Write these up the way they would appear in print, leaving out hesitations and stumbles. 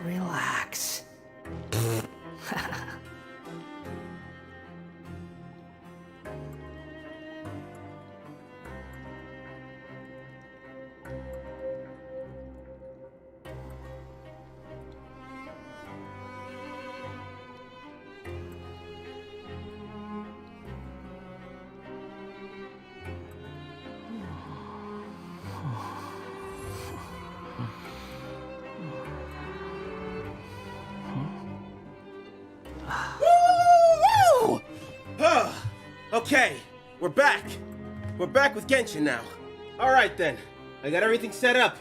Relax. Woo! Okay, we're back. We're back with Genshin now. Alright then, I got everything set up.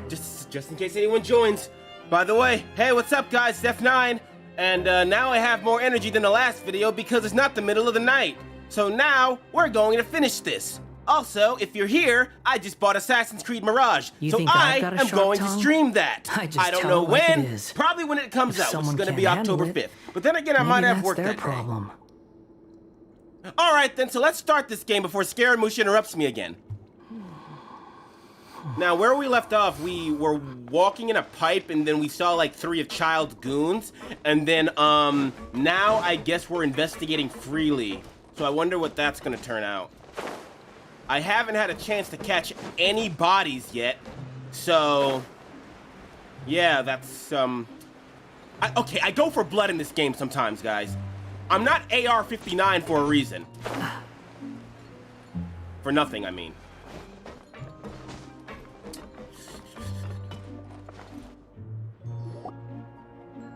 Just in case anyone joins. By the way, hey, what's up guys, Def9. And now I have more energy than the last video because it's not the middle of the night. So now, we're going to finish this. Also, if you're here, I just bought Assassin's Creed Mirage. So I am going to stream that. I don't know when, probably when it comes out, which is going to be October 5th. But then again, I might have work that day. Alright then, so let's start this game before Scaramouche interrupts me again. Now, where we left off, we were walking in a pipe, and then we saw like 3 of Child's goons. And then, now I guess we're investigating freely. So I wonder what that's gonna turn out. I haven't had a chance to catch any bodies yet. So, yeah, that's, okay, I go for blood in this game sometimes, guys. I'm not AR-59 for a reason. For nothing, I mean.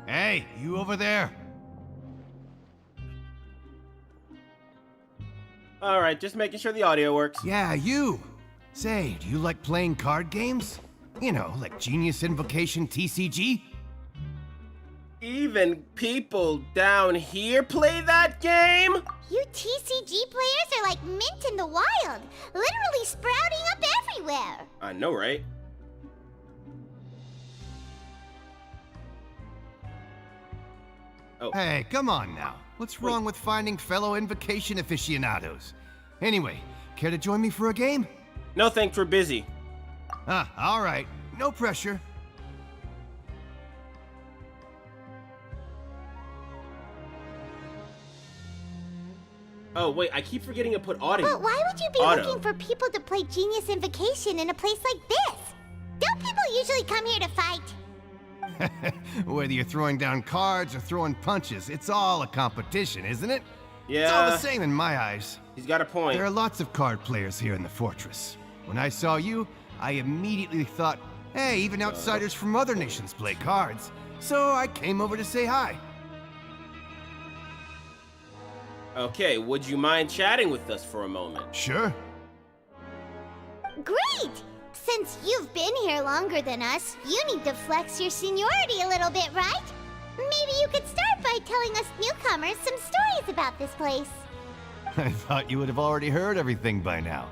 Hey, you over there? Alright, just making sure the audio works. Yeah, you. Say, do you like playing card games? You know, like Genius Invocation TCG? Even people down here play that game? You TCG players are like mint in the wild, literally sprouting up everywhere. I know, right? Oh. Hey, come on now. What's wrong with finding fellow Invocation aficionados? Anyway, care to join me for a game? No thanks, we're busy. Ah, all right. No pressure. Oh, wait, I keep forgetting to put audio. But why would you be looking for people to play Genius Invocation in a place like this? Don't people usually come here to fight? Whether you're throwing down cards or throwing punches, it's all a competition, isn't it? Yeah. It's all the same in my eyes. He's got a point. There are lots of card players here in the fortress. When I saw you, I immediately thought, hey, even outsiders from other nations play cards. So I came over to say hi. Okay, would you mind chatting with us for a moment? Sure. Great! Since you've been here longer than us, you need to flex your seniority a little bit, right? Maybe you could start by telling us newcomers some stories about this place. I thought you would have already heard everything by now.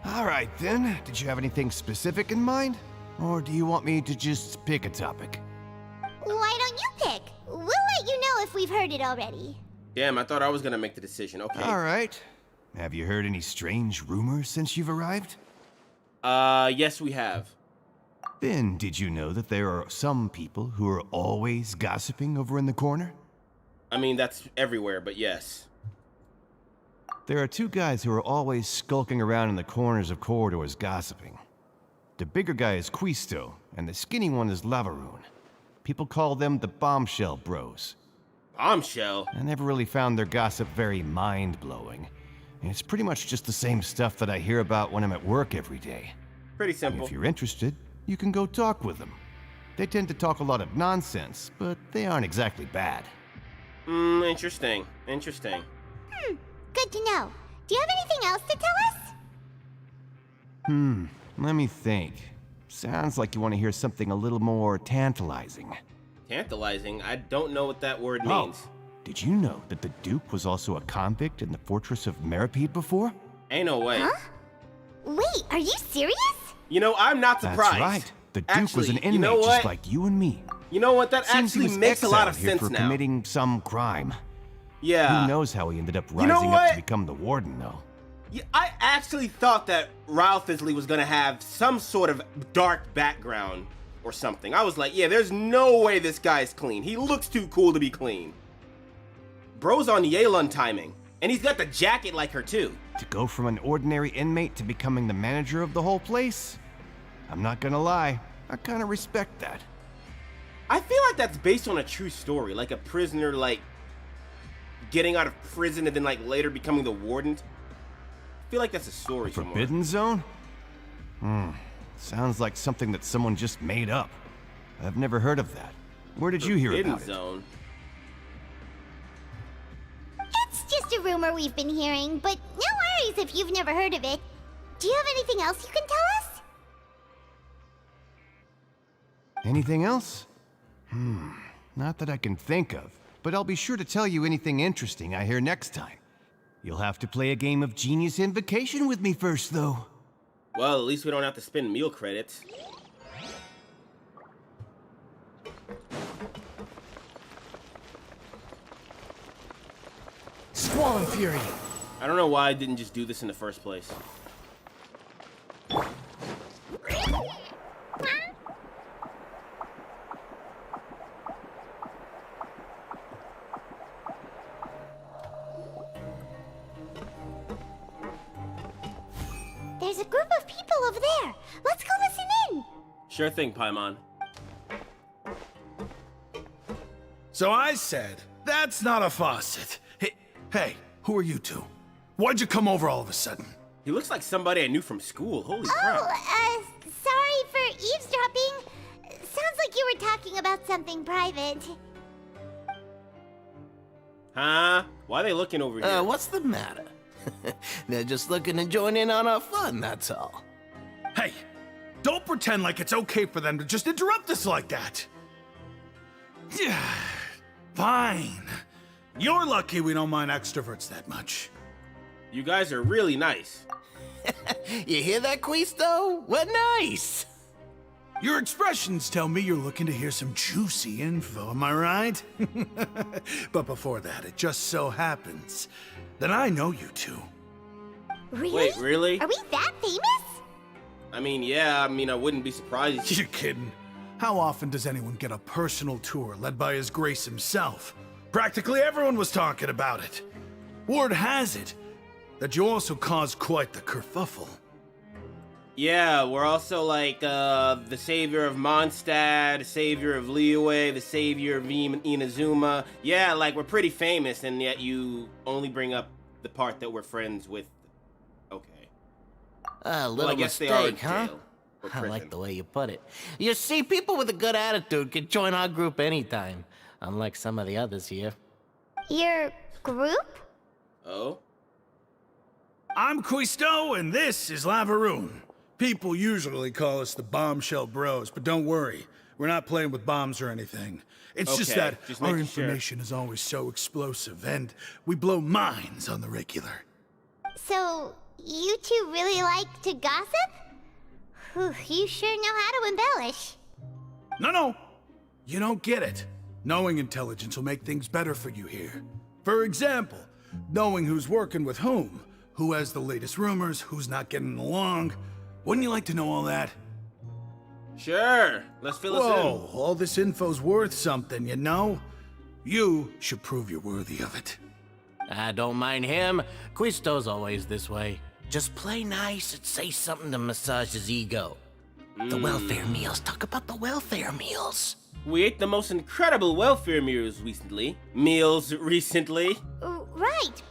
All right then, did you have anything specific in mind? Or do you want me to just pick a topic? Why don't you pick? We'll let you know if we've heard it already. Damn, I thought I was gonna make the decision. Okay. All right. Have you heard any strange rumors since you've arrived? Yes we have. Then, did you know that there are some people who are always gossiping over in the corner? I mean, that's everywhere, but yes. There are 2 guys who are always skulking around in the corners of corridors gossiping. The bigger guy is Quisto, and the skinny one is Lavaroon. People call them the Bombshell Bros. Bombshell? I never really found their gossip very mind-blowing. It's pretty much just the same stuff that I hear about when I'm at work every day. Pretty simple. If you're interested, you can go talk with them. They tend to talk a lot of nonsense, but they aren't exactly bad. Interesting. Interesting. Good to know. Do you have anything else to tell us? Let me think. Sounds like you want to hear something a little more tantalizing. Tantalizing? I don't know what that word means. Oh, did you know that the Duke was also a convict in the fortress of Meripede before? Ain't no way. Huh? Wait, are you serious? You know, I'm not surprised. That's right. The Duke was an inmate you know just like you and me. You know what? That Seems he actually was makes a lot of exiled here sense for now. committing some crime. Yeah. Who knows how he ended up rising know up what? to become the warden, though. Yeah, I actually thought that Ralph Isley was gonna have some sort of dark background or something. I was like, yeah, there's no way this guy's clean. He looks too cool to be clean. Bro's on Yelan timing, and he's got the jacket like her too. To go from an ordinary inmate to becoming the manager of the whole place? I'm not gonna lie, I kinda respect that. I feel like that's based on a true story, like a prisoner, like, getting out of prison and then, like, later becoming the warden. I feel like that's a story somewhere. Forbidden Zone? Sounds like something that someone just made up. I've never heard of that. Where did you hear about Forbidden Zone. It's just a rumor we've been hearing, but no worries if you've never heard of it. Do you have anything else you can tell us? Anything else? Not that I can think of, but I'll be sure to tell you anything interesting I hear next time. You'll have to play a game of Genius Invocation with me first, though. Well, at least we don't have to spend meal credits. Squall and Fury. I don't know why I didn't just do this in the first place. There's a group of people over there. Let's go listen in. Sure thing, Paimon. So I said, that's not a faucet. Hey, who are you two? Why'd you come over all of a sudden? He looks like somebody I knew from school. Holy crap. Sorry for eavesdropping. Sounds like you were talking about something private. Huh? Why are they looking over here? What's the matter? They're just looking to join in on our fun, that's all. Hey, don't pretend like it's okay for them to just interrupt us like that. Yeah, fine. You're lucky we don't mind extroverts that much. You guys are really nice. You hear that, Quisto? We're nice. Your expressions tell me you're looking to hear some juicy info, am I right? But before that, it just so happens that I know you two. Really? Wait, really? Are we that famous? I mean, yeah, I wouldn't be surprised. You're kidding. How often does anyone get a personal tour led by His Grace himself? Practically everyone was talking about it. Word has it that you also caused quite the kerfuffle. Yeah, we're also like, the savior of Mondstadt, the savior of Liyue, the savior of Inazuma. Yeah, like, we're pretty famous, and yet you only bring up the part that we're friends with. Okay. A little Well, I guess they are in mistake, huh? jail. Or I prison. like the way you put it. You see, people with a good attitude can join our group anytime, unlike some of the others here. Your group? Oh? I'm Quisto, and this is Lavaroon. People usually call us the Bombshell Bros, but don't worry. We're not playing with bombs or anything. It's just Okay, that just our making sure. information is always so explosive, and we blow minds on the regular. So, you two really like to gossip? Whew, you sure know how to embellish. No, you don't get it. Knowing intelligence will make things better for you here. For example, knowing who's working with whom, who has the latest rumors, who's not getting along. Wouldn't you like to know all that? Sure. Let's fill us Whoa, all this info's worth something, you know? You should prove you're worthy of it. I don't mind him. Quisto's always this way. Just play nice and say something to massage his ego. The welfare meals. Talk about the welfare meals. in. We ate the most incredible welfare meals recently. Right.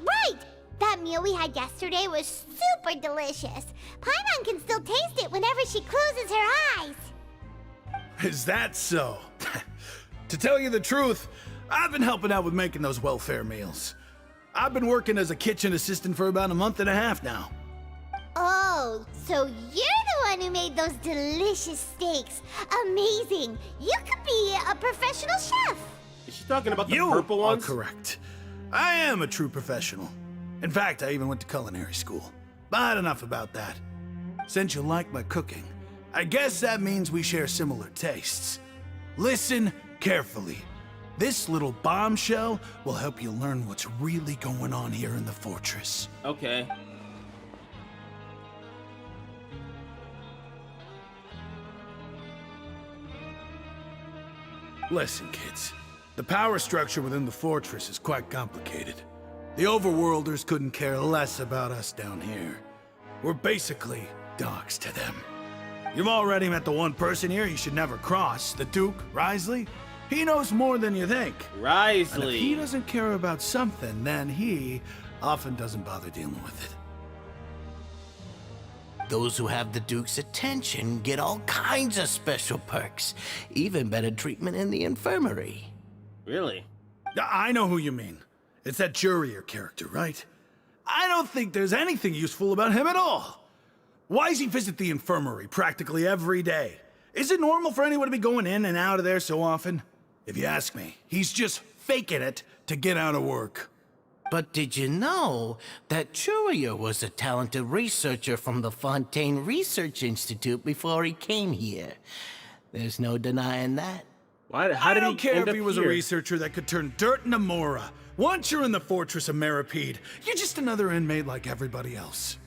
That meal we had yesterday was super delicious. Paimon can still taste it whenever she closes her eyes. Is that so? To tell you the truth, I've been helping out with making those welfare meals. I've been working as a kitchen assistant for about a month and a half now. Oh, so you're the one who made those delicious steaks. Amazing. You could be a professional chef. Is she talking about the You purple are ones? correct. I am a true professional. In fact, I even went to culinary school. But enough about that. Since you like my cooking, I guess that means we share similar tastes. Listen carefully. This little bombshell will help you learn what's really going on here in the fortress. Okay. Listen, kids. The power structure within the fortress is quite complicated. The Overworlders couldn't care less about us down here. We're basically dogs to them. You've already met the one person here you should never cross, the Duke, Risley. He knows more than you think. Risley. And if he doesn't care about something, then he often doesn't bother dealing with it. Those who have the Duke's attention get all kinds of special perks, even better treatment in the infirmary. Really? I know who you mean. It's that Jurier character, right? I don't think there's anything useful about him at all. Why does he visit the infirmary practically every day? Is it normal for anyone to be going in and out of there so often? If you ask me, he's just faking it to get out of work. But did you know that Jurier was a talented researcher from the Fontaine Research Institute before he came here? There's no denying that. Why? How I did don't he care end if up he was here? a researcher that could turn dirt into Mora. Once you're in the fortress of Meripede, you're just another inmate like everybody else.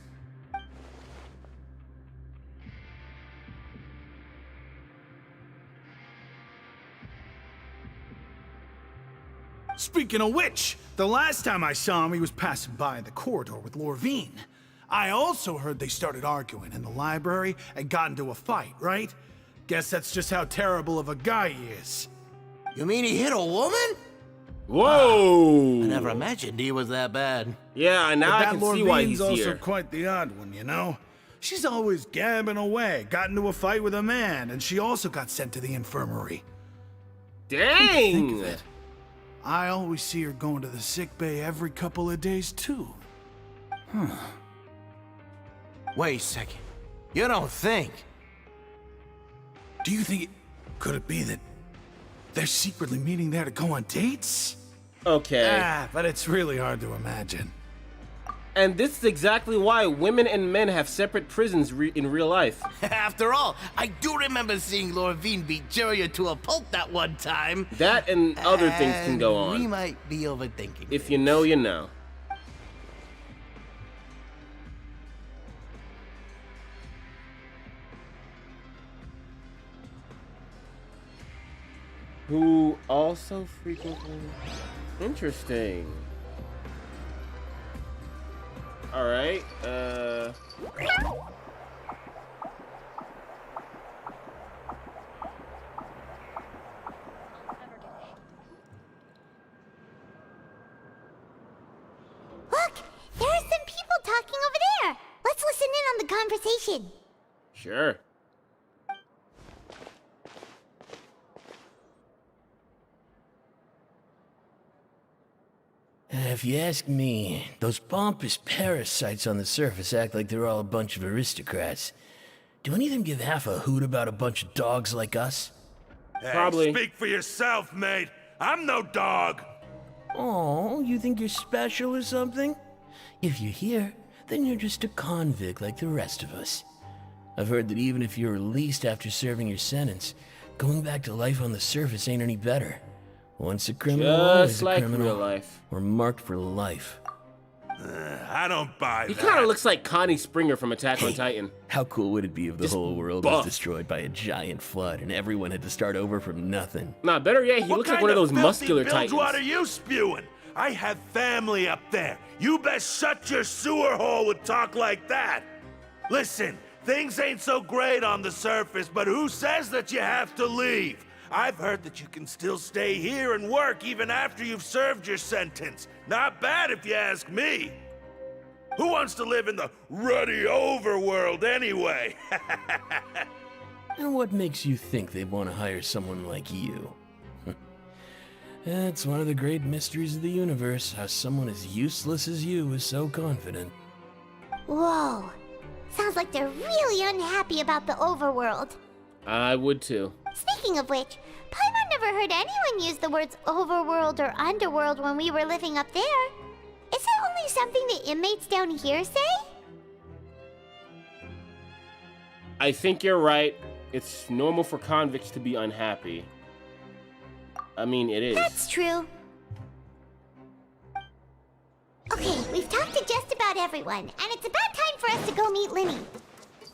Speaking of which, the last time I saw him, he was passing by in the corridor with Lorvine. I also heard they started arguing in the library and got into a fight, right? Guess that's just how terrible of a guy he is. You mean he hit a woman? Whoa! I never imagined he was that bad. Yeah, now I But can see why Lorvine's he's also here. quite the odd one, you know? She's always gabbing away, got into a fight with a man, and she also got sent to the infirmary. Dang! Think of it. I always see her going to the sick bay every couple of days, too. Wait a second. You don't think? Do you think could it be that they're secretly meeting there to go on dates? Okay. But it's really hard to imagine. And this is exactly why women and men have separate prisons in real life. After all, I do remember seeing Lorvine beat Jurier to a pulp that one time. That and other things can go And We on. might be overthinking If you know, you know. Who also frequently... Interesting. Alright, Look, there are some people talking over there. Let's listen in on the conversation. sure. If you ask me, those pompous parasites on the surface act like they're all a bunch of aristocrats. Do any of them give half a hoot about a bunch of dogs like us? Probably. Speak for yourself, mate. I'm no dog. Oh, you think you're special or something? If you're here, then you're just a convict like the rest of us. I've heard that even if you're released after serving your sentence, going back to life on the surface ain't any better. Once a criminal, always Just a like criminal. real life. We're marked for life. I don't buy He that. kind of looks like Connie Springer from Attack on Titan. How cool would it be if the Just whole world buff. was destroyed by a giant flood and everyone had to start over from nothing? Nah, better yet, he What looks like kind one of those filthy muscular bilge titans. water you spewing? I have family up there. You best shut your sewer hole with talk like that. Listen, things ain't so great on the surface, but who says that you have to leave? I've heard that you can still stay here and work even after you've served your sentence. Not bad if you ask me. Who wants to live in the ruddy overworld anyway? And what makes you think they want to hire someone like you? It's one of the great mysteries of the universe, how someone as useless as you is so confident. Whoa. Sounds like they're really unhappy about the overworld. I would too. Speaking of which, Paimon never heard anyone use the words overworld or underworld when we were living up there. Is it only something the inmates down here say? I think you're right. It's normal for convicts to be unhappy. I mean, it is. That's true. Okay, we've talked to just about everyone, and it's about time for us to go meet Linny.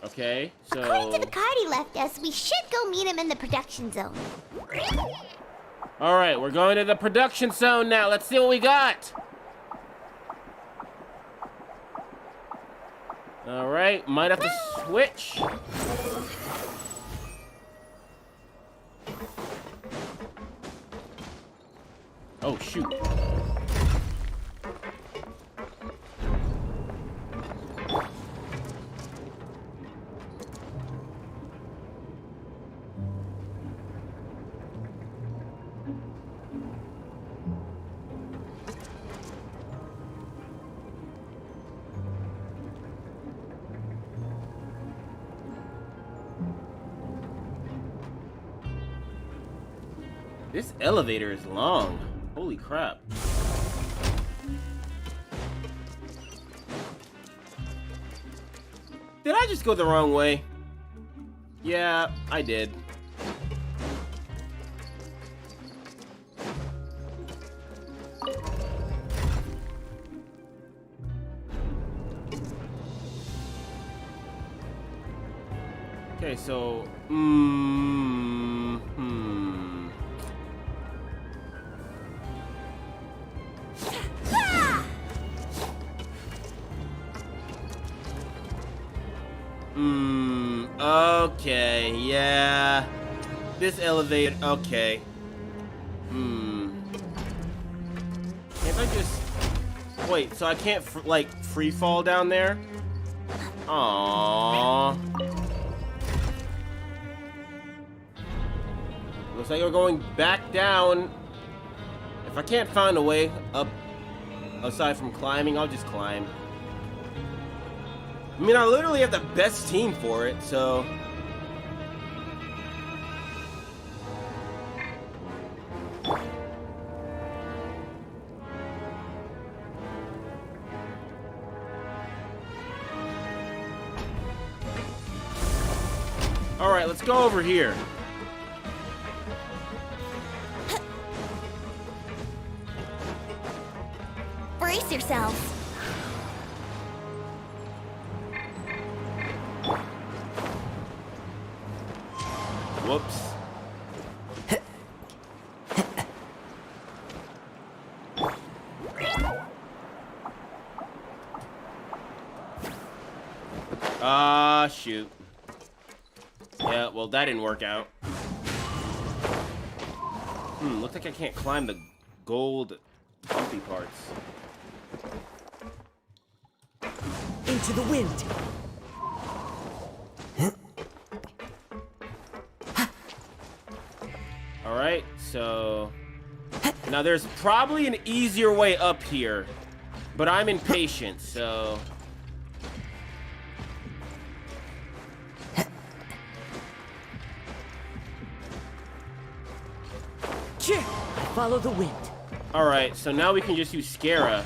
Okay, According to so... the card he left us, we should go meet him in the production zone. All right, we're going to the production zone now. Let's see what we got. All right, might have to switch. Oh, shoot. This elevator is long. Holy crap. Did I just go the wrong way? Yeah, I did. Okay, so... Okay, yeah. This elevator, okay. Can't I just... Wait, so I can't, like, free fall down there? Aww. Looks like we're going back down. If I can't find a way up, aside from climbing, I'll just climb. I mean, I literally have the best team for it, so... Alright, let's go over here. Brace yourselves. Whoops. Ah, shoot. Yeah, well, that didn't work out. Looks like I can't climb the gold bumpy parts. Into the wind. Alright, so... Now, there's probably an easier way up here, but I'm impatient, so... Follow the wind. Alright, so now we can just use Scara,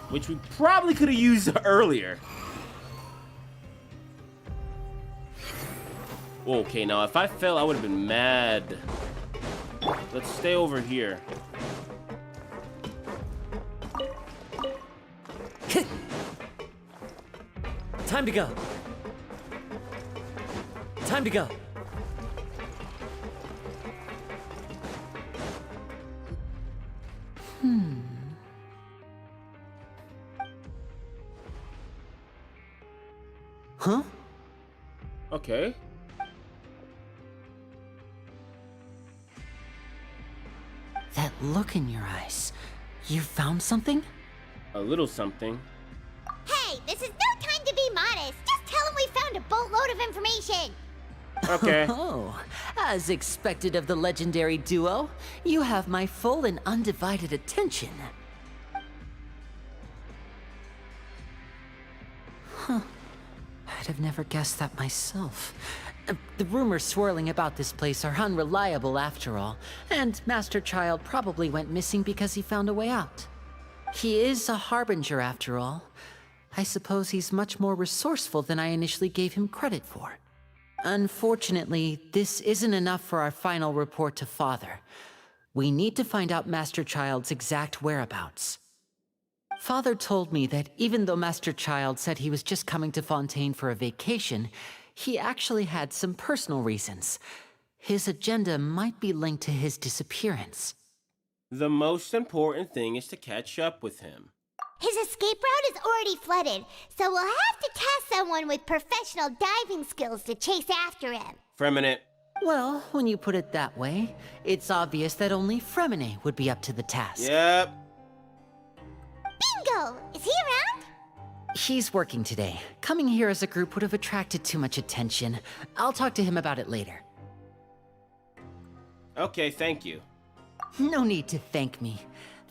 which we probably could have used earlier. Okay, now if I fell, I would have been mad. Let's stay over here. Time to go. Time to go. Huh? Okay. That look in your eyes. You found something? A little something. Hey, this is no time to be modest. Just tell him we found a boatload of information. Okay. Oh, as expected of the legendary duo, you have my full and undivided attention. Huh. I'd have never guessed that myself. The rumors swirling about this place are unreliable after all, and Master Child probably went missing because he found a way out. He is a harbinger after all. I suppose he's much more resourceful than I initially gave him credit for. Unfortunately, this isn't enough for our final report to Father. We need to find out Master Child's exact whereabouts. Father told me that even though Master Child said he was just coming to Fontaine for a vacation, he actually had some personal reasons. His agenda might be linked to his disappearance. The most important thing is to catch up with him. His escape route is already flooded, so we'll have to task someone with professional diving skills to chase after him. Fremine. Well, when you put it that way, it's obvious that only Fremine would be up to the task. Yep. Bingo! Is he around? He's working today. Coming here as a group would have attracted too much attention. I'll talk to him about it later. Okay, thank you. No need to thank me.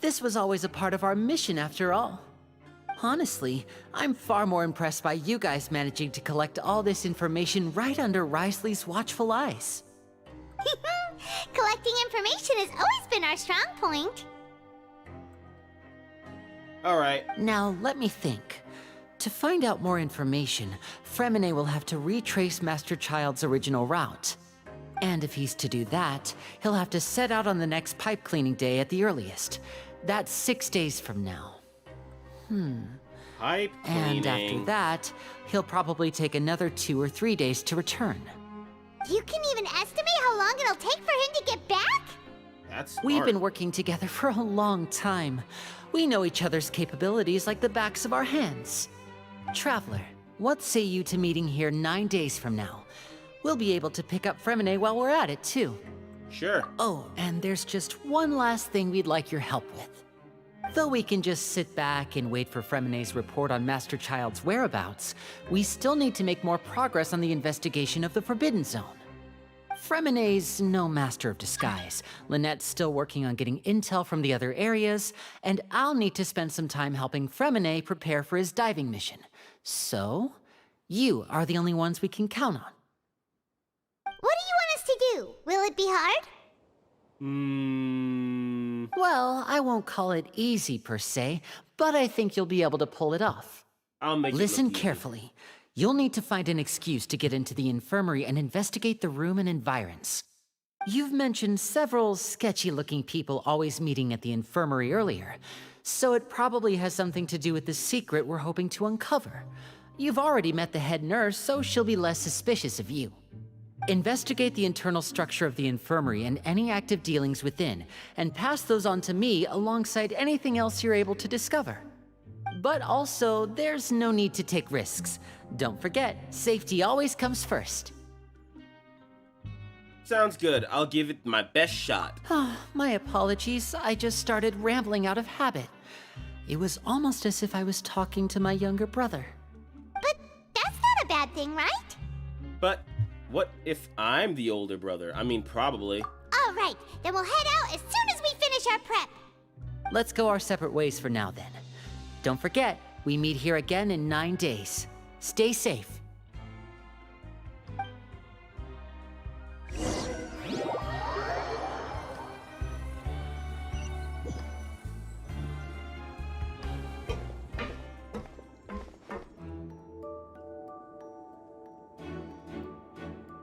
This was always a part of our mission after all. Honestly, I'm far more impressed by you guys managing to collect all this information right under Risley's watchful eyes. Collecting information has always been our strong point. Alright. Now, let me think. To find out more information, Fremine will have to retrace Master Child's original route. And if he's to do that, he'll have to set out on the next pipe cleaning day at the earliest. That's 6 days from now. Pipe cleaning. And after that, he'll probably take another 2 or 3 days to return. You can even estimate how long it'll take for him to get back? That's smart. We've been working together for a long time. We know each other's capabilities like the backs of our hands. Traveler, what say you to meeting here 9 days from now? We'll be able to pick up Fremine while we're at it, too. Sure. Oh, and there's just one last thing we'd like your help with. Though we can just sit back and wait for Fremine's report on Master Child's whereabouts, we still need to make more progress on the investigation of the Forbidden Zone. Fremine's no master of disguise. Lynette's still working on getting intel from the other areas, and I'll need to spend some time helping Fremine prepare for his diving mission. So, you are the only ones we can count on. What do you want us to do? Will it be hard? Well, I won't call it easy per se, but I think you'll be able to pull it off. I'll make Listen it look easy. carefully. You'll need to find an excuse to get into the infirmary and investigate the room and environs. You've mentioned several sketchy-looking people always meeting at the infirmary earlier, so it probably has something to do with the secret we're hoping to uncover. You've already met the head nurse, so she'll be less suspicious of you. Investigate the internal structure of the infirmary and any active dealings within, and pass those on to me alongside anything else you're able to discover. But also, there's no need to take risks. Don't forget, safety always comes first. Sounds good. I'll give it my best shot. My apologies, I just started rambling out of habit. It was almost as if I was talking to my younger brother. But that's not a bad thing, right? But what if I'm the older brother? I mean, probably. All right, then we'll head out as soon as we finish our prep. Let's go our separate ways for now then. Don't forget, we meet here again in 9 days. Stay safe.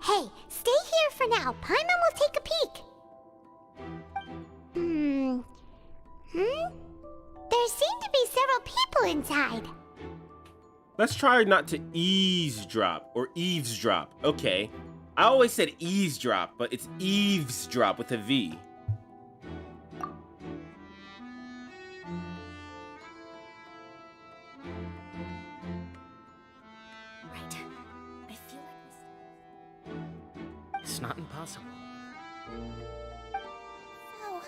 Hey, stay here for now. Paimon will take a peek. There seem to be several people inside. Let's try not to eavesdrop or eavesdrop. Okay. I always said eavesdrop, but it's eavesdrop with a V. Right. I feel like It's not impossible. Oh,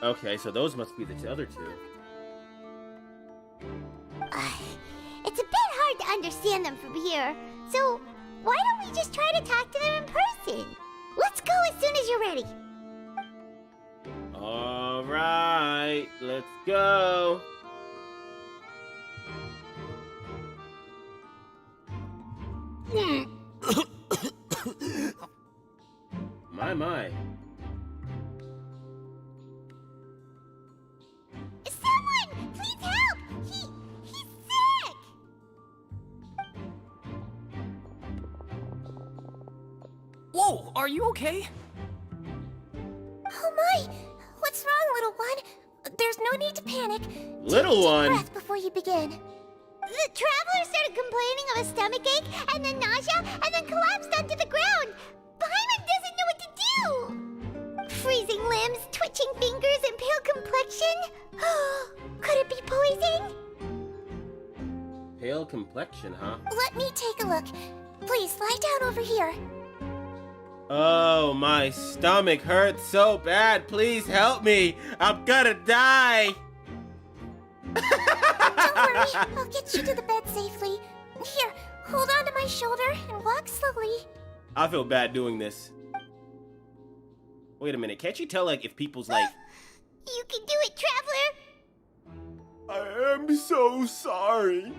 Okay, so those must be the other two. it's a bit hard to understand them from here. So, why don't we just try to talk to them in person? Let's go as soon as you're ready. All right, let's go. My. Someone, please help! He's sick! Whoa, are you okay? Oh my! What's wrong, little one? There's no need to panic. Little Take a deep one? breath before you begin. The traveler started complaining of a stomachache, and then nausea, and then collapsed onto the ground. freezing limbs, twitching fingers, and pale complexion? Could it be poison? Pale complexion, huh? Let me take a look. Please, lie down over here. Oh, my stomach hurts so bad. Please help me. I'm gonna die. Don't worry, I'll get you to the bed safely. Here, hold on to my shoulder and walk slowly. I feel bad doing this. Wait a minute, can't you tell, like, if people's, like... You can do it, Traveler! I am so sorry.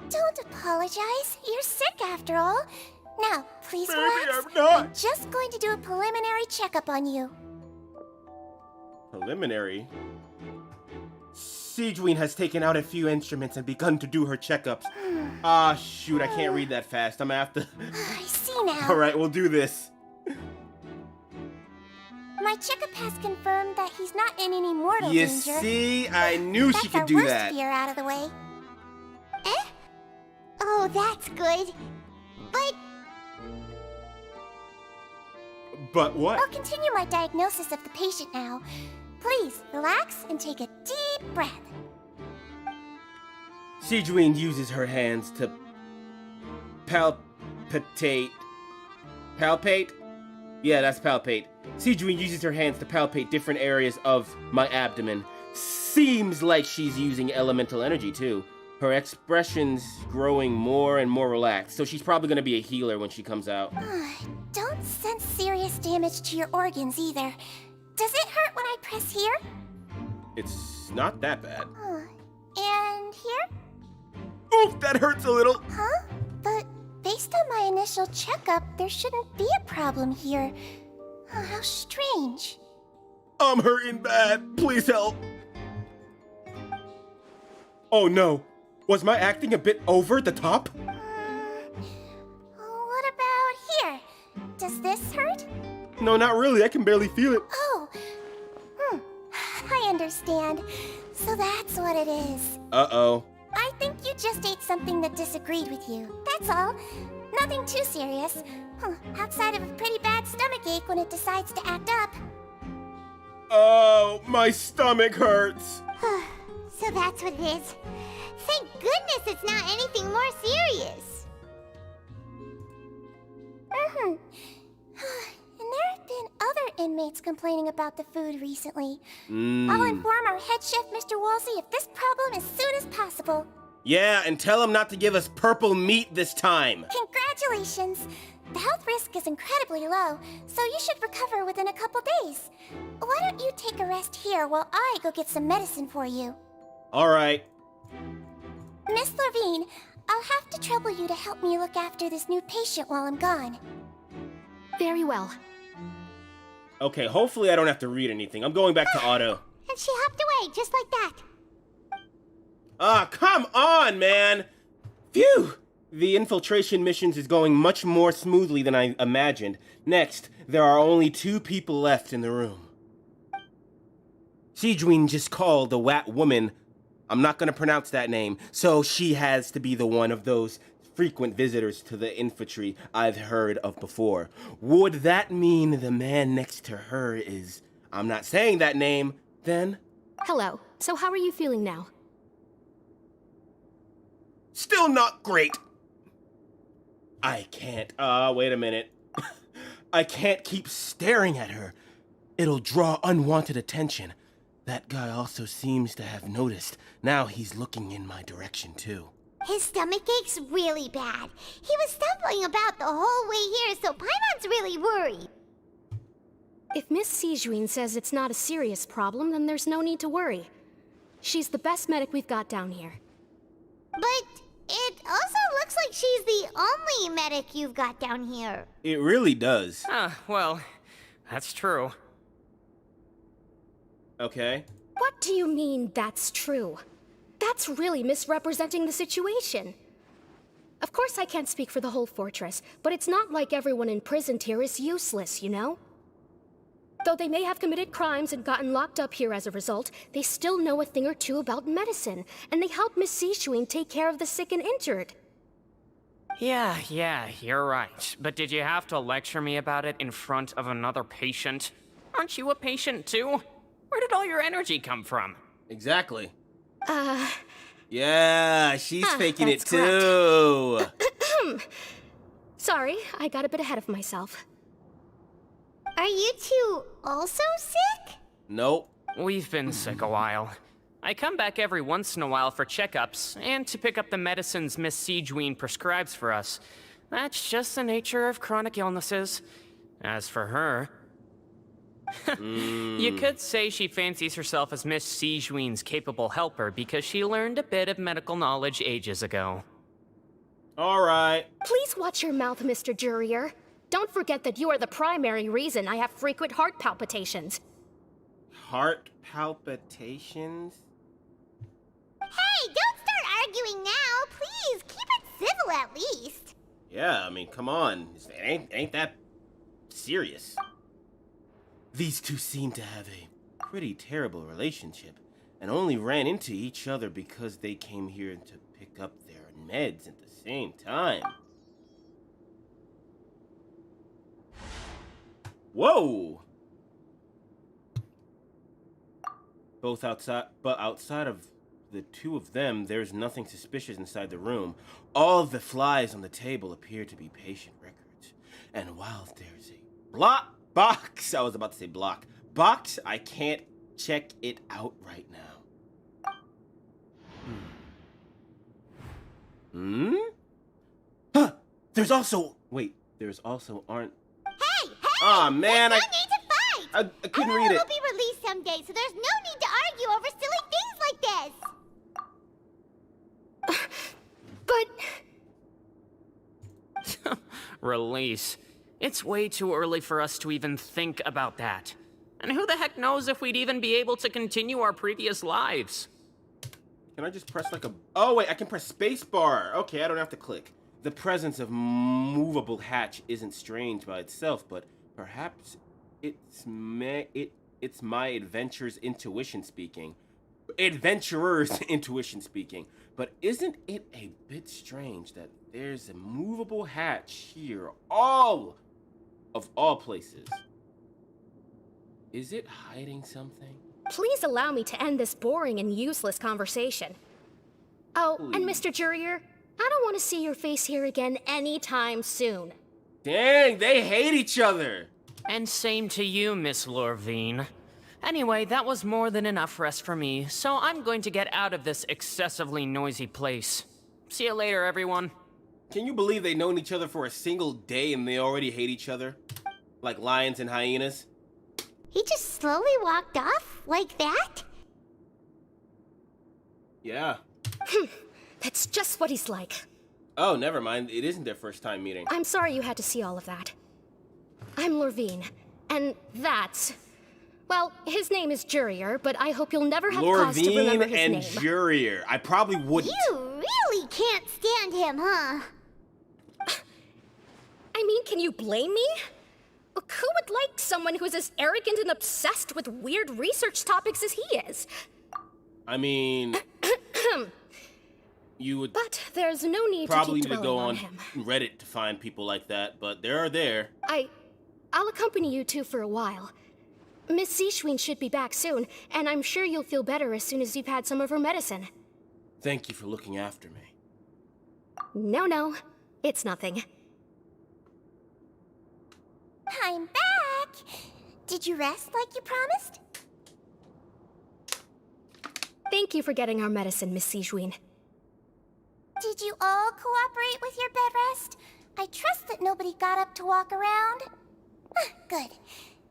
Don't apologize. You're sick after all. Now, please Maybe relax. I'm not. I'm just going to do a preliminary checkup on you. Preliminary? Sigewinne has taken out a few instruments and begun to do her checkups. Ah, shoot, I can't read that fast. I'm gonna have to... I see now. Alright, we'll do this. My checkup has confirmed that he's not in any mortal You danger. see? I knew she could do That's our that. worst fear out of the way. Eh? Oh, that's good. But But what? I'll continue my diagnosis of the patient now. Please, relax and take a deep breath. Sigewinne uses her hands to palpate. Palpate? Yeah, that's palpate. Sigewinne uses her hands to palpate different areas of my abdomen. Seems like she's using elemental energy too. Her expression's growing more and more relaxed, so she's probably gonna be a healer when she comes out. Don't sense serious damage to your organs either. Does it hurt when I press here? It's not that bad. And here? Oof, that hurts a little. Huh? But based on my initial checkup, there shouldn't be a problem here. How strange. I'm hurting bad. Please help. Oh no. Was my acting a bit over the top? What about here? Does this hurt? No, not really. I can barely feel it. Oh. I understand. So that's what it is. Uh-oh. I think you just ate something that disagreed with you. That's all. Nothing too serious. Outside of a pretty bad stomachache when it decides to act up. Oh, my stomach hurts. so that's what it is. Thank goodness it's not anything more serious. And there have been other inmates complaining about the food recently. I'll inform our head chef, Mr. Wolsey, of this problem as soon as possible. Yeah, and tell him not to give us purple meat this time. Congratulations! The health risk is incredibly low, so you should recover within a couple days. Why don't you take a rest here while I go get some medicine for you? All right. Miss Levine, I'll have to trouble you to help me look after this new patient while I'm gone. Very well. Okay, hopefully I don't have to read anything. I'm going back to Otto. And she hopped away just like that. Ah, come on, man! Phew! The infiltration missions is going much more smoothly than I imagined. Next, there are only 2 people left in the room. Sigewinne just called the Wat woman. I'm not gonna pronounce that name, so she has to be the one of those frequent visitors to the infantry I've heard of before. Would that mean the man next to her is... I'm not saying that name, then? Hello. So how are you feeling now? Still not great. I can't, wait a minute. I can't keep staring at her. It'll draw unwanted attention. That guy also seems to have noticed. Now he's looking in my direction, too. His stomach ache's really bad. He was stumbling about the whole way here, so Paimon's really worried. If Miss Sigewinne says it's not a serious problem, then there's no need to worry. She's the best medic we've got down here. But it also looks like she's the only medic you've got down here. It really does. Well, that's true. Okay. What do you mean, that's true? That's really misrepresenting the situation. Of course I can't speak for the whole fortress, but it's not like everyone imprisoned here is useless, you know? Though they may have committed crimes and gotten locked up here as a result, they still know a thing or two about medicine, and they help Miss Sigewinne take care of the sick and injured. Yeah, you're right. But did you have to lecture me about it in front of another patient? Aren't you a patient too? Where did all your energy come from? Exactly. Yeah, she's faking it that's too. Sorry, I got a bit ahead of myself. Are you two also sick? Nope. We've been sick a while. I come back every once in a while for checkups and to pick up the medicines Miss Siegeween prescribes for us. That's just the nature of chronic illnesses. As for her, you could say she fancies herself as Miss Siegeween's capable helper because she learned a bit of medical knowledge ages ago. All right. Please watch your mouth, Mr. Jurier. Don't forget that you are the primary reason I have frequent heart palpitations. Heart palpitations? Hey, don't start arguing now. Please, keep it civil at least. Yeah, I mean, come on. It ain't that serious. These two seem to have a pretty terrible relationship and only ran into each other because they came here to pick up their meds at the same time. Whoa! Both outside of the two of them, there's nothing suspicious inside the room. All of the flies on the table appear to be patient records. And while there's a box, I was about to say box, I can't check it out right now. Huh! There's also aren't. Hey! Aw, man, there's no need to fight! I couldn't read it. will be released someday, so there's no need to argue over silly things like this! But... Release. It's way too early for us to even think about that. And who the heck knows if we'd even be able to continue our previous lives? Can I just press like a... Oh, wait, I can press spacebar. Okay, I don't have to click. The presence of movable hatch isn't strange by itself, but perhaps it's my adventurer's intuition speaking. But isn't it a bit strange that there's a movable hatch here, of all places? Is it hiding something? Please allow me to end this boring and useless conversation. Oh, and Please. Mr. Jurier, I don't want to see your face here again anytime soon. Dang, they hate each other. And same to you, Miss Lorvine. Anyway, that was more than enough rest for me, so I'm going to get out of this excessively noisy place. See you later, everyone. Can you believe they've known each other for a single day and they already hate each other? Like lions and hyenas? He just slowly walked off like that? Yeah. That's just what he's like. Oh, never mind. It isn't their first time meeting. I'm sorry you had to see all of that. I'm Lorvine, and that's... Well, his name is Jurier, but I hope you'll never have cause to remember Lorvine his and name. Jurier. I probably wouldn't. You really can't stand him, huh? I mean, can you blame me? Who would like someone who's as arrogant and obsessed with weird research topics as he is? I mean... you would But there's no need probably to need keep to go dwelling on him. Reddit to find people like that, but they're there. I'll accompany you two for a while. Miss Siegeween should be back soon, and I'm sure you'll feel better as soon as you've had some of her medicine. Thank you for looking after me. No, it's nothing. I'm back! Did you rest like you promised? Thank you for getting our medicine, Miss Siegeween. Did you all cooperate with your bed rest? I trust that nobody got up to walk around. Good.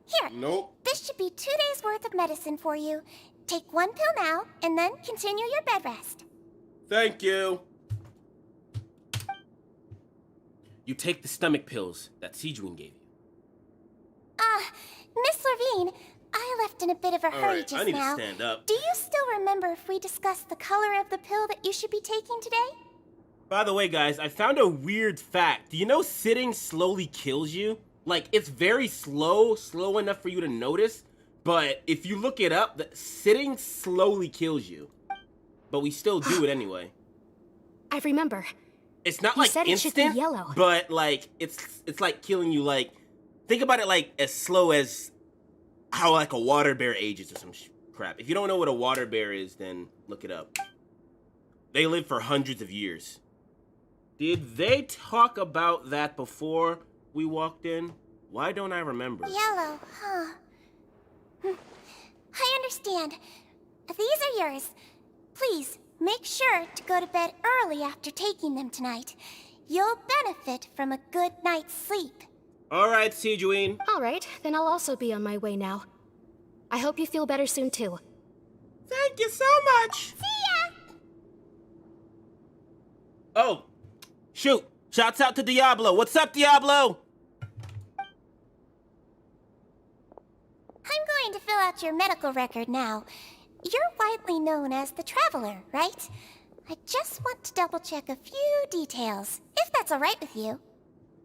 Here. Nope. This should be 2 days' worth of medicine for you. Take one pill now, and then continue your bed rest. Thank you. You take the stomach pills that Siegeween gave you. Miss Lorvine, I left in a bit of a hurry Alright, just I need now. to stand up. Do you still remember if we discussed the color of the pill that you should be taking today? By the way, guys, I found a weird fact. Do you know sitting slowly kills you? Like, it's very slow enough for you to notice, but if you look it up, sitting slowly kills you. But we still do it anyway. I remember. It's not You like said it should be instant, yellow. but like it's like killing you. Like, think about it like as slow as how like a water bear ages or some crap. If you don't know what a water bear is, then look it up. They live for hundreds of years. Did they talk about that before we walked in? Why don't I remember? Yellow, huh? I understand. These are yours. Please, make sure to go to bed early after taking them tonight. You'll benefit from a good night's sleep. All right, Sijuin. All right, then I'll also be on my way now. I hope you feel better soon, too. Thank you so much. See ya! Oh, shoot. Shouts out to Diablo. What's up, Diablo? I'm going to fill out your medical record now. You're widely known as the Traveler, right? I just want to double-check a few details, if that's all right with you.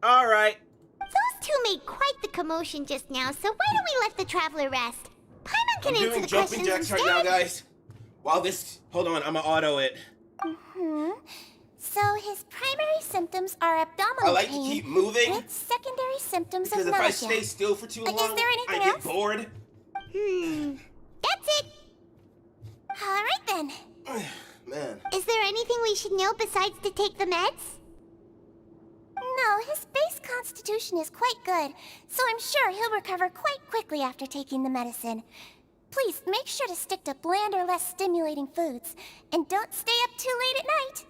All right. Those two made quite the commotion just now, so why don't we let the traveler rest? Paimon can answer the questions instead. Right now, guys. While this... Hold on, I'm gonna auto it. So his primary symptoms are abdominal I like pain to keep moving. with secondary symptoms Because of if nausea. I stay still for too long, Is there anything I get else? bored. That's it. All right then. Man. Is there anything we should know besides to take the meds? No, his base constitution is quite good, so I'm sure he'll recover quite quickly after taking the medicine. Please make sure to stick to bland or less stimulating foods, and don't stay up too late at night.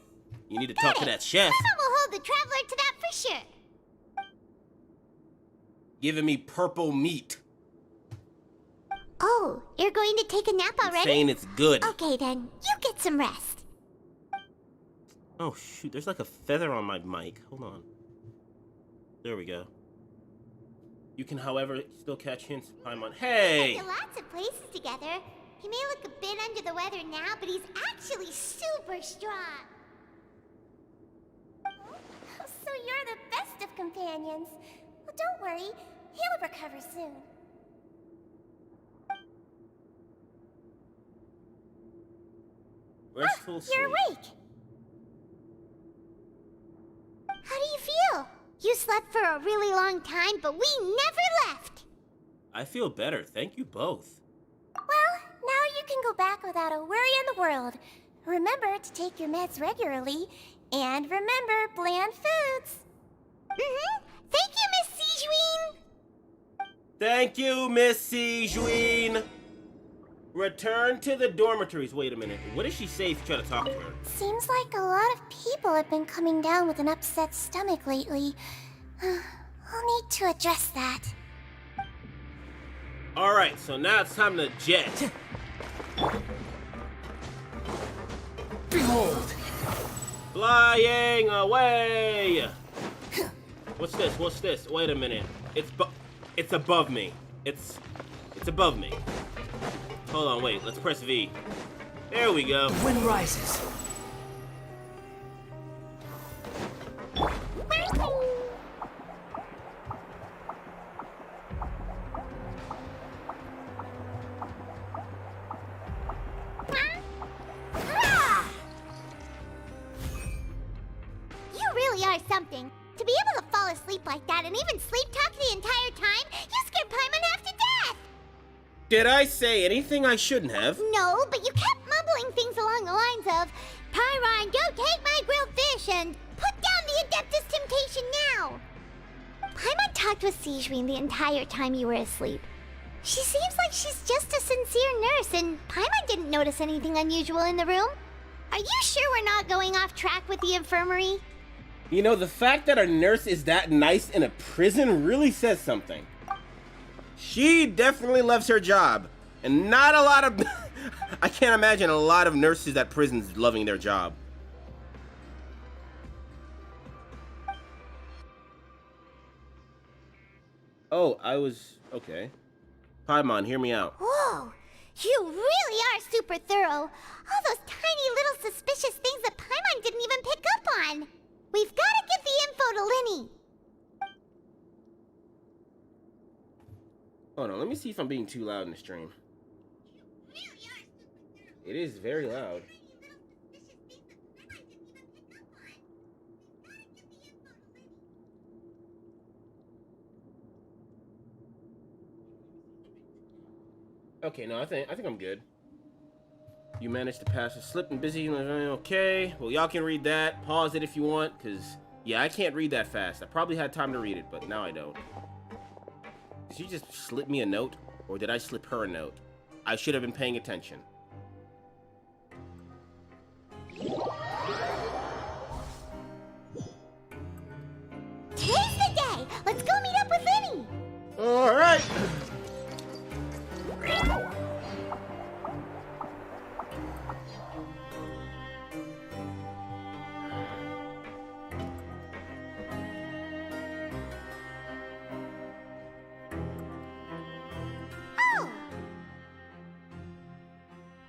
You need to talk to that chef. Paimon will hold the traveler to that for sure. Giving me purple meat. Oh, you're going to take a nap already? Saying it's good. Okay then, you get some rest. Oh shoot, there's like a feather on my mic. Hold on. There we go. You can, however, still catch hints of Paimon. Hey! We've been to lots of places together. He may look a bit under the weather now, but he's actually super strong. So you're the best of companions. Well, don't worry, he'll recover soon. Restful sleep. You're awake. How do you feel? You slept for a really long time, but we never left. I feel better. Thank you both. Well, now you can go back without a worry in the world. Remember to take your meds regularly, and remember bland foods. Thank you, Miss Sijuin. Thank you, Miss Sijuin. Return to the dormitories. Wait a minute. What did she say if you try to talk to her? Seems like a lot of people have been coming down with an upset stomach lately. I'll need to address that. Alright, so now it's time to jet. Behold! Flying away! What's this? What's this? Wait a minute. It's above me. It's above me. Hold on, wait. Let's press V. There we go. The wind rises. You really are something. To be able to fall asleep like that and even sleep talk the entire time, you scared Paimon half to death! Did I say anything I shouldn't have? No, but you kept mumbling things along the lines of, Pyron, don't take my grilled fish, and put down the Adeptus Temptation now! Paimon talked with Sijuin the entire time you were asleep. She seems like she's just a sincere nurse, and Paimon didn't notice anything unusual in the room. Are you sure we're not going off track with the infirmary? You know, the fact that a nurse is that nice in a prison really says something. She definitely loves her job. And not a lot of... I can't imagine a lot of nurses at prisons loving their job. Oh, I was... Okay. Paimon, hear me out. Whoa! You really are super thorough. All those tiny little suspicious things that Paimon didn't even pick up on. We've got to get the info to Linny. Hold on, let me see if I'm being too loud in the stream. It is very loud. Okay, no, I think I'm good. You managed to pass a slip and busy. Okay. Well, y'all can read that. Pause it if you want, because, yeah, I can't read that fast. I probably had time to read it, but now I don't. Did she just slip me a note? Or did I slip her a note? I should have been paying attention. Today's the day! Let's go meet up with Lenny! Alright!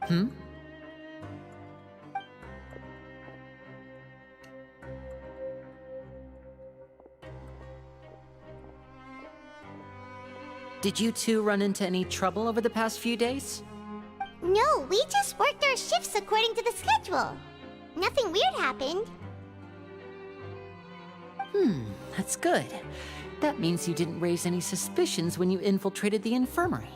Hmm? Did you two run into any trouble over the past few days? No, we just worked our shifts according to the schedule. Nothing weird happened. That's good. That means you didn't raise any suspicions when you infiltrated the infirmary.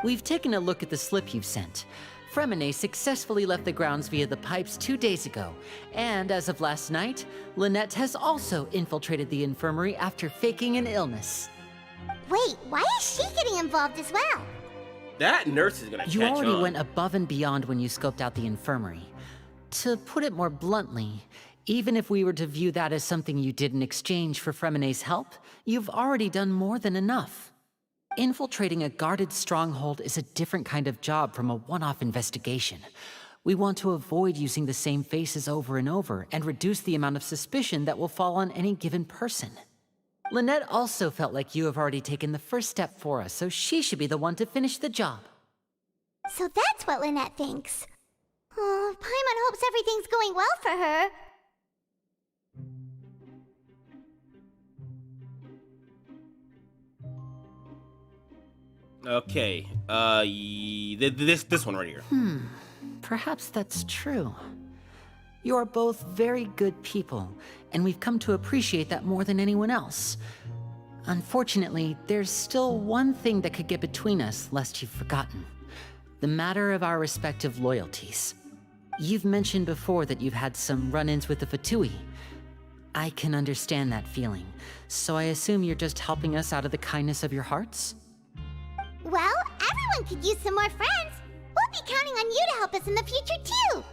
We've taken a look at the slip you've sent. Fremine successfully left the grounds via the pipes 2 days ago, and as of last night, Lynette has also infiltrated the infirmary after faking an illness. Wait, why is she getting involved as well? That nurse is gonna catch on. You already went above and beyond when you scoped out the infirmary. To put it more bluntly, even if we were to view that as something you did in exchange for Fremine's help, you've already done more than enough. Infiltrating a guarded stronghold is a different kind of job from a one-off investigation. We want to avoid using the same faces over and over and reduce the amount of suspicion that will fall on any given person. Lynette also felt like you have already taken the first step for us, so she should be the one to finish the job. So that's what Lynette thinks. Oh, Paimon hopes everything's going well for her. Okay, this one right here. Perhaps that's true. You are both very good people, and we've come to appreciate that more than anyone else. Unfortunately, there's still one thing that could get between us, lest you've forgotten. The matter of our respective loyalties. You've mentioned before that you've had some run-ins with the Fatui. I can understand that feeling, so I assume you're just helping us out of the kindness of your hearts? Well, everyone could use some more friends. We'll be counting on you to help us in the future, too.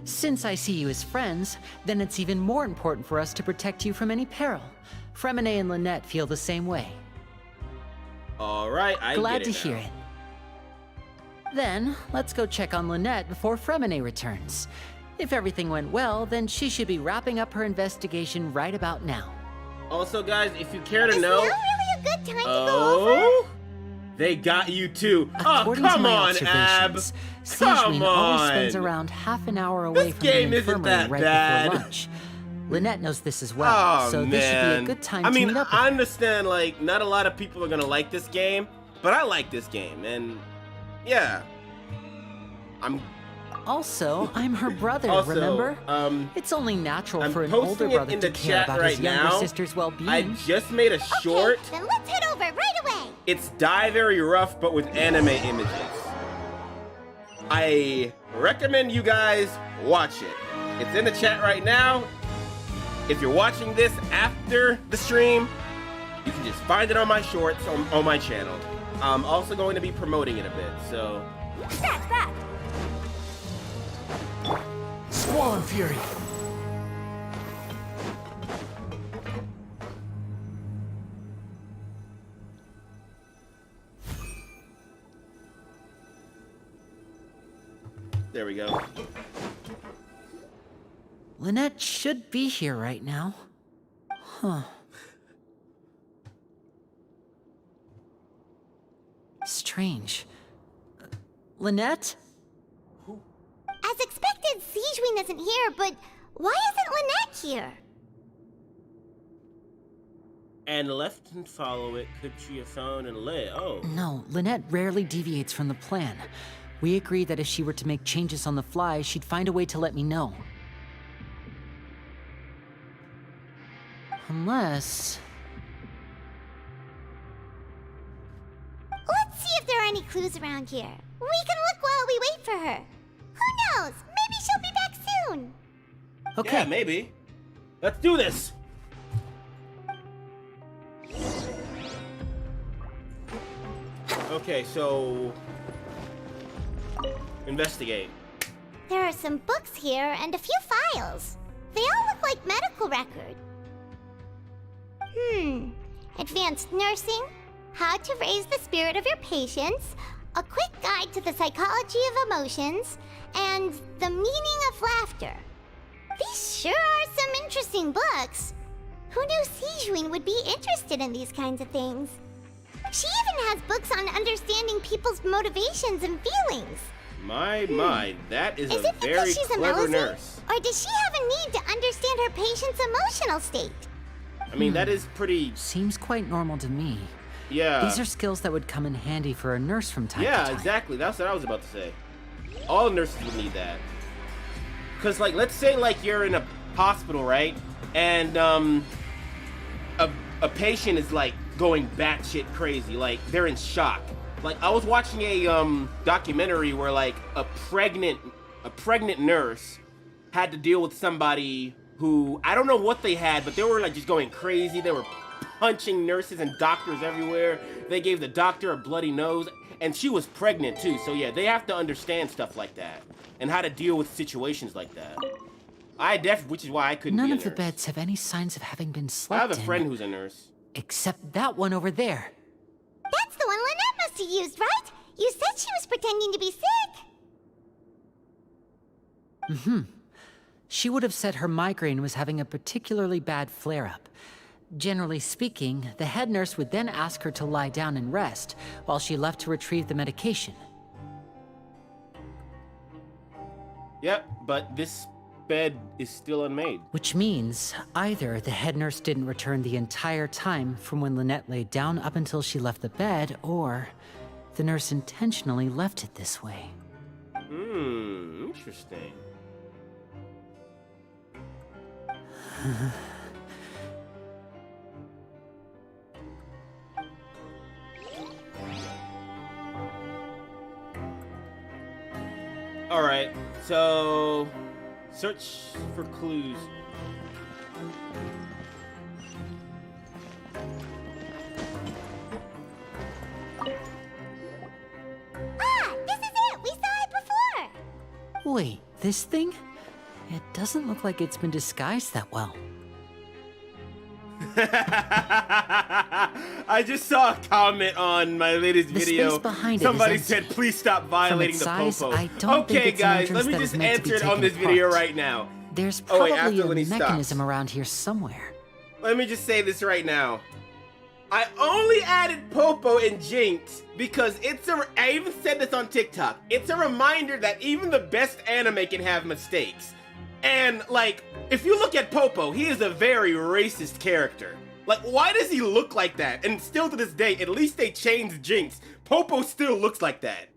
Since I see you as friends, then it's even more important for us to protect you from any peril. Fremine and Lynette feel the same way. Alright, I Glad get to it hear now. it. Then, let's go check on Lynette before Fremine returns. If everything went well, then she should be wrapping up her investigation right about now. Also, guys, if you care to Is know... now really a good time to go over? They got you too. Oh, According come to my on, Ab. observations, Come Siegewin always spends on. around half an hour away This from game the isn't infirmary that right bad. before lunch. Lynette knows this as well, Oh, so man. this should be a good time I mean, to meet up with I her. understand, like, not a lot of people are gonna like this game, but I like this game, and yeah. Also, I'm her brother, Also, remember? It's only natural I'm for an older posting it brother in to the care chat about right his younger now. sister's well-being. I just made a short. Okay, then let's head over right away. It's Die Very Rough, but with anime images. I recommend you guys watch it. It's in the chat right now. If you're watching this after the stream, you can just find it on my shorts on my channel. I'm also going to be promoting it a bit, so... That's that! Squall Fury. There we go. Lynette should be here right now. Huh. Strange. Lynette? As expected, Siegewin isn't here, but why isn't Lynette here? And left and follow it. Could she have found and lay? Oh. No, Lynette rarely deviates from the plan. We agreed that if she were to make changes on the fly, she'd find a way to let me know. Unless... any clues around here. We can look while we wait for her. Who knows? Maybe she'll be back soon. Okay. Yeah, maybe. Let's do this. Okay, so investigate. There are some books here and a few files. They all look like medical record. Advanced nursing, how to raise the spirit of your patients, a quick guide to the psychology of emotions, and the meaning of laughter. These sure are some interesting books. Who knew Sijuin would be interested in these kinds of things? She even has books on understanding people's motivations and feelings. My, that is Is a it very because she's a clever Melusine? nurse. Or does she have a need to understand her patient's emotional state? I mean, that is pretty... Seems quite normal to me. Yeah. These are skills that would come in handy for a nurse from time to time. Yeah, exactly. That's what I was about to say. All nurses would need that. Because, like, let's say, like, you're in a hospital, right? And, a patient is, like, going batshit crazy. Like, they're in shock. Like, I was watching a, documentary where, like, a pregnant nurse had to deal with somebody who, I don't know what they had, but they were, like, just going crazy. They were punching nurses and doctors everywhere. They gave the doctor a bloody nose. And she was pregnant, too. So, yeah, they have to understand stuff like that. And how to deal with situations like that. Which is why I couldn't be a None nurse. of the beds have any signs of having been I slept have a in. friend who's a nurse. Except that one over there. That's the one Lynette must have used, right? You said she was pretending to be sick. She would have said her migraine was having a particularly bad flare-up. Generally speaking, the head nurse would then ask her to lie down and rest, while she left to retrieve the medication. Yep, but this bed is still unmade. Which means either the head nurse didn't return the entire time from when Lynette laid down up until she left the bed, or the nurse intentionally left it this way. Interesting. Alright, so search for clues. Ah, this is it! We saw it before! Wait, this thing? It doesn't look like it's been disguised that well. I just saw a comment on my latest The video. space behind it Somebody is said, empty. please stop violating its the size, popo. I don't think Okay, it's an guys, let entrance me that just is meant to be answer it on this taken video apart. right now. There's Oh, wait, probably after when a he stops. mechanism around here somewhere. Let me just say this right now. I only added Popo and Jinx because I even said this on TikTok. It's a reminder that even the best anime can have mistakes. And, like, if you look at Popo, he is a very racist character. Like, why does he look like that? And still to this day, at least they changed Jinx. Popo still looks like that.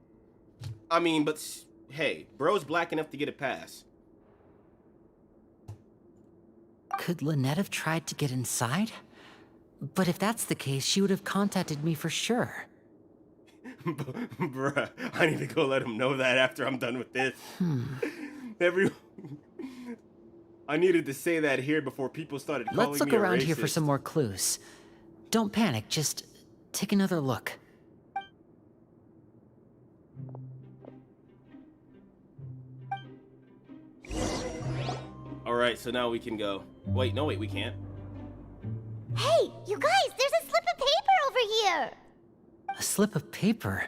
I mean, but hey, bro's black enough to get a pass. Could Lynette have tried to get inside? But if that's the case, she would have contacted me for sure. Bruh, I need to go let him know that after I'm done with this. I needed to say that here before people started calling me a racist. Let's look around here for some more clues. Don't panic, just take another look. Alright, so now we can go. Wait, no, we can't. Hey, you guys, there's a slip of paper over here! A slip of paper?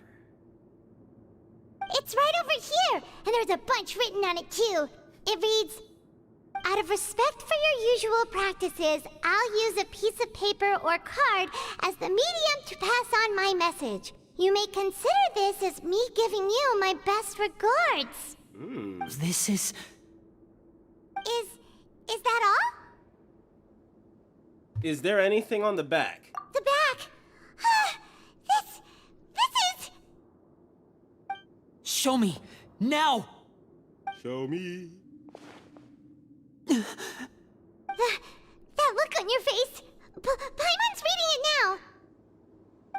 It's right over here, and there's a bunch written on it too. It reads, out of respect for your usual practices, I'll use a piece of paper or card as the medium to pass on my message. You may consider this as me giving you my best regards. This is... Is that all? Is there anything on the back? The back. This is... Show me! Now! Show me. That look on your face. Paimon's reading it now.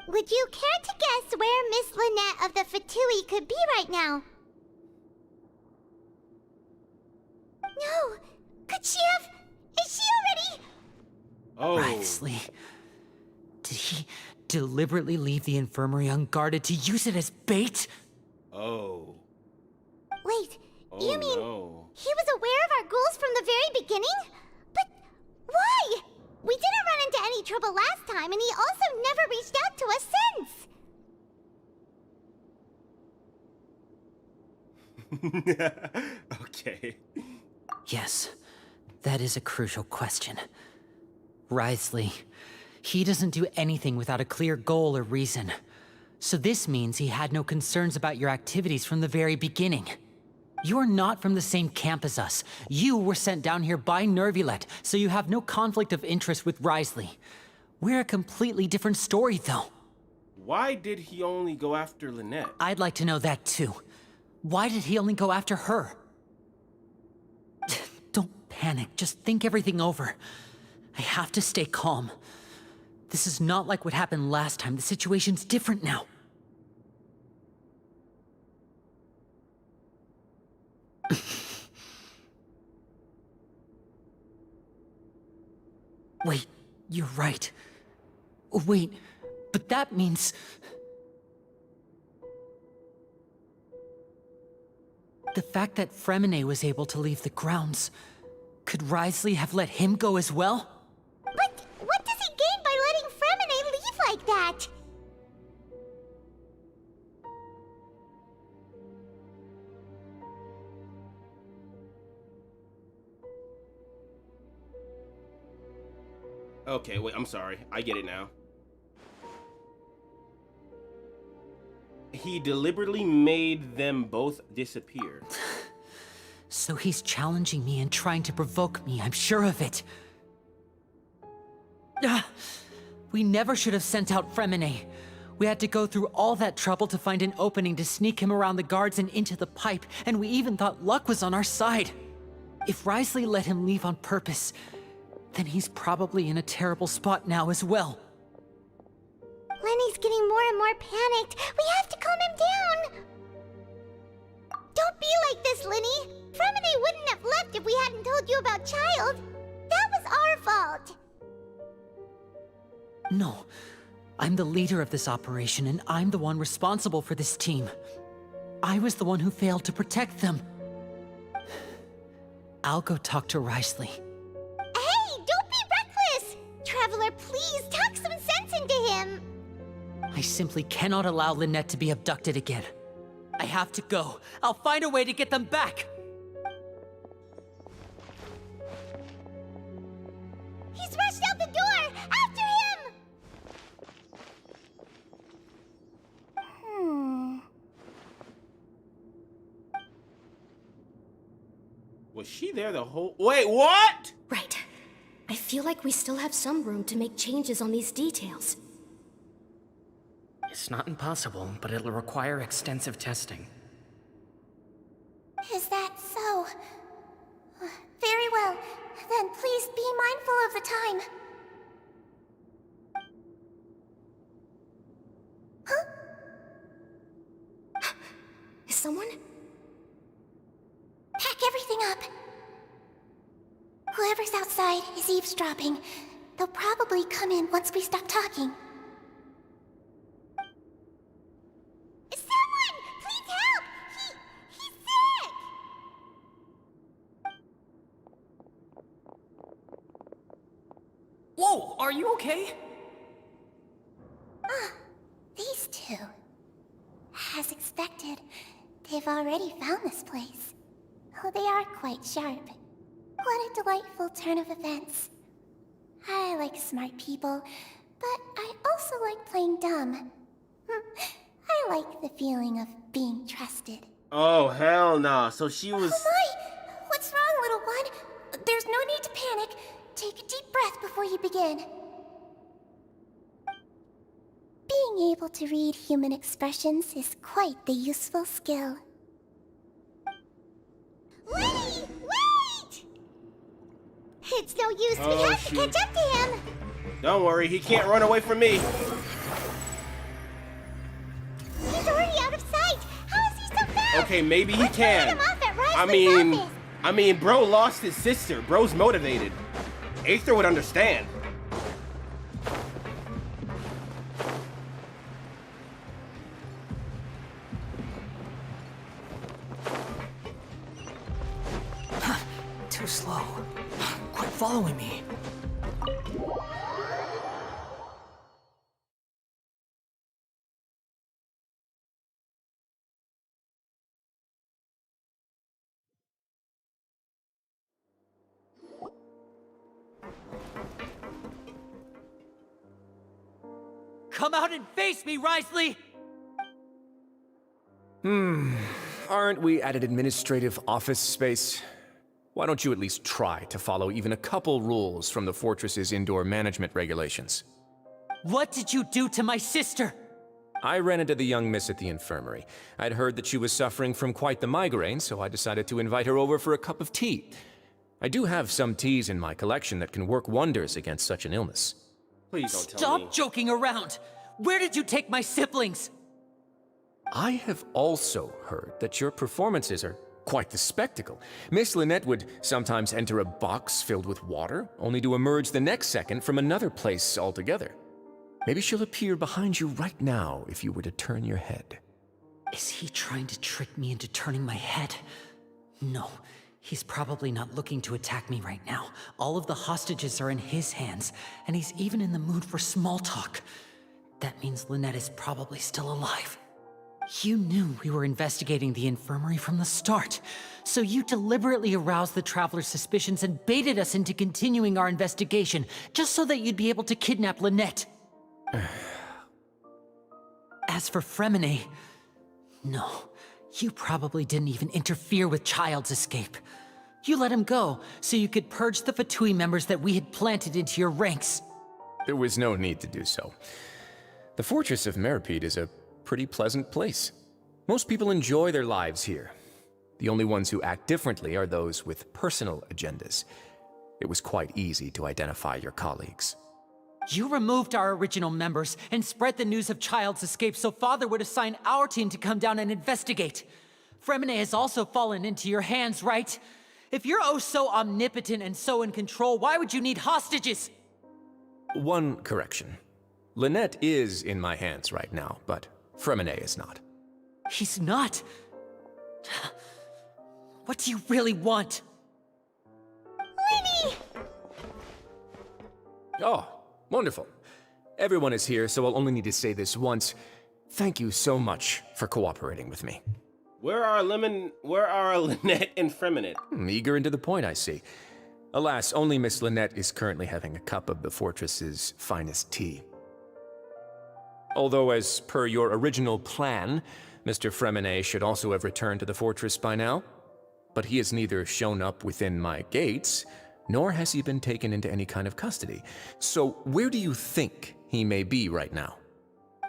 Would you care to guess where Miss Lynette of the Fatui could be right now? No! Could she have... Is she already... Oh. Wriothesley. Did he deliberately leave the infirmary unguarded to use it as bait? Oh. Wait, Oh, you mean no. he was aware of our goals from the very beginning? But why? We didn't run into any trouble last time, and he also never reached out to us since. Okay. Yes, that is a crucial question. Wriothesley, he doesn't do anything without a clear goal or reason. So this means he had no concerns about your activities from the very beginning. You're not from the same camp as us. You were sent down here by Nervulet, so you have no conflict of interest with Wriothesley. We're a completely different story, though. Why did he only go after Lynette? I'd like to know that, too. Why did he only go after her? Don't panic. Just think everything over. I have to stay calm. This is not like what happened last time. The situation's different now. Wait, you're right. Wait, but that means... The fact that Fremine was able to leave the grounds, could Wriothesley have let him go as well? But what does he gain by letting Fremine leave like that? Okay, wait, I'm sorry. I get it now. He deliberately made them both disappear. So he's challenging me and trying to provoke me, I'm sure of it. We never should have sent out Fremine. We had to go through all that trouble to find an opening to sneak him around the guards and into the pipe, and we even thought luck was on our side. If Wriothesley let him leave on purpose, then he's probably in a terrible spot now as well. Lenny's getting more and more panicked. We have to calm him down. Don't be like this, Lenny. Fremine wouldn't have left if we hadn't told you about Child. That was our fault. No, I'm the leader of this operation, and I'm the one responsible for this team. I was the one who failed to protect them. I'll go talk to Wriothesley. Hey, don't be reckless! Traveler, please talk some sense into him. I simply cannot allow Lynette to be abducted again. I have to go. I'll find a way to get them back. He's rushed out the door! After him! Was she there the whole... Wait, what? Right. I feel like we still have some room to make changes on these details. It's not impossible, but it'll require extensive testing. Is that so? Very well. Then please be mindful of the time. Huh? Is someone? Pack everything up. Whoever's outside is eavesdropping. They'll probably come in once we stop talking. Someone! Please help! He's sick! Whoa, are you okay? These two. As expected, they've already found this place. Oh, they are quite sharp. What a delightful turn of events. I like smart people, but I also like playing dumb. I like the feeling of being trusted. Oh, hell nah. So she was... Oh my! What's wrong, little one? There's no need to panic. Take a deep breath before you begin. Being able to read human expressions is quite the useful skill. Lenny! Wait! It's no use. Oh, We have to shoot. catch up to him. Don't worry, he can't run away from me. Okay, maybe he can. Him off at Risley's office. I mean, bro lost his sister. Bro's motivated. Aether would understand. Too slow. Quit following me. Come out and face me, Risley! Aren't we at an administrative office space? Why don't you at least try to follow even a couple rules from the fortress's indoor management regulations? What did you do to my sister? I ran into the young miss at the infirmary. I'd heard that she was suffering from quite the migraine, so I decided to invite her over for a cup of tea. I do have some teas in my collection that can work wonders against such an illness. Please don't tell me. Stop joking around! Where did you take my siblings? I have also heard that your performances are quite the spectacle. Miss Lynette would sometimes enter a box filled with water, only to emerge the next second from another place altogether. Maybe she'll appear behind you right now if you were to turn your head. Is he trying to trick me into turning my head? No, he's probably not looking to attack me right now. All of the hostages are in his hands, and he's even in the mood for small talk. That means Lynette is probably still alive. You knew we were investigating the infirmary from the start, so you deliberately aroused the Traveler's suspicions and baited us into continuing our investigation, just so that you'd be able to kidnap Lynette. As for Fremine, no, you probably didn't even interfere with Child's escape. You let him go, so you could purge the Fatui members that we had planted into your ranks. There was no need to do so. The Fortress of Meripede is a pretty pleasant place. Most people enjoy their lives here. The only ones who act differently are those with personal agendas. It was quite easy to identify your colleagues. You removed our original members and spread the news of Child's escape so Father would assign our team to come down and investigate. Fremine has also fallen into your hands, right? If you're oh so omnipotent and so in control, why would you need hostages? One correction. Lynette is in my hands right now, but Fremine is not. He's not? What do you really want? Lenny! Oh, wonderful. Everyone is here, so I'll only need to say this once. Thank you so much for cooperating with me. Where are Lynette and Fremine? Eager and to the point, I see. Alas, only Miss Lynette is currently having a cup of the fortress's finest tea. Although, as per your original plan, Mr. Fremine should also have returned to the fortress by now. But he has neither shown up within my gates, nor has he been taken into any kind of custody. So where do you think he may be right now?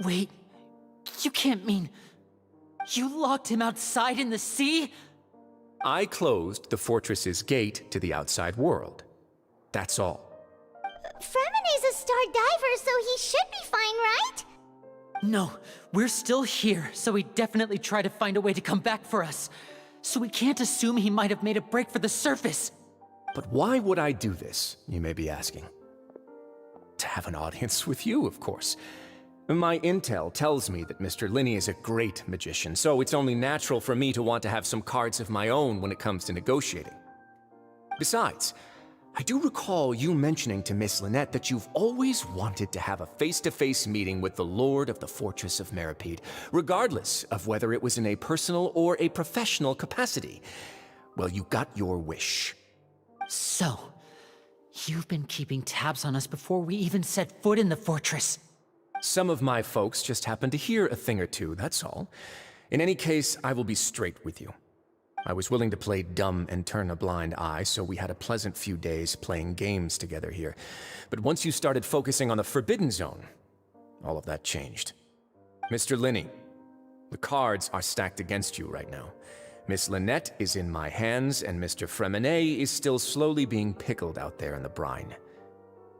Wait, you can't mean... You locked him outside in the sea? I closed the fortress's gate to the outside world. That's all. Fremine's a star diver, so he should be fine, right? No, we're still here, so he definitely tried to find a way to come back for us. So we can't assume he might have made a break for the surface. But why would I do this, you may be asking? To have an audience with you, of course. My intel tells me that Mr. Linney is a great magician, so it's only natural for me to want to have some cards of my own when it comes to negotiating. Besides, I do recall you mentioning to Miss Lynette that you've always wanted to have a face-to-face meeting with the Lord of the Fortress of Meripede, regardless of whether it was in a personal or a professional capacity. Well, you got your wish. So, you've been keeping tabs on us before we even set foot in the fortress. Some of my folks just happened to hear a thing or two, that's all. In any case, I will be straight with you. I was willing to play dumb and turn a blind eye, so we had a pleasant few days playing games together here. But once you started focusing on the Forbidden Zone, all of that changed. Mr. Linney, the cards are stacked against you right now. Miss Lynette is in my hands, and Mr. Fremine is still slowly being pickled out there in the brine.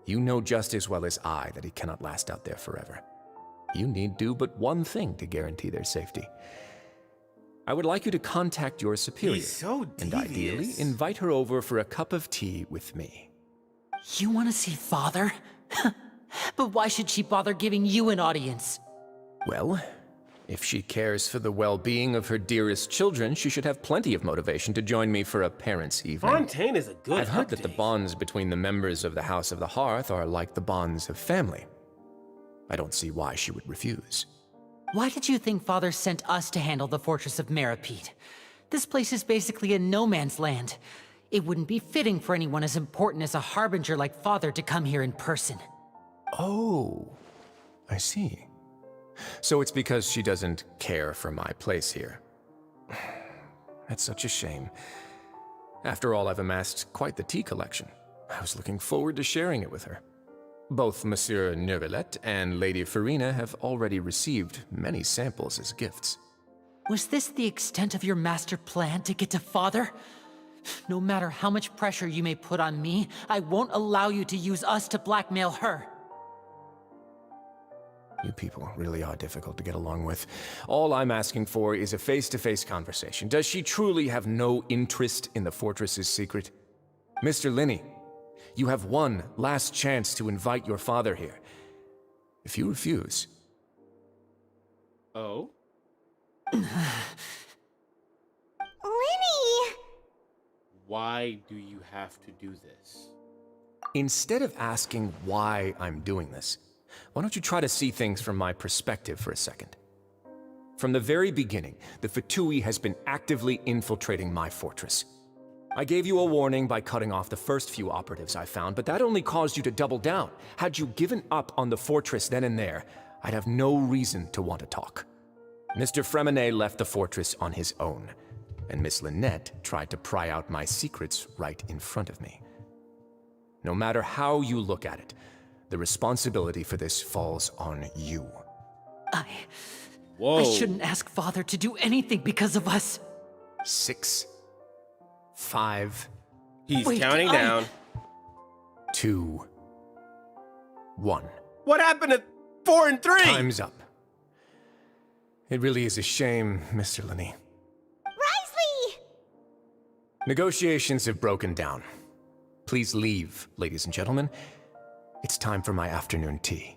You know just as well as I that he cannot last out there forever. You need do but one thing to guarantee their safety. I would like you to contact your superior. He's so and devious. ideally, invite her over for a cup of tea with me. You want to see Father? But why should she bother giving you an audience? Well, if she cares for the well-being of her dearest children, she should have plenty of motivation to join me for a parents' evening. Fontaine is a good I've heard that the update. bonds between the members of the House of the Hearth are like the bonds of family. I don't see why she would refuse. Why did you think Father sent us to handle the Fortress of Meripede? This place is basically a no-man's land. It wouldn't be fitting for anyone as important as a harbinger like Father to come here in person. Oh, I see. So it's because she doesn't care for my place here. That's such a shame. After all, I've amassed quite the tea collection. I was looking forward to sharing it with her. Both Monsieur Neuvillette and Lady Farina have already received many samples as gifts. Was this the extent of your master plan to get to Father? No matter how much pressure you may put on me, I won't allow you to use us to blackmail her. You people really are difficult to get along with. All I'm asking for is a face-to-face conversation. Does she truly have no interest in the fortress's secret? Mr. Linney, you have one last chance to invite your father here. If you refuse... Oh? Linny! Why do you have to do this? Instead of asking why I'm doing this, why don't you try to see things from my perspective for a second? From the very beginning, the Fatui has been actively infiltrating my fortress. I gave you a warning by cutting off the first few operatives I found, but that only caused you to double down. Had you given up on the fortress then and there, I'd have no reason to want to talk. Mr. Fremenet left the fortress on his own, and Miss Lynette tried to pry out my secrets right in front of me. No matter how you look at it, the responsibility for this falls on you. I Whoa. shouldn't ask Father to do anything because of us. 6, 5, He's Wait, counting down. 2, 1. What happened to 4 and 3? Time's up. It really is a shame, Mr. Linney. Risley! Negotiations have broken down. Please leave, ladies and gentlemen. It's time for my afternoon tea.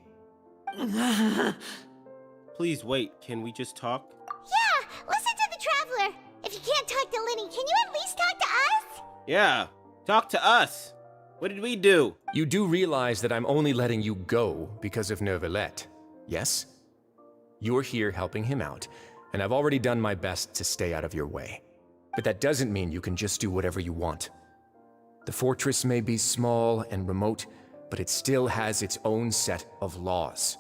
Please wait, can we just talk? Yeah, listen to the Traveler. If you can't talk to Linny, can you at least talk to us? Yeah, talk to us. What did we do? You do realize that I'm only letting you go because of Neuvillette, yes? You're here helping him out, and I've already done my best to stay out of your way. But that doesn't mean you can just do whatever you want. The fortress may be small and remote, but it still has its own set of laws.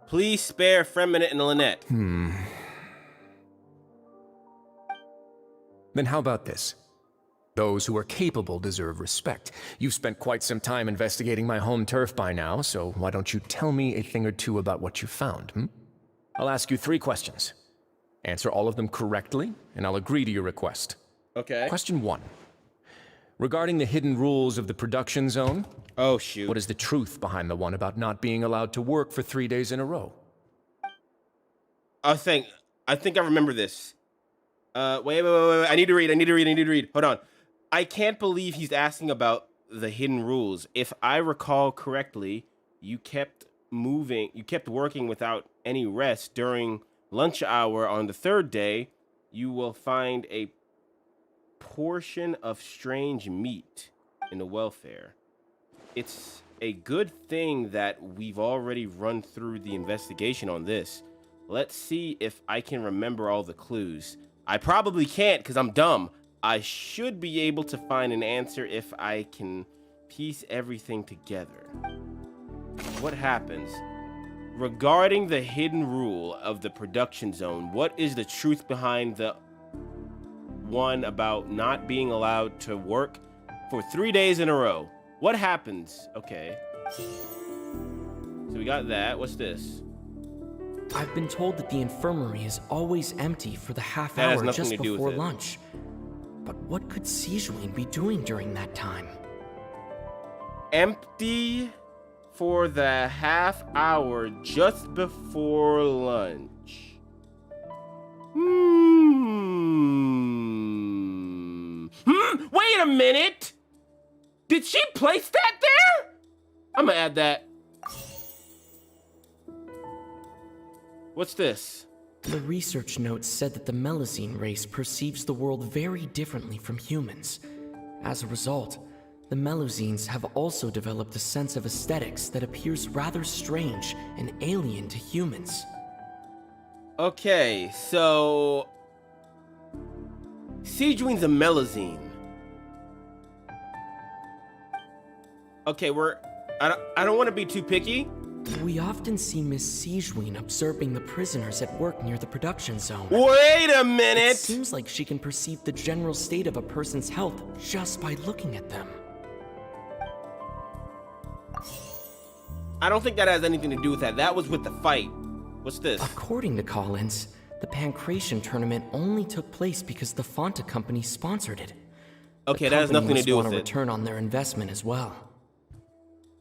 Please spare Fremenet and Lynette. Then how about this? Those who are capable deserve respect. You've spent quite some time investigating my home turf by now, so why don't you tell me a thing or two about what you found, I'll ask you 3 questions. Answer all of them correctly, and I'll agree to your request. Okay. Question 1. Regarding the hidden rules of the production zone, Oh, shoot. what is the truth behind the one about not being allowed to work for 3 days in a row? I think I remember this. Wait. I need to read. Hold on. I can't believe he's asking about the hidden rules. If I recall correctly, you kept working without any rest during lunch hour on the 3rd day. You will find a portion of strange meat in the welfare. It's a good thing that we've already run through the investigation on this. Let's see if I can remember all the clues. I probably can't because I'm dumb. I should be able to find an answer if I can piece everything together. What happens? Regarding the hidden rule of the production zone, what is the truth behind the one about not being allowed to work for 3 days in a row? What happens? Okay. So we got that. What's this? I've been told that the infirmary is always empty for the half That has hour nothing just to do with before it. lunch. But what could Sijuin be doing during that time? Empty for the half hour just before lunch. Wait a minute! Did she place that there? I'm gonna add that. What's this? The research notes said that the Melusine race perceives the world very differently from humans. As a result, the Melusines have also developed a sense of aesthetics that appears rather strange and alien to humans. Okay, so... Siegewine's a Melusine. Okay, I don't want to be too picky. We often see Miss Siegewiene observing the prisoners at work near the production zone. Wait a minute! It seems like she can perceive the general state of a person's health just by looking at them. I don't think that has anything to do with that. That was with the fight. What's this? According to Collins, the Pancration tournament only took place because the Fonta company sponsored it. Okay, that has nothing to do with it. The company must want a return on their investment as well.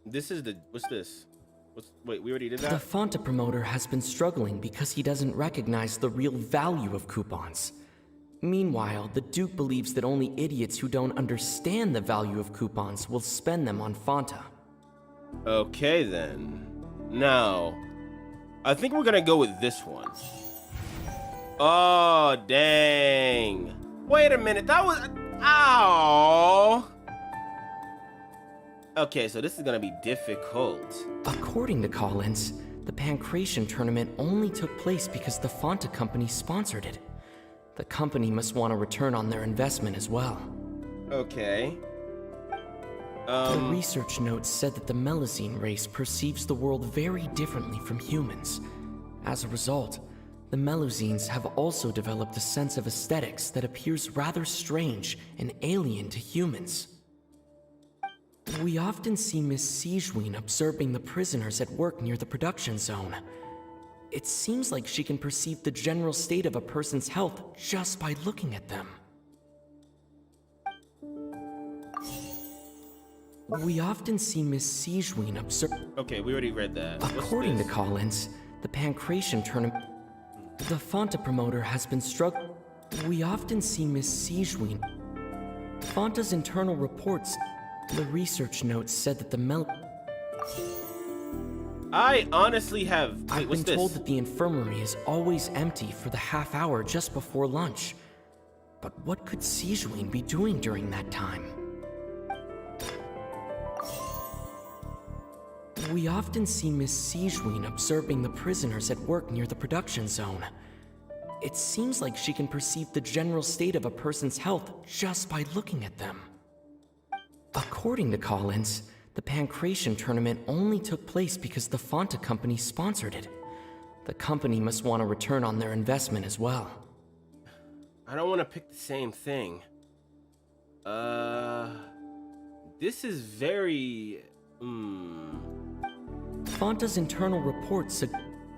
This is the... What's this? Wait, we already did that? The Fonta promoter has been struggling because he doesn't recognize the real value of coupons. Meanwhile, the Duke believes that only idiots who don't understand the value of coupons will spend them on Fonta. Okay, then. Now, I think we're gonna go with this one. Oh, dang. Wait a minute, that was... Ow! Okay, so this is gonna be difficult. According to Collins, the Pancration tournament only took place because the Fonta company sponsored it. The company must want a return on their investment as well. Okay. The research notes said that the Melusine race perceives the world very differently from humans. As a result, the Melusines have also developed a sense of aesthetics that appears rather strange and alien to humans. We often see Miss Siegewiene observing the prisoners at work near the production zone. It seems like she can perceive the general state of a person's health just by looking at them. We often see Miss Siegewiene observe... Okay, we already read that. According to Collins, the Pancration tournament... The Fonta promoter has been struggling... We often see Miss Siegewiene... Fonta's internal reports... The research notes said that the I honestly have... Wait, I've what's been told this? that the infirmary is always empty for the half hour just before lunch. But what could Siegewiene be doing during that time? We often see Miss Siegewiene observing the prisoners at work near the production zone. It seems like she can perceive the general state of a person's health just by looking at them. According to Collins, the Pancration tournament only took place because the Fonta company sponsored it. The company must want a return on their investment as well. I don't want to pick the same thing. This is very... Fonta's internal reports...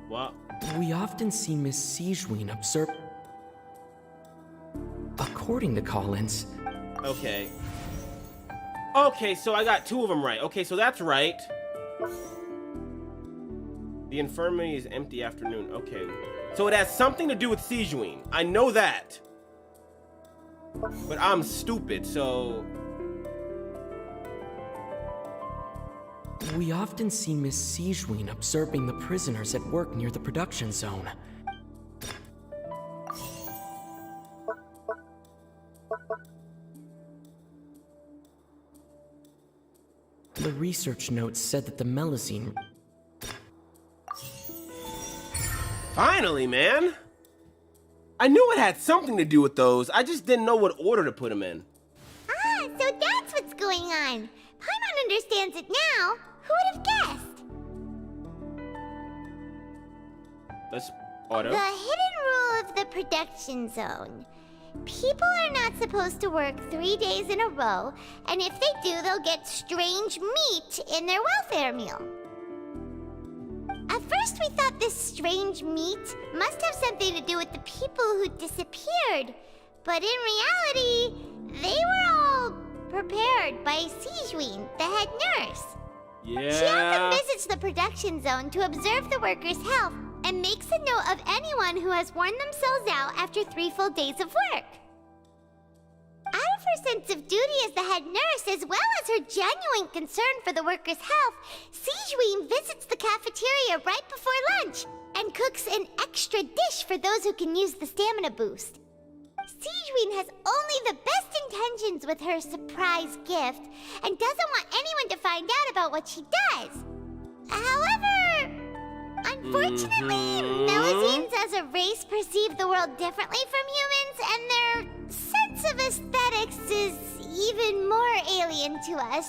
What? We often see Miss Siegewiene observe... According to Collins... Okay. Okay, so I got two of them right. Okay, so that's right. The infirmary is empty afternoon. Okay. So it has something to do with Siegewiene. I know that. But I'm stupid, so... We often see Miss Siegewiene observing the prisoners at work near the production zone. The research notes said that the Melusine... Finally, man! I knew it had something to do with those. I just didn't know what order to put them in. Ah, so that's what's going on. Paimon understands it now. Who would have guessed? Let's auto. The hidden rule of the production zone. People are not supposed to work 3 days in a row, and if they do, they'll get strange meat in their welfare meal. At first, we thought this strange meat must have something to do with the people who disappeared, but in reality, they were all prepared by Siegewiene, the head nurse. Yeah. She often visits the production zone to observe the workers' health and makes a note of anyone who has worn themselves out after 3 full days of work. Out of her sense of duty as the head nurse, as well as her genuine concern for the workers' health, Sigewinne visits the cafeteria right before lunch and cooks an extra dish for those who can use the stamina boost. Sigewinne has only the best intentions with her surprise gift and doesn't want anyone to find out about what she does. However, unfortunately, Melusines as a race perceive the world differently from humans, and their sense of aesthetics is even more alien to us.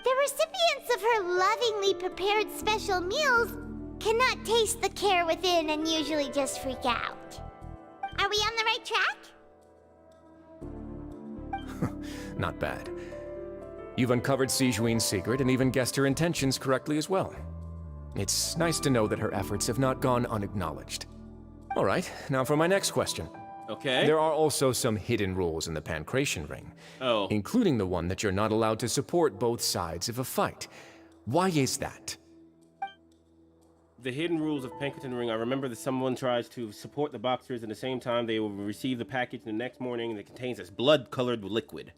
The recipients of her lovingly prepared special meals cannot taste the care within and usually just freak out. Are we on the right track? Not bad. You've uncovered Sigewinne's secret and even guessed her intentions correctly as well. It's nice to know that her efforts have not gone unacknowledged. All right, now for my next question. Okay. There are also some hidden rules in the Pancration Ring. Oh. Including the one that you're not allowed to support both sides of a fight. Why is that? The hidden rules of Pinkerton Ring. I remember that someone tries to support the boxers, and at the same time they will receive the package the next morning that contains this blood-colored liquid.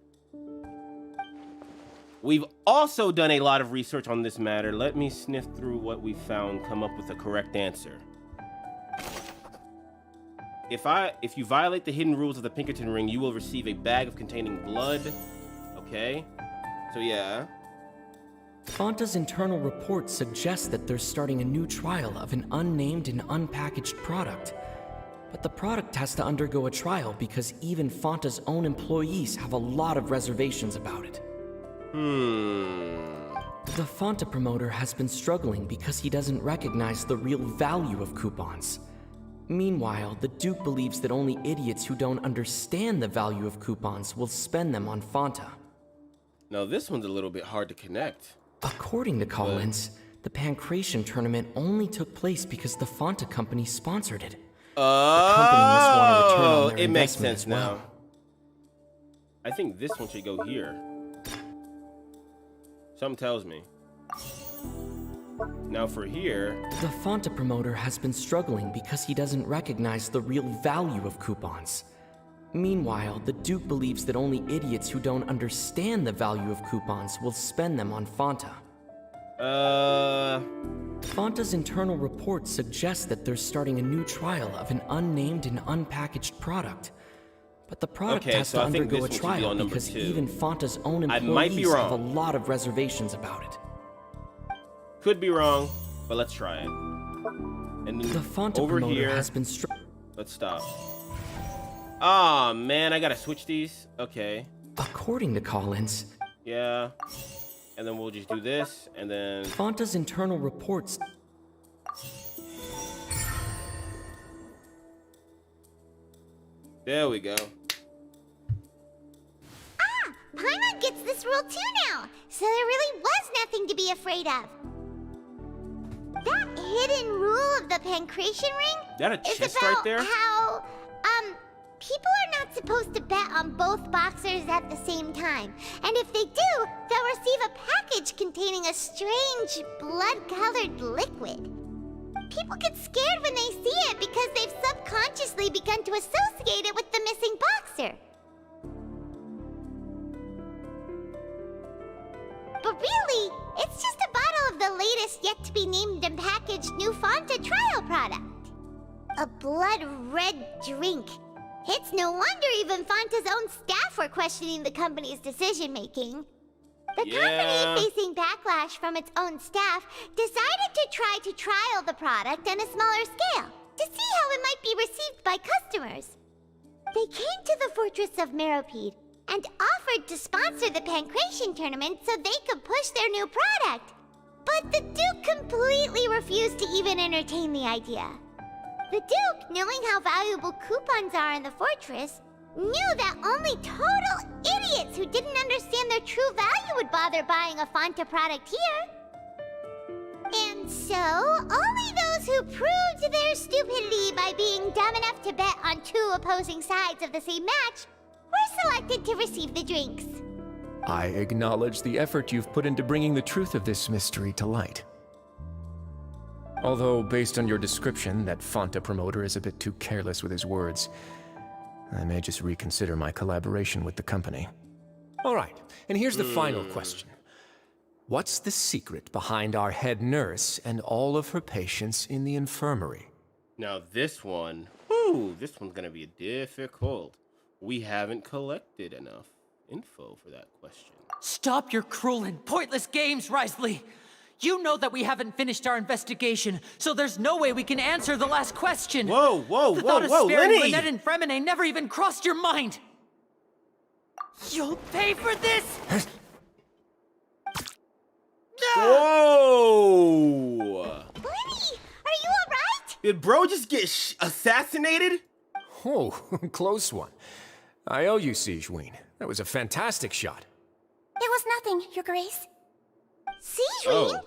We've also done a lot of research on this matter. Let me sniff through what we found, come up with the correct answer. If you violate the hidden rules of the Pinkerton Ring, you will receive a bag of containing blood. Okay. So yeah. Fanta's internal report suggests that they're starting a new trial of an unnamed and unpackaged product. But the product has to undergo a trial because even Fanta's own employees have a lot of reservations about it. The Fanta promoter has been struggling because he doesn't recognize the real value of coupons. Meanwhile, the Duke believes that only idiots who don't understand the value of coupons will spend them on Fanta. Now this one's a little bit hard to connect. According to Collins, the Pancration tournament only took place because the Fanta company sponsored it. The company must want to return on their it makes investment sense as well. now. I think this one should go here. Something tells me. Now for here... The Fanta promoter has been struggling because he doesn't recognize the real value of coupons. Meanwhile, the Duke believes that only idiots who don't understand the value of coupons will spend them on Fanta. Fanta's internal report suggests that they're starting a new trial of an unnamed and unpackaged product. But the product has to undergo a trial because even Fanta's own employees have a lot of reservations about it. Could be wrong, but let's try it. And the Fanta over promoter here, has been let's stop. Ah, man, I gotta switch these? Okay. According to Collins. Yeah. And then we'll just do this, and then... Fanta's internal reports... There we go. Ah! Paimon gets this rule too now, so there really was nothing to be afraid of. That hidden rule of the Pancration Ring That a is chest about right there? how, people are not supposed to bet on both boxers at the same time. And if they do, they'll receive a package containing a strange, blood-colored liquid. People get scared when they see it because they've subconsciously begun to associate it with the missing boxer. But really, it's just a bottle of the latest yet-to-be-named and packaged new Fanta trial product. A blood-red drink. It's no wonder even Fanta's own staff were questioning the company's decision-making. The company, facing backlash from its own staff, decided to try to trial the product on a smaller scale to see how it might be received by customers. They came to the fortress of Meropide and offered to sponsor the Pancration tournament so they could push their new product. But the Duke completely refused to even entertain the idea. The Duke, knowing how valuable coupons are in the fortress, knew that only total idiots who didn't understand their true value would bother buying a Fanta product here. And so, only those who proved their stupidity by being dumb enough to bet on two opposing sides of the same match were selected to receive the drinks. I acknowledge the effort you've put into bringing the truth of this mystery to light. Although, based on your description, that Fanta promoter is a bit too careless with his words. I may just reconsider my collaboration with the company. All right, and here's the final question. What's the secret behind our head nurse and all of her patients in the infirmary? Now this one, whoo, this one's gonna be difficult. We haven't collected enough info for that question. Stop your cruel and pointless games, Risley! You know that we haven't finished our investigation, so there's no way we can answer the last question! Whoa, whoa, the whoa, thought of whoa, sparing Lenny! Lynette and Fremine never even crossed your mind! You'll pay for this! Whoa! Lenny, are you alright? Did bro just get assassinated? Oh, close one. I owe you, Sigewinne. That was a fantastic shot. It was nothing, Your Grace. Sigewinne? Oh,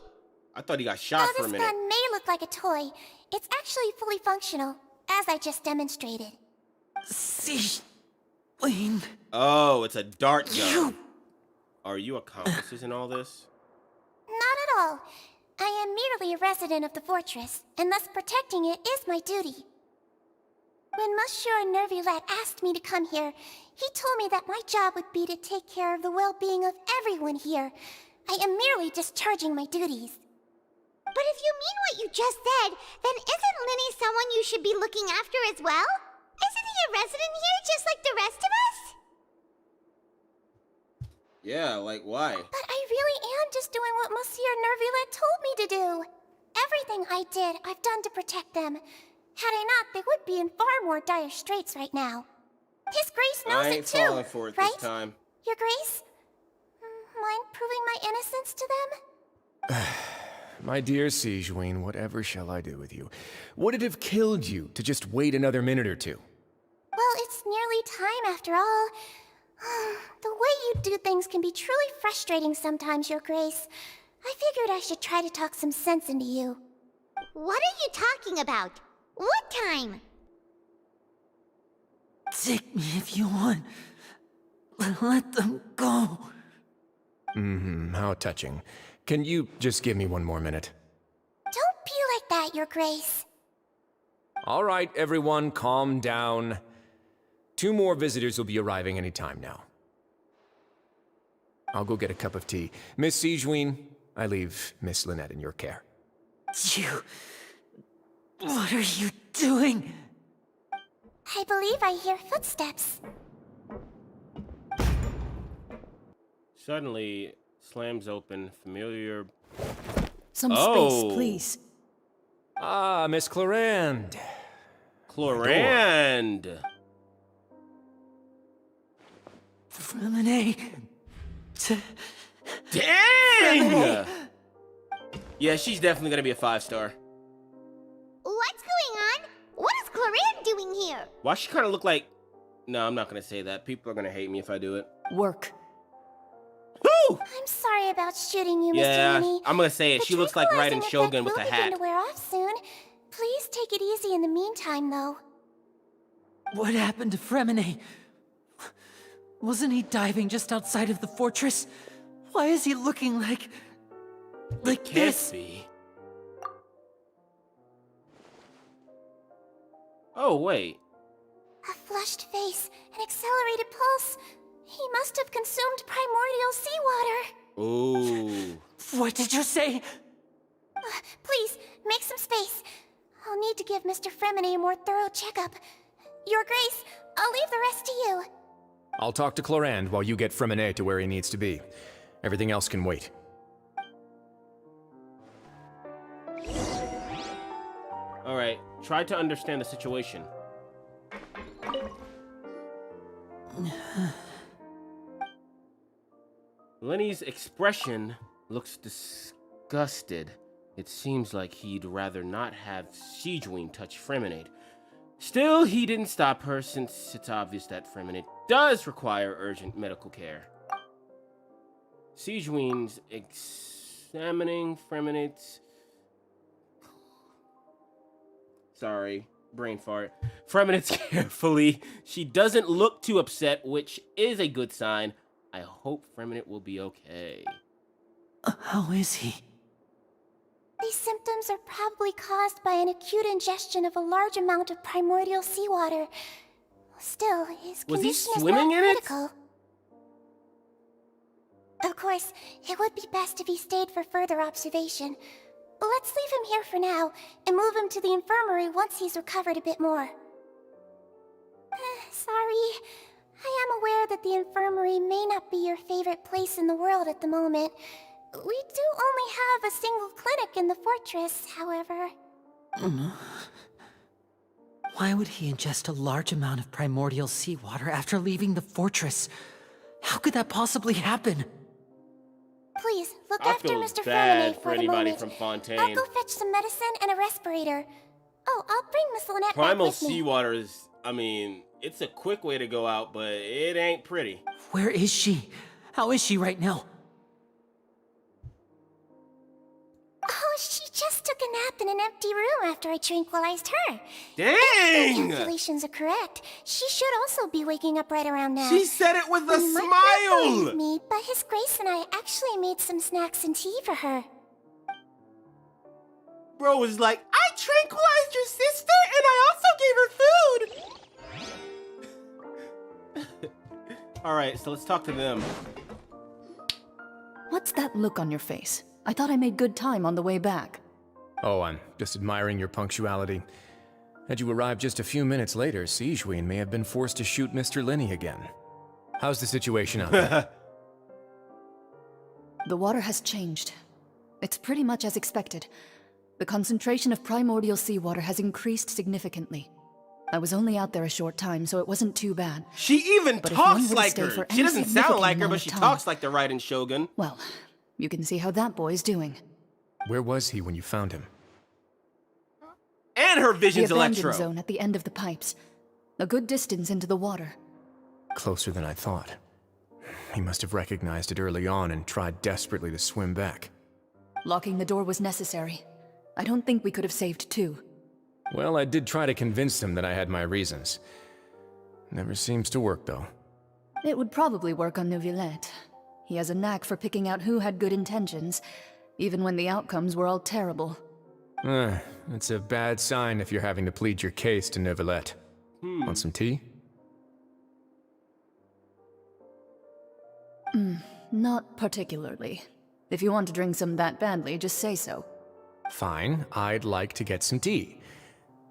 I thought he got shot for a This minute. gun may look like a toy. It's actually fully functional, as I just demonstrated. Sigewinne. Oh, it's a dart gun. Are you accomplices in all this? Not at all. I am merely a resident of the fortress, and thus protecting it is my duty. When Monsieur Nervulette asked me to come here, he told me that my job would be to take care of the well-being of everyone here. I am merely discharging my duties. But if you mean what you just said, then isn't Lenny someone you should be looking after as well? Isn't he a resident here just like the rest of us? Yeah, like why? But I really am just doing what Monsieur Nervulette told me to do. Everything I did, I've done to protect them. Had I not, they would be in far more dire straits right now. His Grace knows I it ain't too, falling for it right? this time. Your Grace? Mind proving my innocence to them? My dear Sigewinne, whatever shall I do with you? Would it have killed you to just wait another minute or two? Well, it's nearly time after all. The way you do things can be truly frustrating sometimes, Your Grace. I figured I should try to talk some sense into you. What are you talking about? What time? Take me if you want. Let them go. How touching. Can you just give me one more minute? Don't be like that, Your Grace. All right, everyone, calm down. 2 more visitors will be arriving any time now. I'll go get a cup of tea. Miss Sigewinne, I leave Miss Lynette in your care. You... What are you doing? I believe I hear footsteps. Suddenly, slams open familiar. Some Oh. space, please. Ah, Miss Clorand. Clorand! Fremine. Dang! Yeah, she's definitely gonna be a 5-star. What's going on? What is Clorand doing here? Why she kind of look like... No, I'm not gonna say that. People are gonna hate me if I do it. Work. Woo! I'm sorry about shooting you, Yeah, Mr. Minnie. I'm gonna say it. The She looks like riding tranquilizing Shogun with a effect will begin hat. to wear off soon. Please take it easy in the meantime, though. What happened to Fremine? Wasn't he diving just outside of the fortress? Why is he looking like Can't this? be. Oh, wait. A flushed face, an accelerated pulse. He must have consumed primordial seawater. Ooh. What did you say? Please, make some space. I'll need to give Mr. Fremine a more thorough checkup. Your Grace, I'll leave the rest to you. I'll talk to Clorand while you get Fremine to where he needs to be. Everything else can wait. Alright, try to understand the situation. Lenny's expression looks disgusted. It seems like he'd rather not have Sigewinne touch Fremine. Still, he didn't stop her since it's obvious that Fremine does require urgent medical care. Sigewinne's examining Fremine's... Sorry, brain fart. Fremine's carefully. She doesn't look too upset, which is a good sign. I hope Fremine will be okay. How is he? These symptoms are probably caused by an acute ingestion of a large amount of primordial seawater. Still, his Was he condition is swimming not in it? critical. Of course, it would be best if he stayed for further observation. Let's leave him here for now, and move him to the infirmary once he's recovered a bit more. Sorry. I am aware that the infirmary may not be your favorite place in the world at the moment. We do only have a single clinic in the fortress, however. Why would he ingest a large amount of primordial seawater after leaving the fortress? How could that possibly happen? Please, look I after feel Mr. bad Firmine for for the anybody moment. from Fontaine. I'll go fetch some medicine and a respirator. Oh, I'll bring Miss Lynette back Primal with me. seawater is, I mean, it's a quick way to go out, but it ain't pretty. Where is she? How is she right now? Oh, she just took a nap in an empty room after I tranquilized her. Dang! If my calculations are correct, she should also be waking up right around now. She said it with a You might not believe smile! me, but His Grace and I actually made some snacks and tea for her. Bro was like, I tranquilized your sister and I also gave her food! Alright, so let's talk to them. What's that look on your face? I thought I made good time on the way back. Oh, I'm just admiring your punctuality. Had you arrived just a few minutes later, Sigewinne may have been forced to shoot Mr. Linney again. How's the situation out there? The water has changed. It's pretty much as expected. The concentration of primordial seawater has increased significantly. I was only out there a short time, so it wasn't too bad. She even But if one talks were to like stay her. for She any doesn't sound significant like her, amount but of she time- talks like the Raiden Shogun. Well, you can see how that boy's doing. Where was he when you found him? And her The vision's abandoned electro. zone at the end of the pipes. A good distance into the water. Closer than I thought. He must have recognized it early on and tried desperately to swim back. Locking the door was necessary. I don't think we could have saved two. Well, I did try to convince him that I had my reasons. Never seems to work, though. It would probably work on Neuvillette. He has a knack for picking out who had good intentions, even when the outcomes were all terrible. It's a bad sign if you're having to plead your case to Neuvillette. Want some tea? Not particularly. If you want to drink some that badly, just say so. Fine, I'd like to get some tea.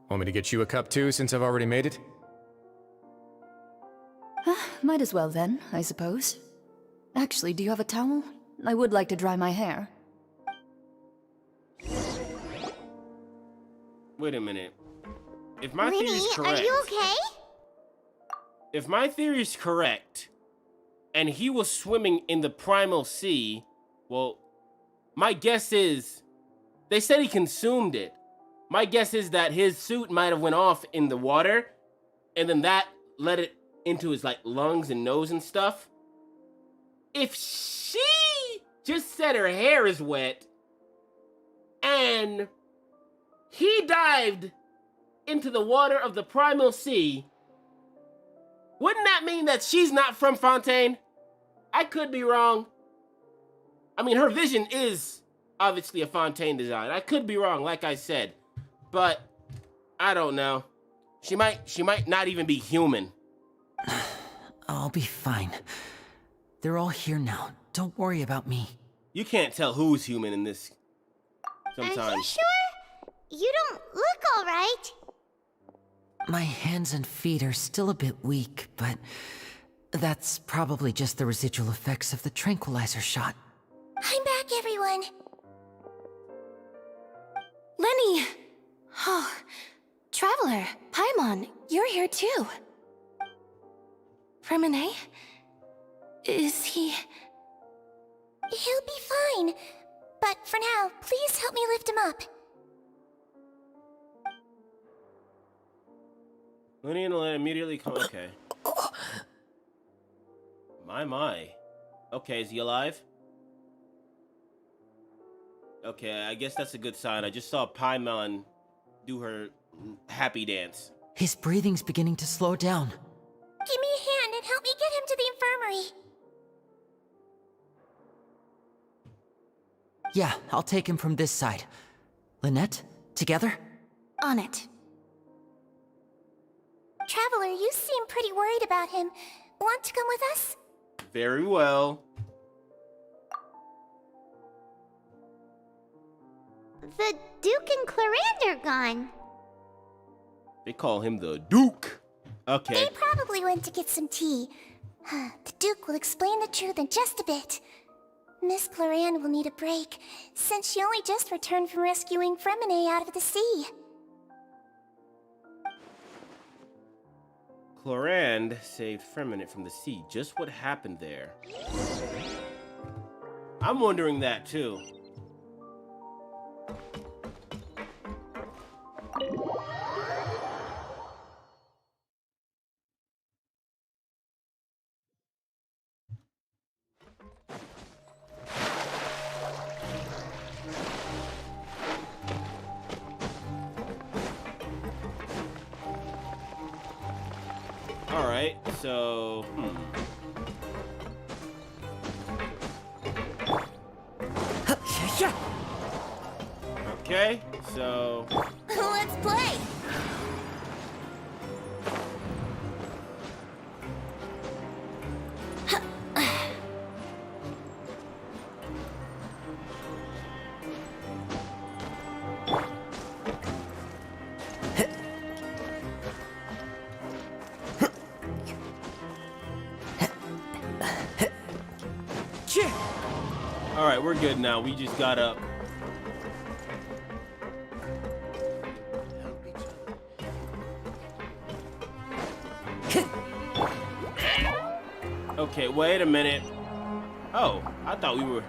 Want me to get you a cup too, since I've already made it? Might as well then, I suppose. Actually, do you have a towel? I would like to dry my hair. Wait a minute. If my Winnie, theory's are correct, you okay? if my theory's correct, and he was swimming in the primal sea, well, my guess is, they said he consumed it. My guess is that his suit might have went off in the water, and then that let it into his, like, lungs and nose and stuff. If she just said her hair is wet, and he dived into the water of the primal sea, wouldn't that mean that she's not from Fontaine? I could be wrong. I mean, her vision is obviously a Fontaine design. I could be wrong, like I said. But I don't know. She might not even be human. I'll be fine. They're all here now. Don't worry about me. You can't tell who's human in this sometimes. Are you sure? You don't look all right. My hands and feet are still a bit weak, but that's probably just the residual effects of the tranquilizer shot. I'm back, everyone. Lenny! Oh, Traveler, Paimon, you're here too. Firmine? Is he... He'll be fine. But for now, please help me lift him up. Looney and Lynn immediately come. Okay. My. Okay, is he alive? Okay, I guess that's a good sign. I just saw Paimon do her happy dance. His breathing's beginning to slow down. Give me a hand and help me get him to the infirmary. Yeah, I'll take him from this side. Lynette, together? On it. Traveler, you seem pretty worried about him. Want to come with us? Very well. The Duke and Clarande are gone. They call him the Duke. Okay. They probably went to get some tea. The Duke will explain the truth in just a bit. Miss Clarande will need a break, since she only just returned from rescuing Fremine out of the sea. Clarande saved Fremine from the sea. Just what happened there? I'm wondering that too. Alright, so... Okay, so... Let's play! Alright, we're good now. We just got up. Okay, wait a minute. Oh, I thought we were...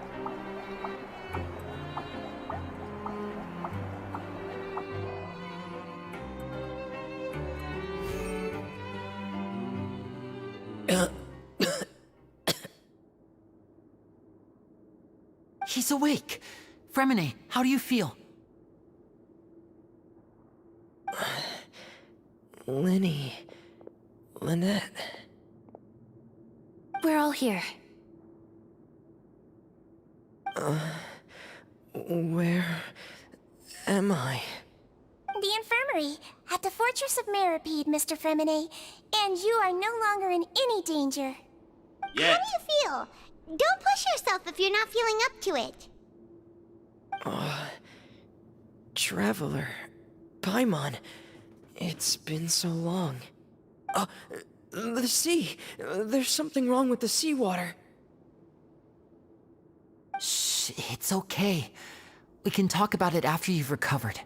He's awake. Fremine, how do you feel? Lynette. We're all here. Where am I? The infirmary, at the Fortress of Meripede, Mr. Fremine, and you are no longer in any danger. Yeah. How do you feel? Don't push yourself if you're not feeling up to it. Traveler. Paimon. It's been so long. The sea. There's something wrong with the seawater. Shh, it's okay. We can talk about it after you've recovered.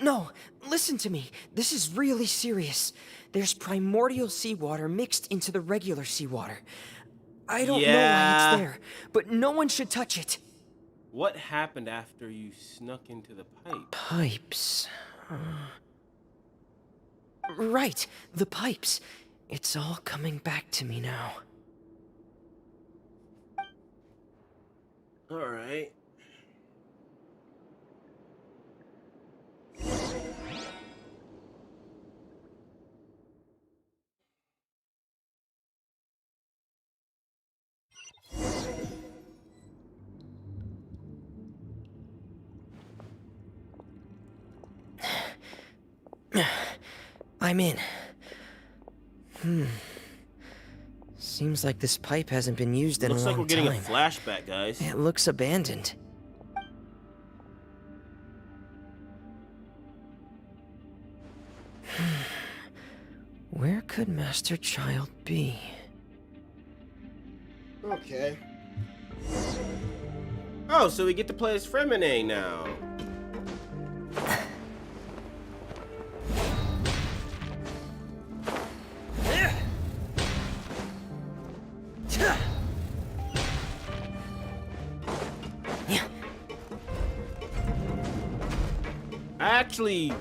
No, listen to me. This is really serious. There's primordial seawater mixed into the regular seawater. I don't know why it's there, but no one should touch it. What happened after you snuck into the pipe? Pipes. Right, the pipes. It's all coming back to me now. Alright. I'm in. Seems like this pipe hasn't been used in a long time. Looks like we're getting a flashback, guys. It looks abandoned. Where could Master Child be? Okay. Oh, so we get to play as Fremine now. Actually,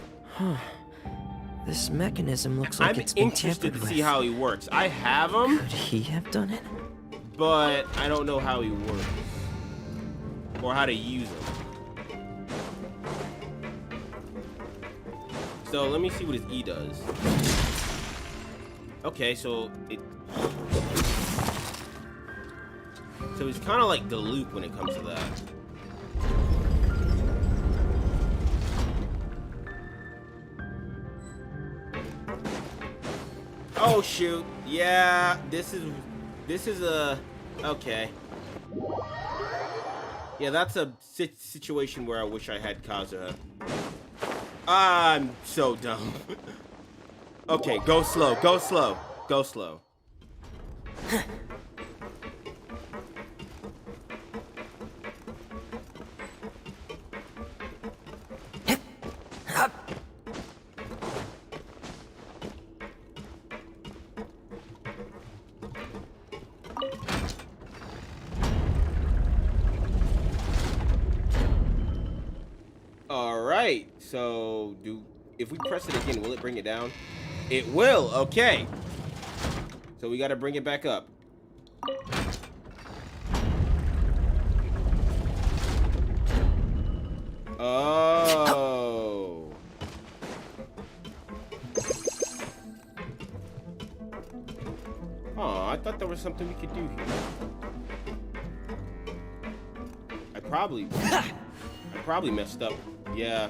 this mechanism looks like it's I'm been interested tampered to see with. how he works. I have him, Could he have done it? but I don't know how he works or how to use him. So let me see what his E does. Okay, so he's kind of like Diluc when it comes to that. Oh shoot. Yeah, this is a okay. Yeah, that's a situation where I wish I had Kazuha. I'm so dumb. Okay, go slow, go slow, go slow. Alright, so if we press it again, will it bring it down? It will, okay. So we gotta bring it back up. Oh. Oh, I thought there was something we could do here. I probably messed up. Yeah.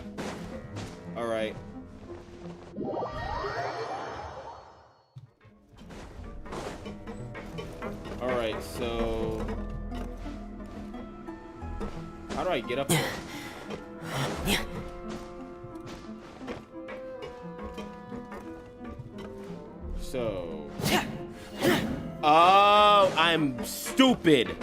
All right. All right, so how do I get up there? So, oh, I'm stupid.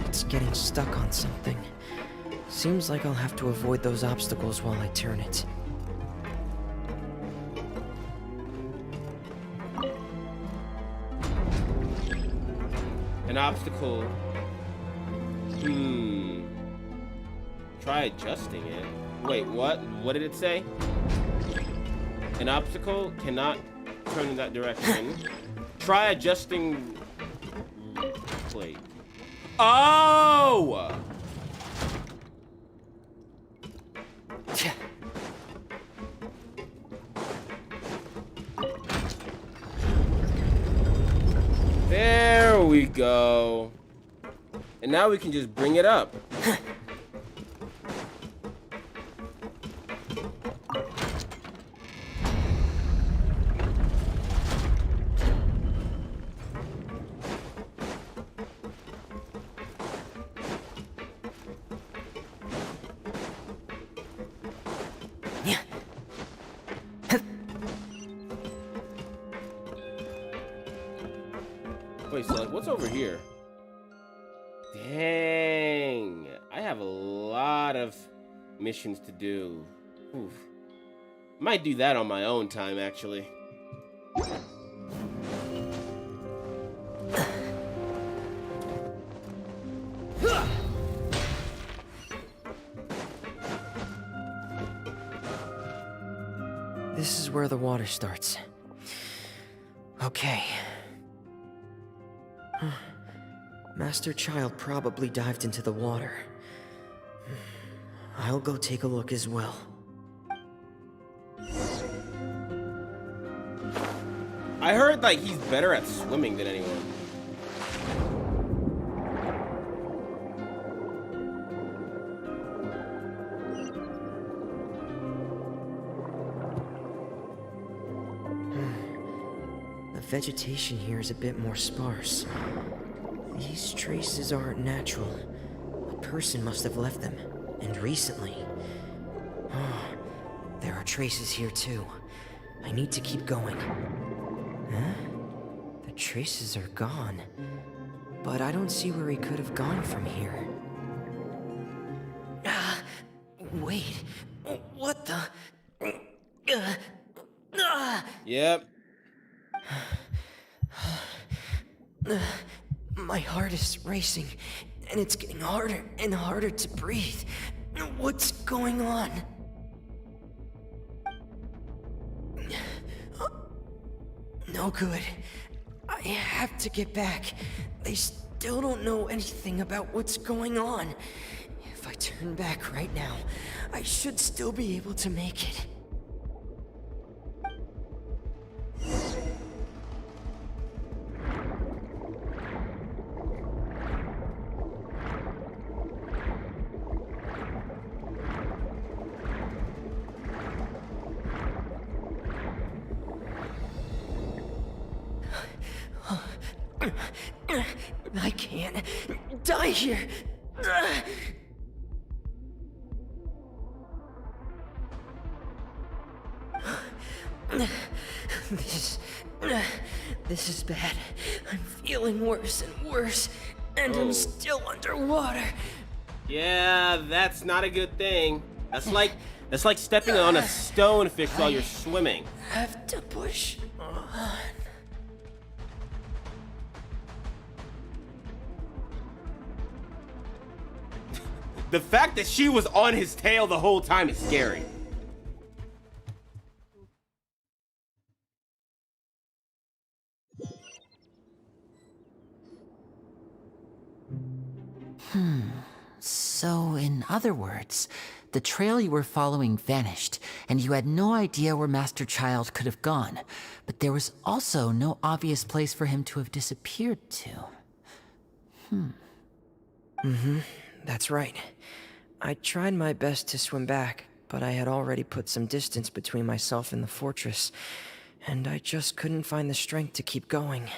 It's getting stuck on something. Seems like I'll have to avoid those obstacles while I turn it. An obstacle. Try adjusting it. Wait, what? What did it say? An obstacle cannot turn in that direction. Try adjusting plate. Oh! There we go. And now we can just bring it up. Wait, so like, what's over here? Dang, I have a lot of missions to do. Oof. Might do that on my own time, actually. This is where the water starts. Okay. Master Child probably dived into the water. I'll go take a look as well. I heard like he's better at swimming than anyone. The vegetation here is a bit more sparse. These traces aren't natural. A person must have left them, and recently. Oh, there are traces here too. I need to keep going. Huh? The traces are gone. But I don't see where he could have gone from here. Wait. What the? Yep. My heart is racing, and it's getting harder and harder to breathe. What's going on? No good. I have to get back. They still don't know anything about what's going on. If I turn back right now, I should still be able to make it. die here. This is bad. I'm feeling worse and worse, and I'm still underwater. Yeah, that's not a good thing. That's like stepping on a stonefish while you're swimming. Have to push on. The fact that she was on his tail the whole time is scary. So, in other words, the trail you were following vanished, and you had no idea where Master Child could have gone. But there was also no obvious place for him to have disappeared to. That's right. I tried my best to swim back, but I had already put some distance between myself and the fortress, and I just couldn't find the strength to keep going.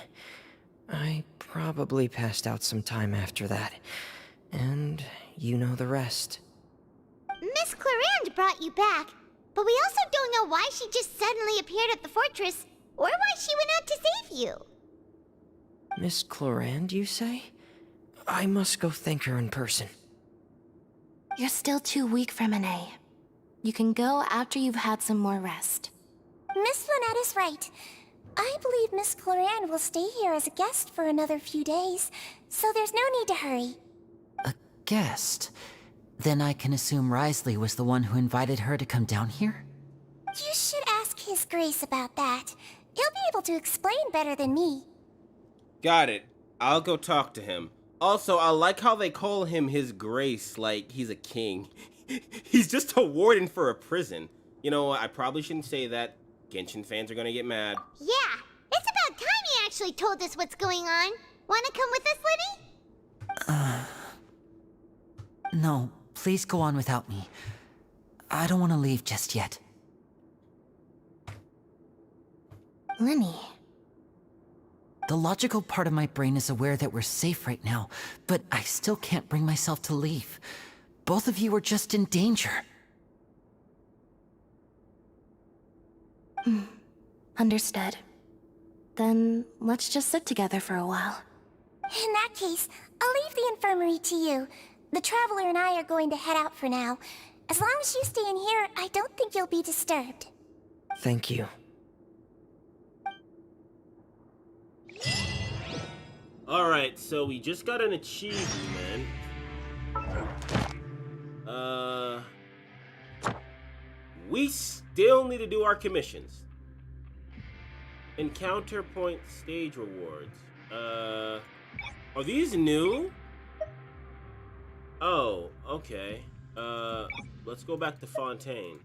I probably passed out some time after that, and you know the rest. Miss Clarande brought you back, but we also don't know why she just suddenly appeared at the fortress, or why she went out to save you. Miss Clarande, you say? I must go thank her in person. You're still too weak for Monet. You can go after you've had some more rest. Miss Lynette is right. I believe Miss Clarande will stay here as a guest for another few days, so there's no need to hurry. A guest? Then I can assume Risley was the one who invited her to come down here? You should ask His Grace about that. He'll be able to explain better than me. Got it. I'll go talk to him. Also, I like how they call him His Grace like he's a king. He's just a warden for a prison. You know, I probably shouldn't say that. Genshin fans are gonna get mad. Yeah, it's about time he actually told us what's going on. Wanna come with us, Lenny? No, please go on without me. I don't want to leave just yet. Lenny. The logical part of my brain is aware that we're safe right now, but I still can't bring myself to leave. Both of you are just in danger. Understood. Then let's just sit together for a while. In that case, I'll leave the infirmary to you. The Traveler and I are going to head out for now. As long as you stay in here, I don't think you'll be disturbed. Thank you. Alright, so we just got an achievement. We still need to do our commissions. Encounter point stage rewards. Are these new? Oh, okay. Let's go back to Fontaine.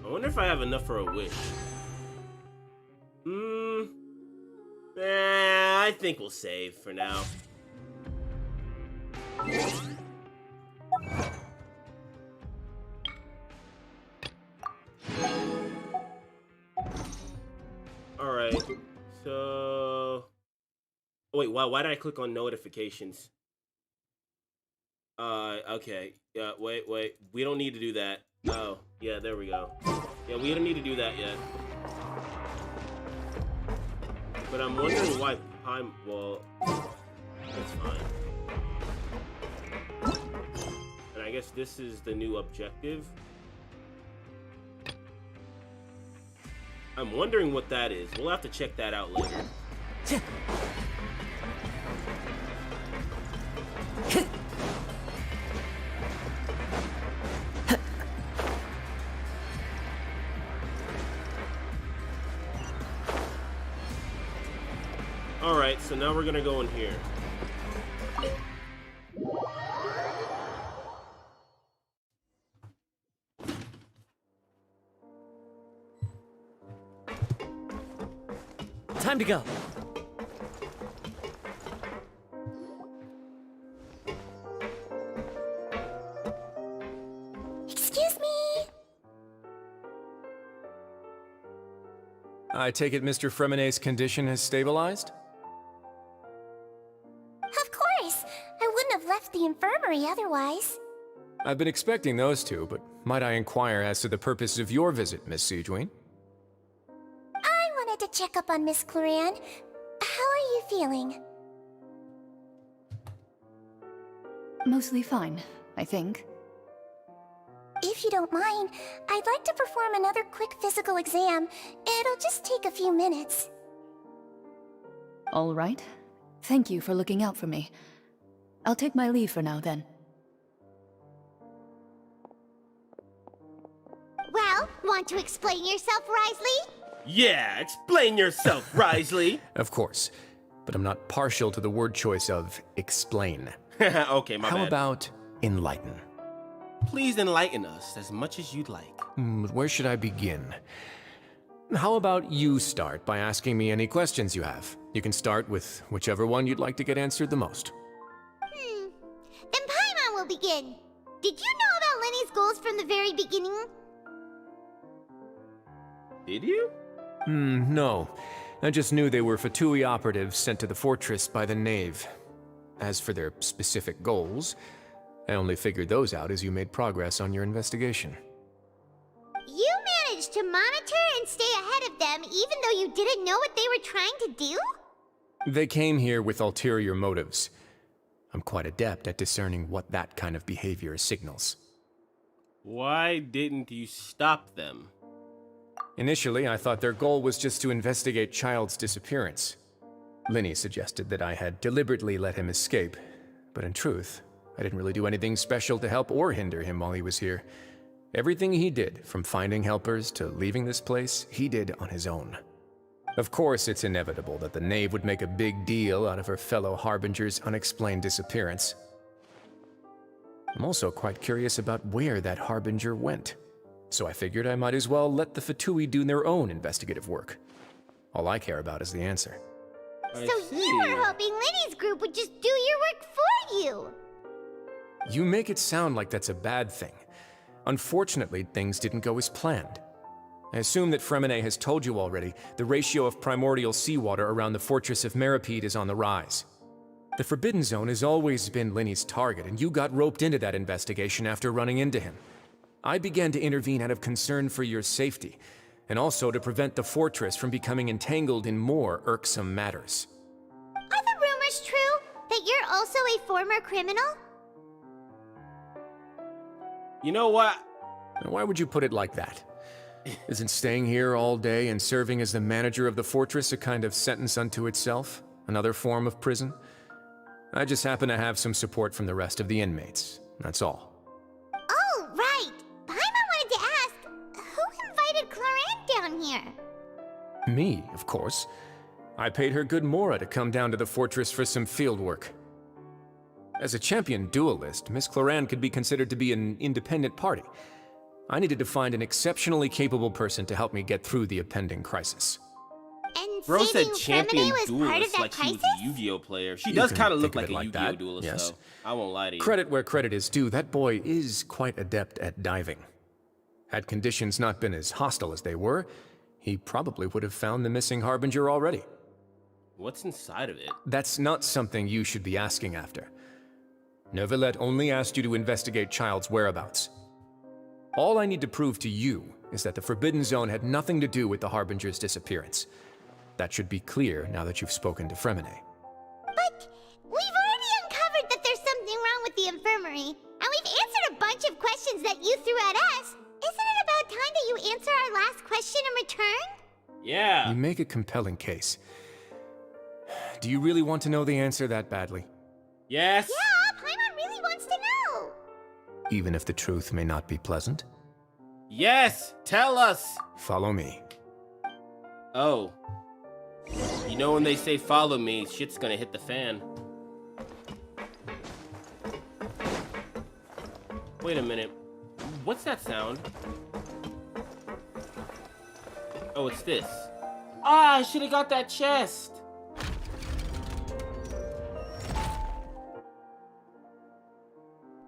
I wonder if I have enough for a wish. I think we'll save for now. Alright, so... Oh, wait, why did I click on notifications? Okay. Yeah, wait. We don't need to do that. Oh, yeah, there we go. Yeah, we don't need to do that yet. But I'm wondering why well, that's fine. And I guess this is the new objective. I'm wondering what that is. We'll have to check that out later. Alright, so now we're gonna go in here. Time to go. Excuse me. I take it Mr. Fremonet's condition has stabilized? Of course! I wouldn't have left the infirmary otherwise. I've been expecting those two, but might I inquire as to the purpose of your visit, Miss Sidgeween? I wanted to check up on Miss Cloran. How are you feeling? Mostly fine, I think. If you don't mind, I'd like to perform another quick physical exam. It'll just take a few minutes. All right. Thank you for looking out for me. I'll take my leave for now, then. Well, want to explain yourself, Risley? Yeah, explain yourself, Risley. Of course, but I'm not partial to the word choice of explain. Okay, my bad. How about enlighten? Please enlighten us as much as you'd like. Where should I begin? How about you start by asking me any questions you have? You can start with whichever one you'd like to get answered the most. Then Paimon will begin. Did you know about Lenny's goals from the very beginning? Did you? No. I just knew they were Fatui operatives sent to the fortress by the Knave. As for their specific goals, I only figured those out as you made progress on your investigation. You managed to monitor and stay ahead of them even though you didn't know what they were trying to do? They came here with ulterior motives. I'm quite adept at discerning what that kind of behavior signals. Why didn't you stop them? Initially, I thought their goal was just to investigate Child's disappearance. Linny suggested that I had deliberately let him escape, but in truth, I didn't really do anything special to help or hinder him while he was here. Everything he did, from finding helpers to leaving this place, he did on his own. Of course, it's inevitable that the Knave would make a big deal out of her fellow Harbinger's unexplained disappearance. I'm also quite curious about where that Harbinger went, so I figured I might as well let the Fatui do their own investigative work. All I care about is the answer. So you were hoping Lenny's group would just do your work for you! You make it sound like that's a bad thing. Unfortunately, things didn't go as planned. I assume that Fremonet has told you already, the ratio of primordial seawater around the fortress of Meripede is on the rise. The Forbidden Zone has always been Linny's target, and you got roped into that investigation after running into him. I began to intervene out of concern for your safety, and also to prevent the fortress from becoming entangled in more irksome matters. Are the rumors true? That you're also a former criminal? You know what? Why would you put it like that? Isn't staying here all day and serving as the manager of the fortress a kind of sentence unto itself? Another form of prison? I just happen to have some support from the rest of the inmates, that's all. Oh, right! Paimon wanted to ask, who invited Cloran down here? Me, of course. I paid her good mora to come down to the fortress for some field work. As a champion duelist, Miss Cloran could be considered to be an independent party. I needed to find an exceptionally capable person to help me get through the impending crisis. And Bro said saving champion Fremonet was part of duelist that like she was crisis? a Yu-Gi-Oh player. She You does can kind of think look of like it a Yu-Gi-Oh that, duelist, yes. though. I won't lie to you. Credit where credit is due, that boy is quite adept at diving. Had conditions not been as hostile as they were, he probably would have found the missing Harbinger already. What's inside of it? That's not something you should be asking after. Neuvillette only asked you to investigate Child's whereabouts. All I need to prove to you is that the Forbidden Zone had nothing to do with the Harbinger's disappearance. That should be clear now that you've spoken to Fremonet. But we've already uncovered that there's something wrong with the infirmary, and we've answered a bunch of questions that you threw at us. Isn't it about time that you answer our last question in return? Yeah. You make a compelling case. Do you really want to know the answer that badly? Yes. Yeah, Paimon really wants to know. Even if the truth may not be pleasant? Yes. Tell us. Follow me. Oh. You know when they say follow me, shit's gonna hit the fan. Wait a minute. What's that sound? Oh, it's this. Ah, I should've got that chest.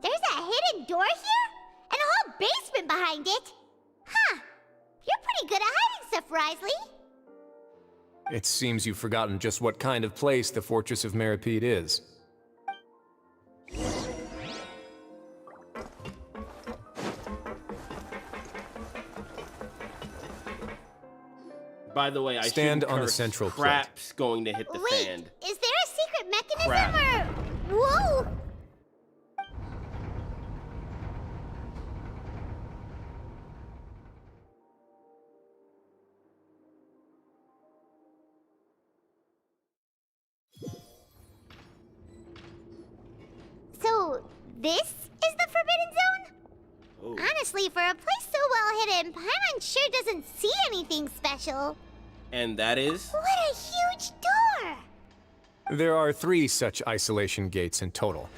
There's a hidden door here? And a whole basement behind it? Huh. You're pretty good at hiding stuff, Risley. It seems you've forgotten just what kind of place the Fortress of Meripede is. By the way, I Stand shouldn't on the curse. central plate. Crap's going to hit the Wait, fan. is there a secret mechanism Crap. or... Whoa! So, this is the Forbidden Zone? Oh. Honestly, for a place so well hidden, Paimon sure doesn't see anything special. And that is? What a huge door! There are 3 such isolation gates in total.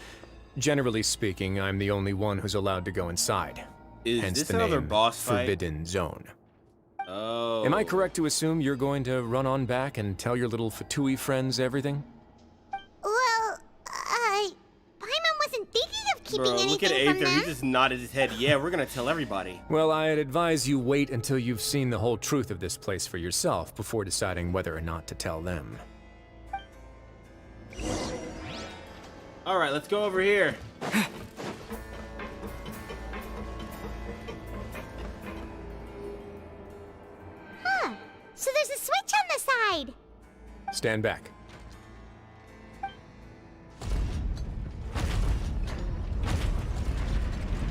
Generally speaking, I'm the only one who's allowed to go inside. Is Hence this the another name boss fight? Forbidden Zone. Oh. Am I correct to assume you're going to run on back and tell your little Fatui friends everything? Well, Paimon wasn't thinking of keeping Bro, anything look at from Aether. them. He just nodded his head. Yeah, we're gonna tell everybody. Well, I'd advise you wait until you've seen the whole truth of this place for yourself before deciding whether or not to tell them. Alright, let's go over here. Huh. So there's a switch on the side. Stand back.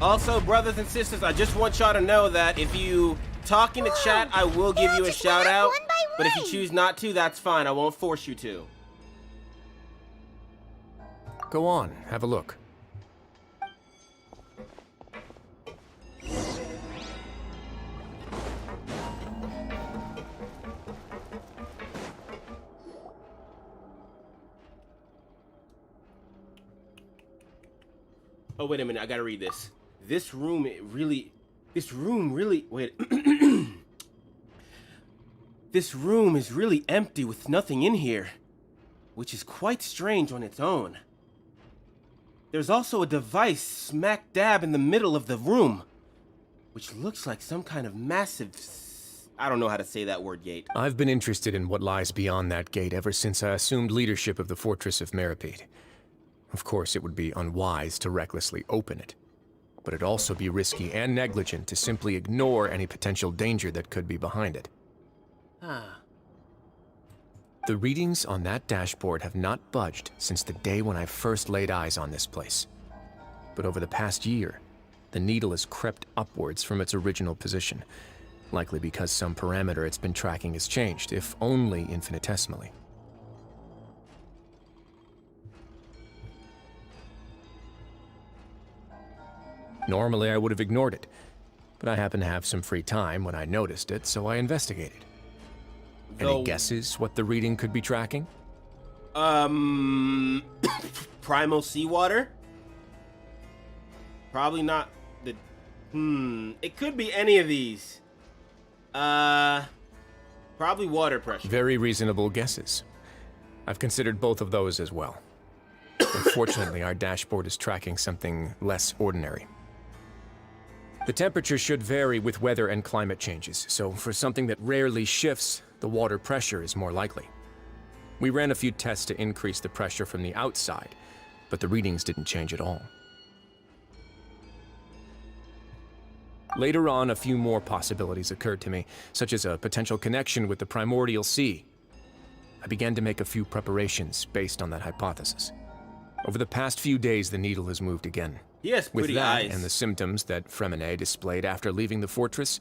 Also, brothers and sisters, I just want y'all to know that if you talk in the chat, I will give you a shout out. one by But if you one. choose not to, that's fine. I won't force you to. Go on, have a look. Oh, wait a minute. I gotta read this. This room really... Wait. This room is really empty with nothing in here, which is quite strange on its own. There's also a device smack dab in the middle of the room, which looks like some kind of massive... I don't know how to say that word gate. I've been interested in what lies beyond that gate ever since I assumed leadership of the Fortress of Meripede. Of course, it would be unwise to recklessly open it, but it'd also be risky and negligent to simply ignore any potential danger that could be behind it. The readings on that dashboard have not budged since the day when I first laid eyes on this place. But over the past year, the needle has crept upwards from its original position, likely because some parameter it's been tracking has changed, if only infinitesimally. Normally, I would have ignored it, but I happened to have some free time when I noticed it, so I investigated. Any guesses what the reading could be tracking? Primal seawater? Probably not the... It could be any of these. Probably water pressure. Very reasonable guesses. I've considered both of those as well. Unfortunately, our dashboard is tracking something less ordinary. The temperature should vary with weather and climate changes, so for something that rarely shifts, the water pressure is more likely. We ran a few tests to increase the pressure from the outside, but the readings didn't change at all. Later on, a few more possibilities occurred to me, such as a potential connection with the primordial sea. I began to make a few preparations based on that hypothesis. Over the past few days, the needle has moved again. Yes, With pretty that eyes. and the symptoms that Fremine displayed after leaving the fortress,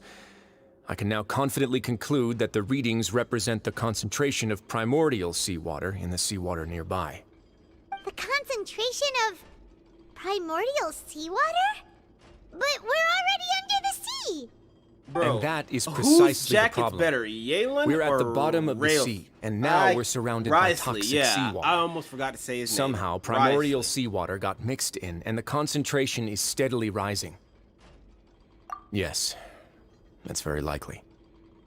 I can now confidently conclude that the readings represent the concentration of primordial seawater in the seawater nearby. The concentration of primordial seawater? But we're already under the sea! Bro, And that is whose precisely the jacket's problem. better, Yalen We're at the or bottom of the Rail? sea, and now we're surrounded by toxic seawater. I almost forgot to say his Somehow, name. primordial Risley. seawater got mixed in, and the concentration is steadily rising. Yes, that's very likely.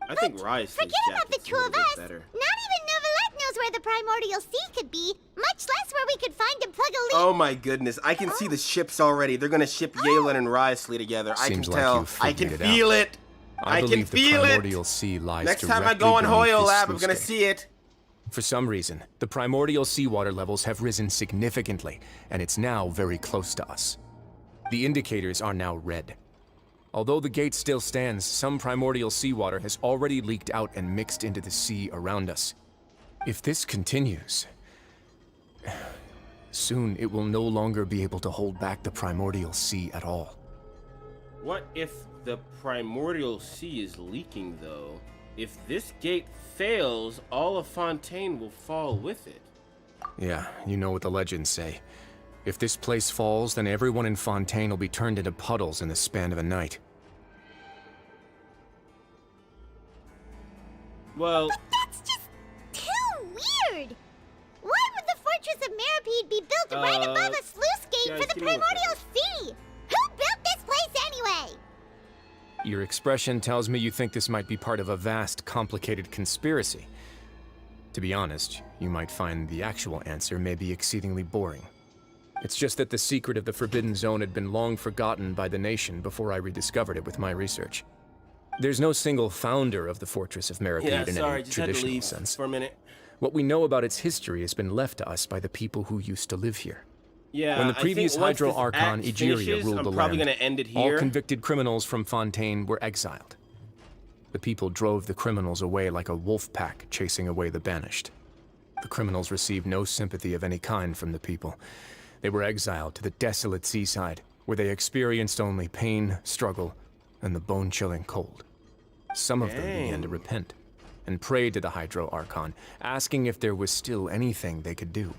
I think Risley's Forget about the jacket's two a of little bit us! better. Not even Novelette knows where the primordial sea could be, much less where we could find and plug a leak. Oh my goodness, I can see the ships already. They're gonna ship Yalen and Risley together. I Seems can like tell. you've I can figured it out. feel it. I can believe the feel it. primordial sea lies Next time I directly go on beneath Hoyo this Lab, I'm sluice gonna gate. see it. For some reason, the primordial seawater levels have risen significantly, and it's now very close to us. The indicators are now red. Although the gate still stands, some primordial seawater has already leaked out and mixed into the sea around us. If this continues, soon it will no longer be able to hold back the primordial sea at all. What if the primordial sea is leaking, though? If this gate fails, all of Fontaine will fall with it. Yeah, you know what the legends say. If this place falls, then everyone in Fontaine will be turned into puddles in the span of a night. Well... But that's just too weird! Why would the Fortress of Meropide be built right above a sluice gate for the primordial sea? Who built this place anyway? Your expression tells me you think this might be part of a vast, complicated conspiracy. To be honest, you might find the actual answer may be exceedingly boring. It's just that the secret of the Forbidden Zone had been long forgotten by the nation before I rediscovered it with my research. There's no single founder of the Fortress of Meropide in any traditional sense. For a minute. What we know about its history has been left to us by the people who used to live here. Yeah, when the previous Hydro Archon Egeria ruled the probably land, gonna end it here. all convicted criminals from Fontaine were exiled. The people drove the criminals away like a wolf pack chasing away the banished. The criminals received no sympathy of any kind from the people. They were exiled to the desolate seaside, where they experienced only pain, struggle, and the bone-chilling cold. Some of them began to repent, and prayed to the Hydro Archon, asking if there was still anything they could do.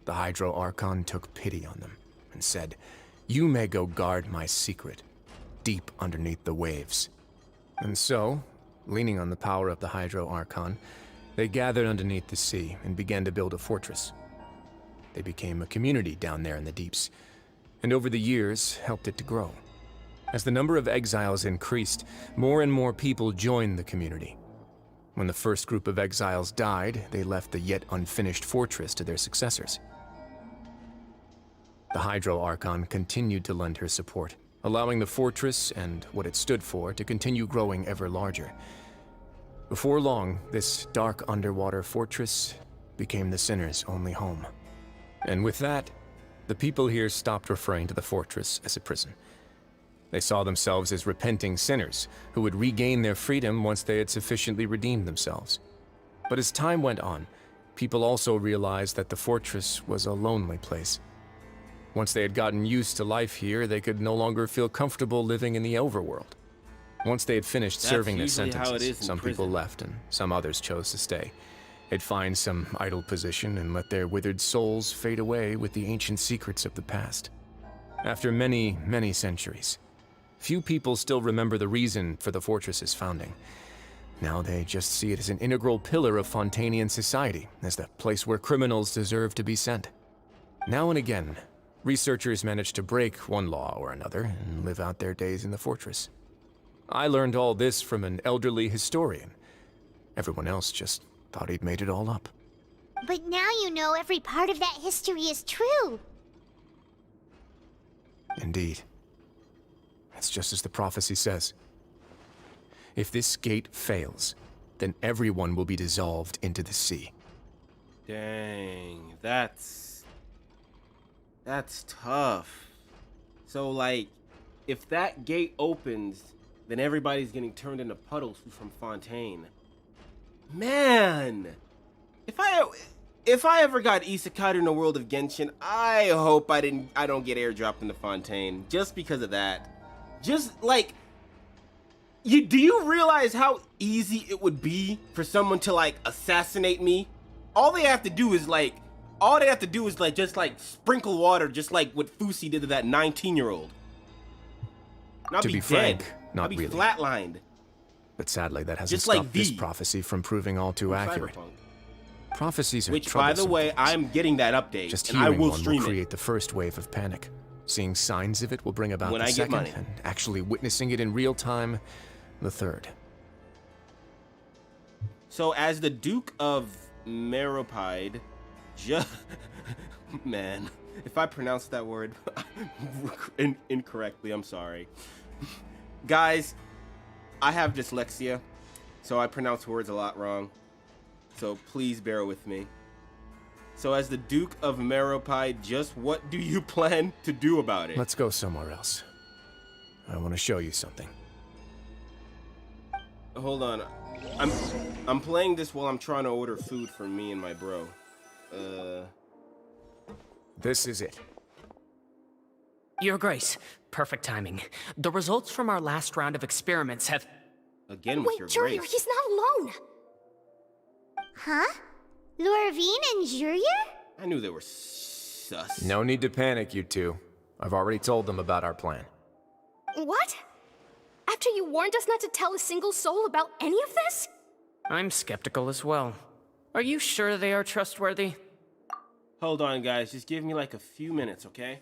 The Hydro Archon took pity on them, and said, "You may go guard my secret, deep underneath the waves." And so, leaning on the power of the Hydro Archon, they gathered underneath the sea and began to build a fortress. They became a community down there in the deeps, and over the years helped it to grow. As the number of exiles increased, more and more people joined the community. When the first group of exiles died, they left the yet unfinished fortress to their successors. The Hydro Archon continued to lend her support, allowing the fortress and what it stood for to continue growing ever larger. Before long, this dark underwater fortress became the sinner's only home. And with that, the people here stopped referring to the fortress as a prison. They saw themselves as repenting sinners who would regain their freedom once they had sufficiently redeemed themselves. But as time went on, people also realized that the fortress was a lonely place. Once they had gotten used to life here, they could no longer feel comfortable living in the overworld. Once they had finished serving their sentences, some people left and some others chose to stay. They'd find some idle position and let their withered souls fade away with the ancient secrets of the past. After many, many centuries, few people still remember the reason for the fortress's founding. Now they just see it as an integral pillar of Fontainian society, as the place where criminals deserve to be sent. Now and again, researchers manage to break one law or another and live out their days in the fortress. I learned all this from an elderly historian. Everyone else just thought he'd made it all up. But now you know every part of that history is true. Indeed. It's just as the prophecy says. If this gate fails, then everyone will be dissolved into the sea. Dang, that's tough. So, like, if that gate opens, then everybody's getting turned into puddles from Fontaine. Man! If I ever got isekai in the world of Genshin, I hope I don't get airdropped into Fontaine just because of that. Just like, do you realize how easy it would be for someone to like assassinate me? All they have to do is just sprinkle water, just like what Fusi did to that 19-year-old. To be frank, not I'll be really. Flatlined. But sadly, that hasn't Just like stopped this V. prophecy from proving all too accurate. Cyberpunk. Prophecies are Which, by the troublesome way, things. I'm getting that update, Just and I hearing will one stream will it. create the first wave of panic. Seeing signs of it will bring about When the I get second, money. and actually witnessing it in real time, the third. So, as the Duke of Meropide, man, if I pronounced that word incorrectly, I'm sorry. Guys, I have dyslexia, so I pronounce words a lot wrong. so please bear with me. So as the Duke of Meropai, just what do you plan to do about it? Let's go somewhere else. I want to show you something. Hold on. I'm playing this while I'm trying to order food for me and my bro. This is it. Your Grace, perfect timing. The results from our last round of experiments have... Again with Wait, your Jurier, grace. he's not alone. Huh? Lorvine and Jurier? I knew they were sus. No need to panic, you two. I've already told them about our plan. What? After you warned us not to tell a single soul about any of this? I'm skeptical as well. Are you sure they are trustworthy? Hold on, guys. Just give me like a few minutes, okay?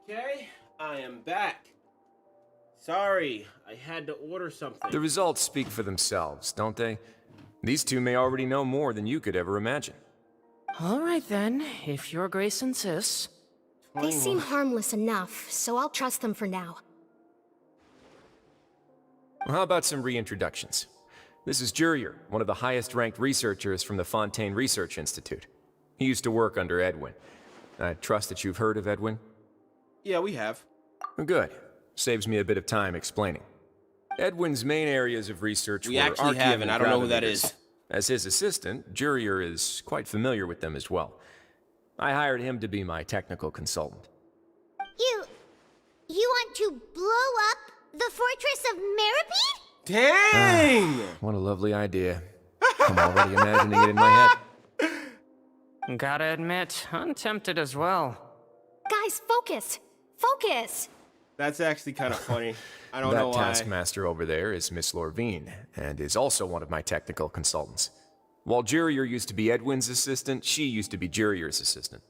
Okay, I am back. Sorry, I had to order something. The results speak for themselves, don't they? These two may already know more than you could ever imagine. All right then, if Your Grace insists. They seem harmless enough, so I'll trust them for now. Well, how about some reintroductions? This is Jurier, one of the highest-ranked researchers from the Fontaine Research Institute. He used to work under Edwin. I trust that you've heard of Edwin? Yeah, we have. Good. Saves me a bit of time explaining. Edwin's main areas of research We were actually Archean have, and I don't know who that gravimeters. is. As his assistant, Jurier is quite familiar with them as well. I hired him to be my technical consultant. You want to blow up the fortress of Meripede? Dang! What a lovely idea. I'm already imagining it in my head. Gotta admit, I'm tempted as well. Guys, focus! Focus! That's actually kind of funny. I don't know That why. taskmaster over there is Miss Lorvine, and is also one of my technical consultants. While Jurier used to be Edwin's assistant, she used to be Jurier's assistant.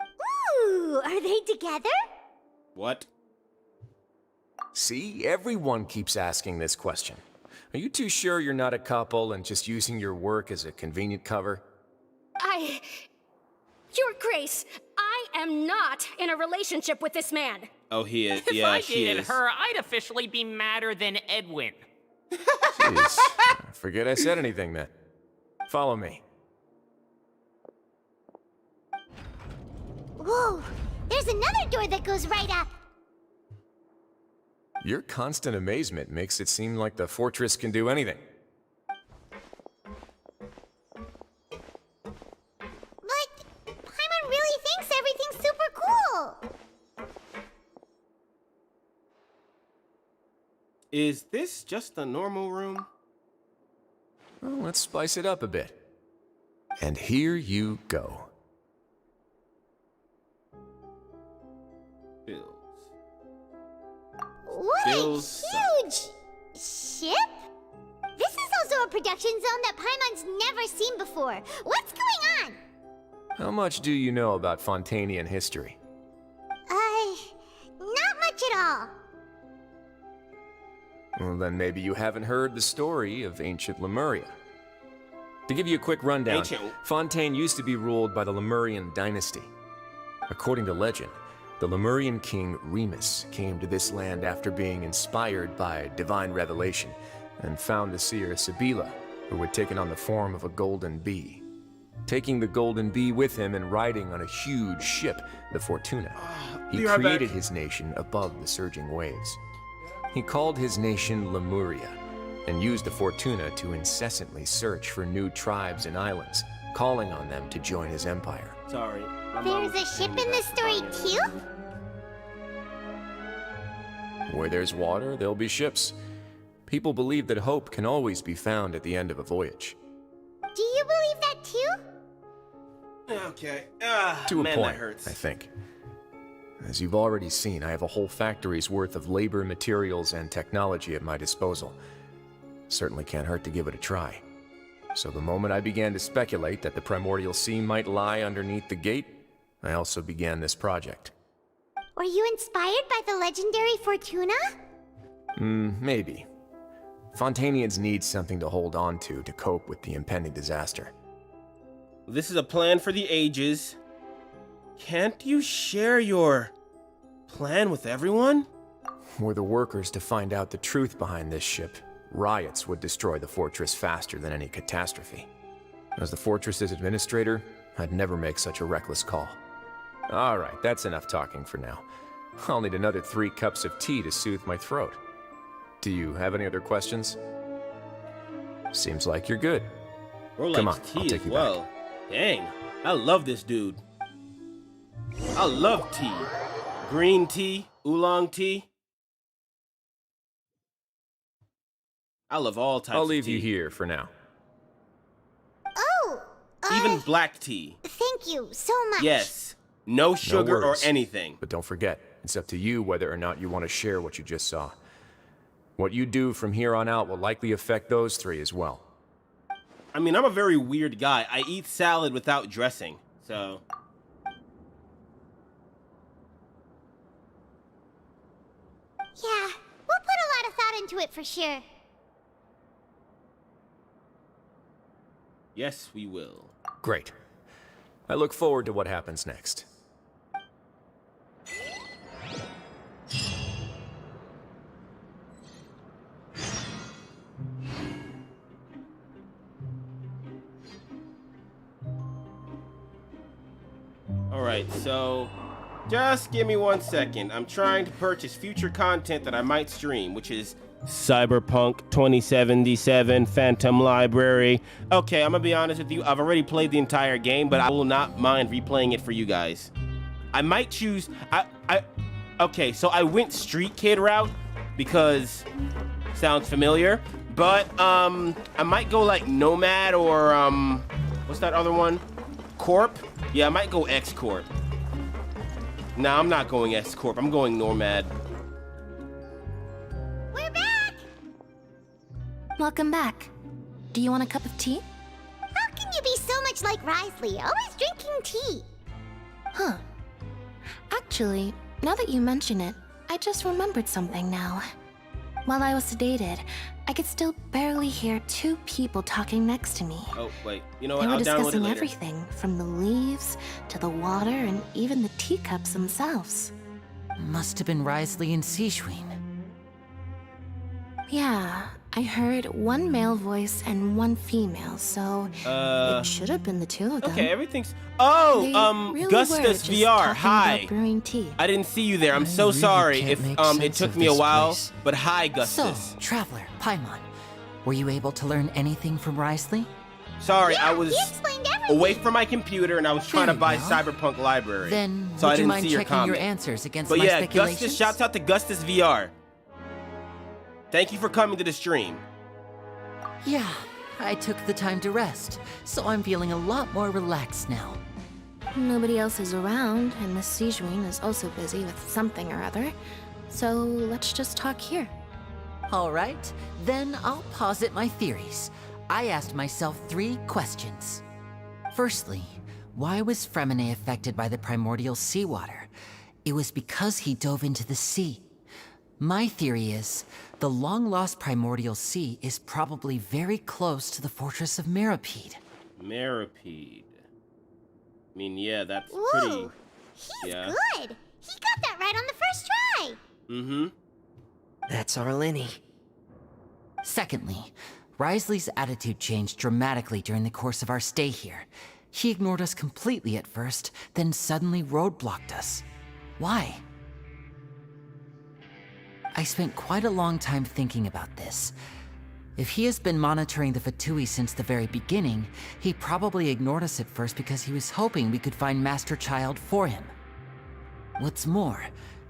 Ooh, are they together? What? See, everyone keeps asking this question. Are you too sure you're not a couple and just using your work as a convenient cover? Your Grace, I am not in a relationship with this man. Oh, he is. If Yeah, I she dated is. her, I'd officially be madder than Edwin. Jeez. Forget I said anything then. Follow me. Whoa, there's another door that goes right up. Your constant amazement makes it seem like the fortress can do anything. But Paimon really thinks everything's super cool. Is this just a normal room? Well, let's spice it up a bit. And here you go. Bills. What Bills a huge ship! This is also a production zone that Paimon's never seen before. What's going on? How much do you know about Fontanian history? Not much at all. Well, then maybe you haven't heard the story of ancient Lemuria. To give you a quick rundown, Fontaine used to be ruled by the Lemurian dynasty. According to legend, the Lemurian king Remus came to this land after being inspired by divine revelation and found the seer Sibila, who had taken on the form of a golden bee. Taking the golden bee with him and riding on a huge ship, the Fortuna, he created his nation above the surging waves. He called his nation Lemuria and used the Fortuna to incessantly search for new tribes and islands, calling on them to join his empire. Sorry. There's a ship in this story too? Where there's water, there'll be ships. People believe that hope can always be found at the end of a voyage. Do you believe that too? Okay. To a man, point, that hurts. I think. As you've already seen, I have a whole factory's worth of labor, materials, and technology at my disposal. Certainly can't hurt to give it a try. So the moment I began to speculate that the Primordial Sea might lie underneath the gate, I also began this project. Were you inspired by the legendary Fortuna? Maybe. Fontanians need something to hold on to cope with the impending disaster. This is a plan for the ages. Can't you share your plan with everyone? Were the workers to find out the truth behind this ship, riots would destroy the fortress faster than any catastrophe. As the fortress's administrator, I'd never make such a reckless call. All right, that's enough talking for now. I'll need another 3 cups of tea to soothe my throat. Do you have any other questions? Seems like you're good. Bro Come likes on, tea I'll take as you well. back. Dang, I love this dude. I love tea. Green tea, oolong tea. I love all types of tea. I'll leave you here for now. Oh! Even black tea. Thank you so much. Yes. No sugar or worries. anything. But don't forget, it's up to you whether or not you want to share what you just saw. What you do from here on out will likely affect those 3 as well. I mean, I'm a very weird guy. I eat salad without dressing, so... Yeah, we'll put a lot of thought into it for sure. Yes, we will. Great. I look forward to what happens next. Alright, so... Just give me 1 second. I'm trying to purchase future content that I might stream, which is Cyberpunk 2077 Phantom Library. Okay, I'm gonna be honest with you. I've already played the entire game, but I will not mind replaying it for you guys. I might choose... Okay, so I went Street Kid route because... Sounds familiar. But, I might go like Nomad or, what's that other one? Corp? Yeah, I might go X-Corp. Nah, I'm not going X-Corp. I'm going Nomad. We're back! Welcome back. Do you want a cup of tea? How can you be so much like Risley, always drinking tea? Huh. Actually, now that you mention it, I just remembered something now. While I was sedated, I could still barely hear two people talking next to me. Oh, wait. You know what? They were I'll download it discussing later. everything, from the leaves to the water and even the teacups themselves. Must have been Risley and Sejuin. Yeah, I heard one male voice and one female, so it should have been the two of them. Okay, everything's... Oh, They really were Gustus just VR, talking hi. about brewing tea. I didn't see you there. I'm I so really sorry can't if make it sense took of me a this while. place. But hi, So, Gustus. Traveler, Paimon, were you able to learn anything from Risley? Sorry, Yeah, I was he explained everything. away from my computer and I was trying to Very buy well. Cyberpunk Library. Then, so I would you didn't mind see your checking comment. your answers against But my yeah, speculations? Gustus, shouts out to Gustus VR. Thank you for coming to the stream. Yeah, I took the time to rest, so I'm feeling a lot more relaxed now. Nobody else is around, and Miss Sejuin is also busy with something or other. So let's just talk here. All right, then I'll posit my theories. I asked myself 3 questions. Firstly, why was Fremine affected by the primordial seawater? It was because he dove into the sea. My theory is, the long-lost primordial sea is probably very close to the fortress of Meropide. Meropide. I mean, yeah, that's Ooh, pretty... he's Yeah. good. He got that right on the first try. Mm-hmm. That's our Lenny. Secondly, Risley's attitude changed dramatically during the course of our stay here. He ignored us completely at first, then suddenly roadblocked us. Why? I spent quite a long time thinking about this. If he has been monitoring the Fatui since the very beginning, he probably ignored us at first because he was hoping we could find Master Child for him. What's more,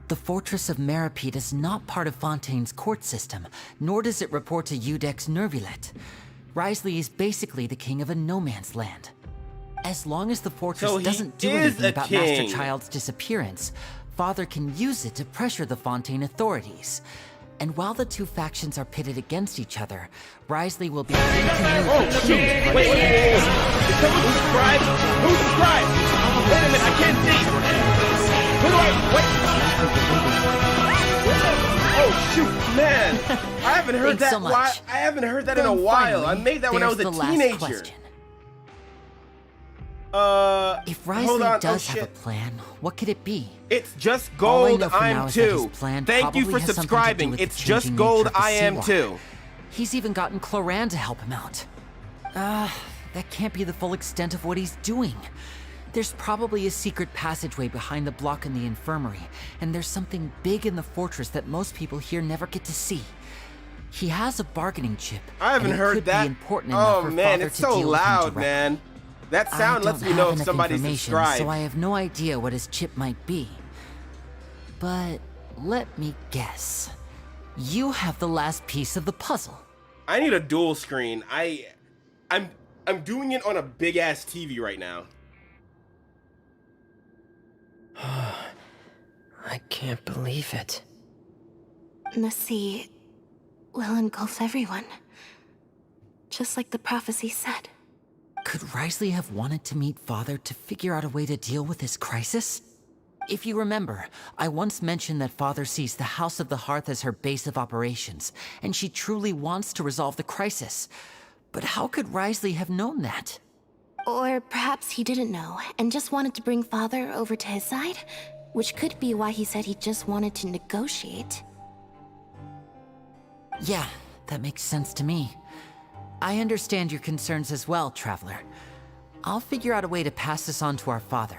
the Fortress of Meropide is not part of Fontaine's court system, nor does it report to Udex Nervulet. Risley is basically the king of a no-man's land. As long as the fortress So he doesn't do is anything a about king. Master Child's disappearance, Father can use it to pressure the Fontaine authorities. And while the two factions are pitted against each other, Risley will be free to move Oh, between shoot! the Wait. Did someone subscribe? Who subscribed? Wait a minute, I can't see! Who do I... Wait! Oh, shoot, man! I haven't heard Thanks that so much. I haven't heard that in a Then while. I finally, made that when I was there's a the last teenager. question. Hold If Risley on. does Oh, have a shit. plan, what could it be? It's just All I gold, know for I now am is that his too. plan Thank you probably for has something to do subscribing. with the It's just changing gold, nature of the I am seawater. too. He's even gotten Cloran to help him out. That can't be the full extent of what he's doing. There's probably a secret passageway behind the block in the infirmary, and there's something big in the fortress that most people here never get to see. He has a bargaining chip. I haven't and it heard could that. Be important enough Oh for man, Father it's to so deal with him loud, directly. man. That sound I lets don't me know have if enough somebody information, subscribed. so I have no idea what his chip might be. But let me guess. You have the last piece of the puzzle. I need a dual screen. I'm doing it on a big ass TV right now. I can't believe it. The sea will engulf everyone. Just like the prophecy said. Could Risley have wanted to meet Father to figure out a way to deal with this crisis? If you remember, I once mentioned that Father sees the House of the Hearth as her base of operations, and she truly wants to resolve the crisis. But how could Risley have known that? Or perhaps he didn't know and just wanted to bring Father over to his side, which could be why he said he just wanted to negotiate. Yeah, that makes sense to me. I understand your concerns as well, Traveler. I'll figure out a way to pass this on to our father.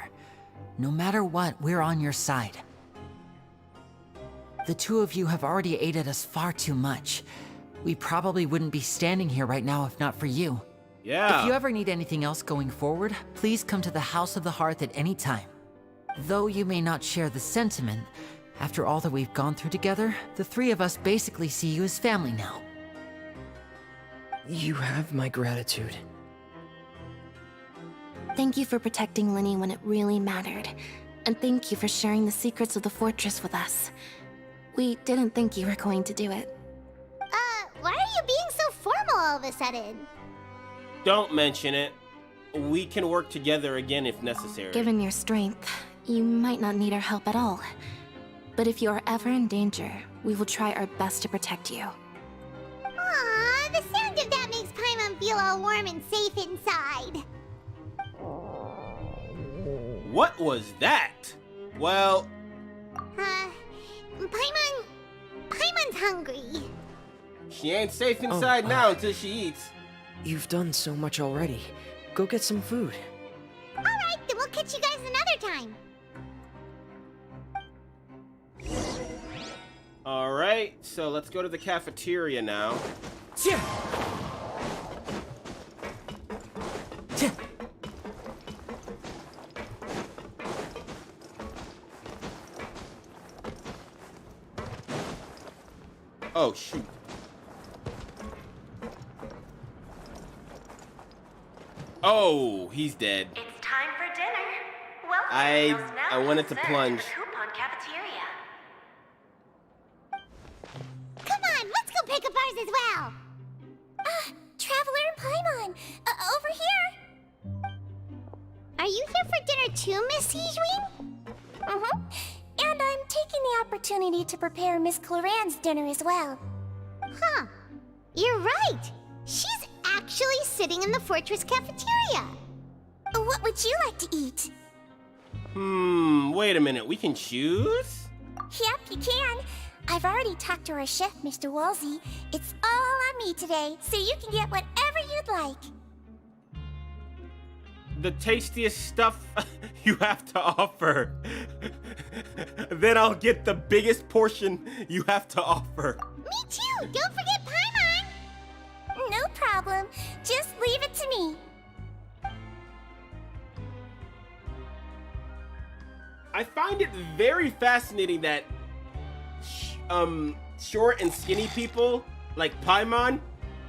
No matter what, we're on your side. The two of you have already aided us far too much. We probably wouldn't be standing here right now if not for you. Yeah. If you ever need anything else going forward, please come to the House of the Hearth at any time. Though you may not share the sentiment, after all that we've gone through together, the three of us basically see you as family now. You have my gratitude. Thank you for protecting Lenny when it really mattered. And thank you for sharing the secrets of the fortress with us. We didn't think you were going to do it. Why are you being so formal all of a sudden? Don't mention it. We can work together again if necessary. Given your strength, you might not need our help at all. But if you are ever in danger, we will try our best to protect you. Aww, the sound of that makes Paimon feel all warm and safe inside. What was that? Well... Paimon's hungry. She ain't safe inside now until she eats. You've done so much already. Go get some food. Alright, then we'll catch you guys another time. Alright, so let's go to the cafeteria now. Yeah. Oh, shoot. Oh, he's dead. It's time for dinner. Welcome I wanted to plunge. Coupon cafeteria. Come on, let's go pick up ours as well. Traveler and Paimon, over here. Are you here for dinner too, Miss Sijwin? And I'm taking the opportunity to prepare Miss Cloran's dinner as well. Huh. You're right. She's actually sitting in the fortress cafeteria. What would you like to eat? Wait a minute. We can choose? Yep, you can. I've already talked to our chef, Mr. Woolsey. It's all on me today, so you can get whatever you'd like. The tastiest stuff you have to offer. Then I'll get the biggest portion you have to offer. Me too! Don't forget Paimon! No problem. Just leave it to me. I find it very fascinating that short and skinny people like Paimon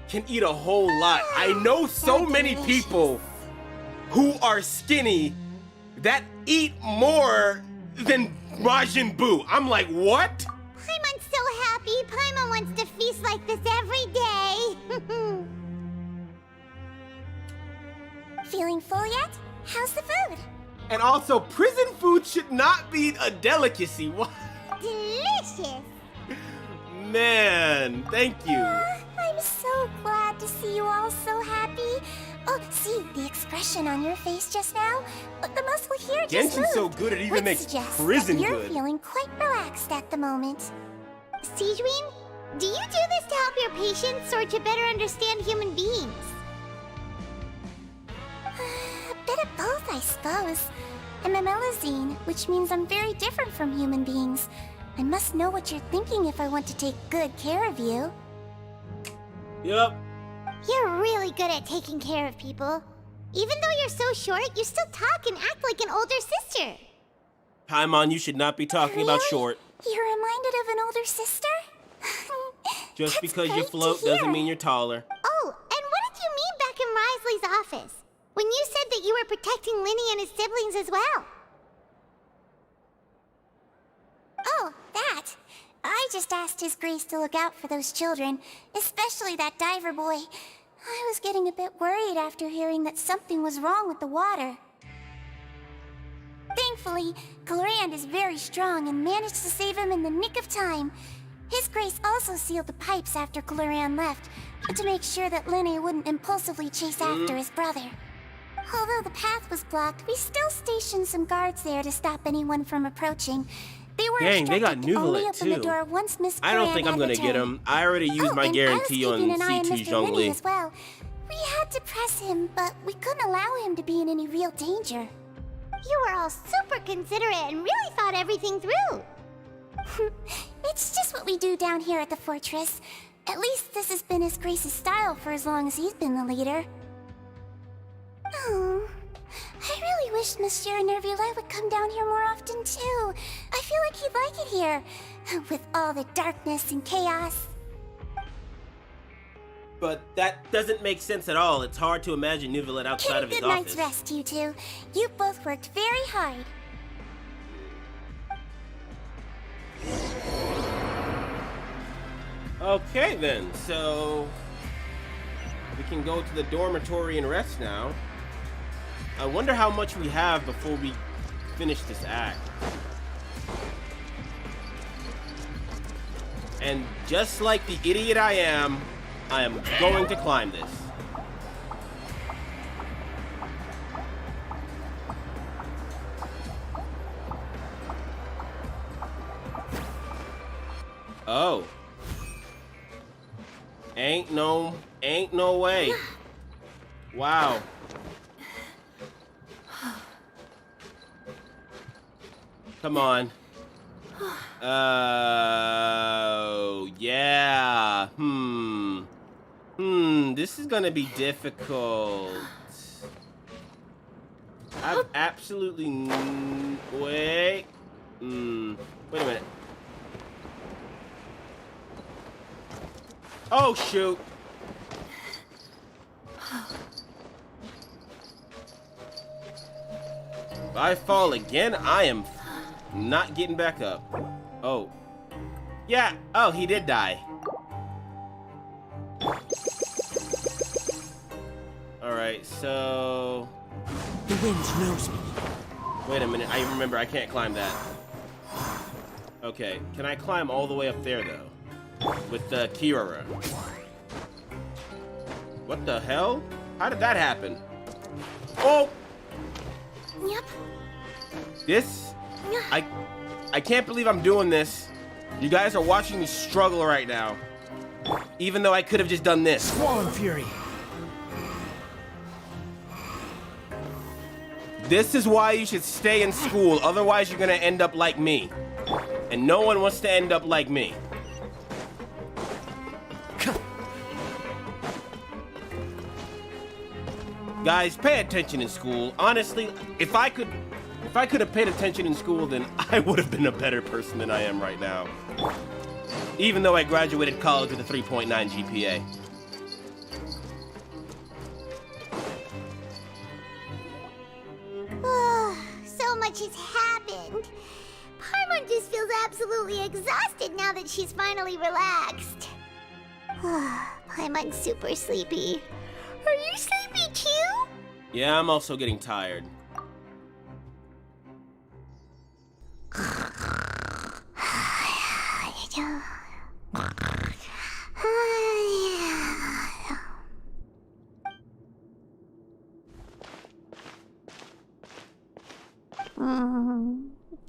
can eat a whole lot. I know so many people who are skinny that eat more than Majin Buu. I'm like, what? Paimon's so happy. Paimon wants to feast like this every day. Feeling full yet? How's the food? And also, prison food should not be a delicacy. What? Delicious. Man, thank you. I'm so glad to see you all so happy. Oh, see the expression on your face just now? The muscle here just Genshin's moved. so good it even Which makes suggests prison that you're good. feeling quite relaxed at the moment. Sijwin, do you do this to help your patients or to better understand human beings? A bit of both, I suppose. I'm a Melazine, which means I'm very different from human beings. I must know what you're thinking if I want to take good care of you. Yep. You're really good at taking care of people. Even though you're so short, you still talk and act like an older sister. Paimon, you should not be talking about short. You're reminded of an older sister? Just because you great to float hear. doesn't mean you're taller. Oh, and what did you mean back in Risley's office? When you said that you were protecting Linny and his siblings as well. Oh, that. I just asked His Grace to look out for those children, especially that diver boy. I was getting a bit worried after hearing that something was wrong with the water. Thankfully, Cloran is very strong and managed to save him in the nick of time. His Grace also sealed the pipes after Cloran left, to make sure that Linny wouldn't impulsively chase after his brother. Although the path was blocked, we still stationed some guards there to stop anyone from approaching. They were Dang, they got instructed to only Nuvalet open the too. door once Miss I don't Cloran think I'm had gonna get returned. him. I already used my and guarantee I was on keeping an eye C2 Mr. Linny Zhongli. as well. We had to press him, but we couldn't allow him to be in any real danger. You were all super considerate and really thought everything through. It's just what we do down here at the fortress. At least this has been His Grace's style for as long as he's been the leader. Oh, I really wish Monsieur Nervulette would come down here more often too. I feel like he'd like it here, with all the darkness and chaos. But that doesn't make sense at all. It's hard to imagine Nuvalet outside of his Good night's office. rest, you two. You both worked very hard. Okay then, so we can go to the dormitory and rest now. I wonder how much we have before we finish this act. And just like the idiot I am going to climb this. Oh. Ain't no way. Wow. Come on. Oh, yeah. This is gonna be difficult. I've absolutely wait. Wait a minute. Oh, shoot. If I fall again, I am not getting back up. Oh. Yeah. Oh, he did die. Alright, so... The wind knows me. Wait a minute. I remember I can't climb that. Okay. Can I climb all the way up there, though? With the Kirara. What the hell? How did that happen? Oh! Yep. This? I can't believe I'm doing this. You guys are watching me struggle right now. Even though I could have just done this. Squall Fury. This is why you should stay in school. Otherwise, you're gonna end up like me. And no one wants to end up like me. Guys, pay attention in school. Honestly, if I could have paid attention in school, then I would have been a better person than I am right now. Even though I graduated college with a 3.9 GPA. So much has happened. Paimon just feels absolutely exhausted now that she's finally relaxed. Paimon's super sleepy. Are you sleepy too? Yeah, I'm also getting tired.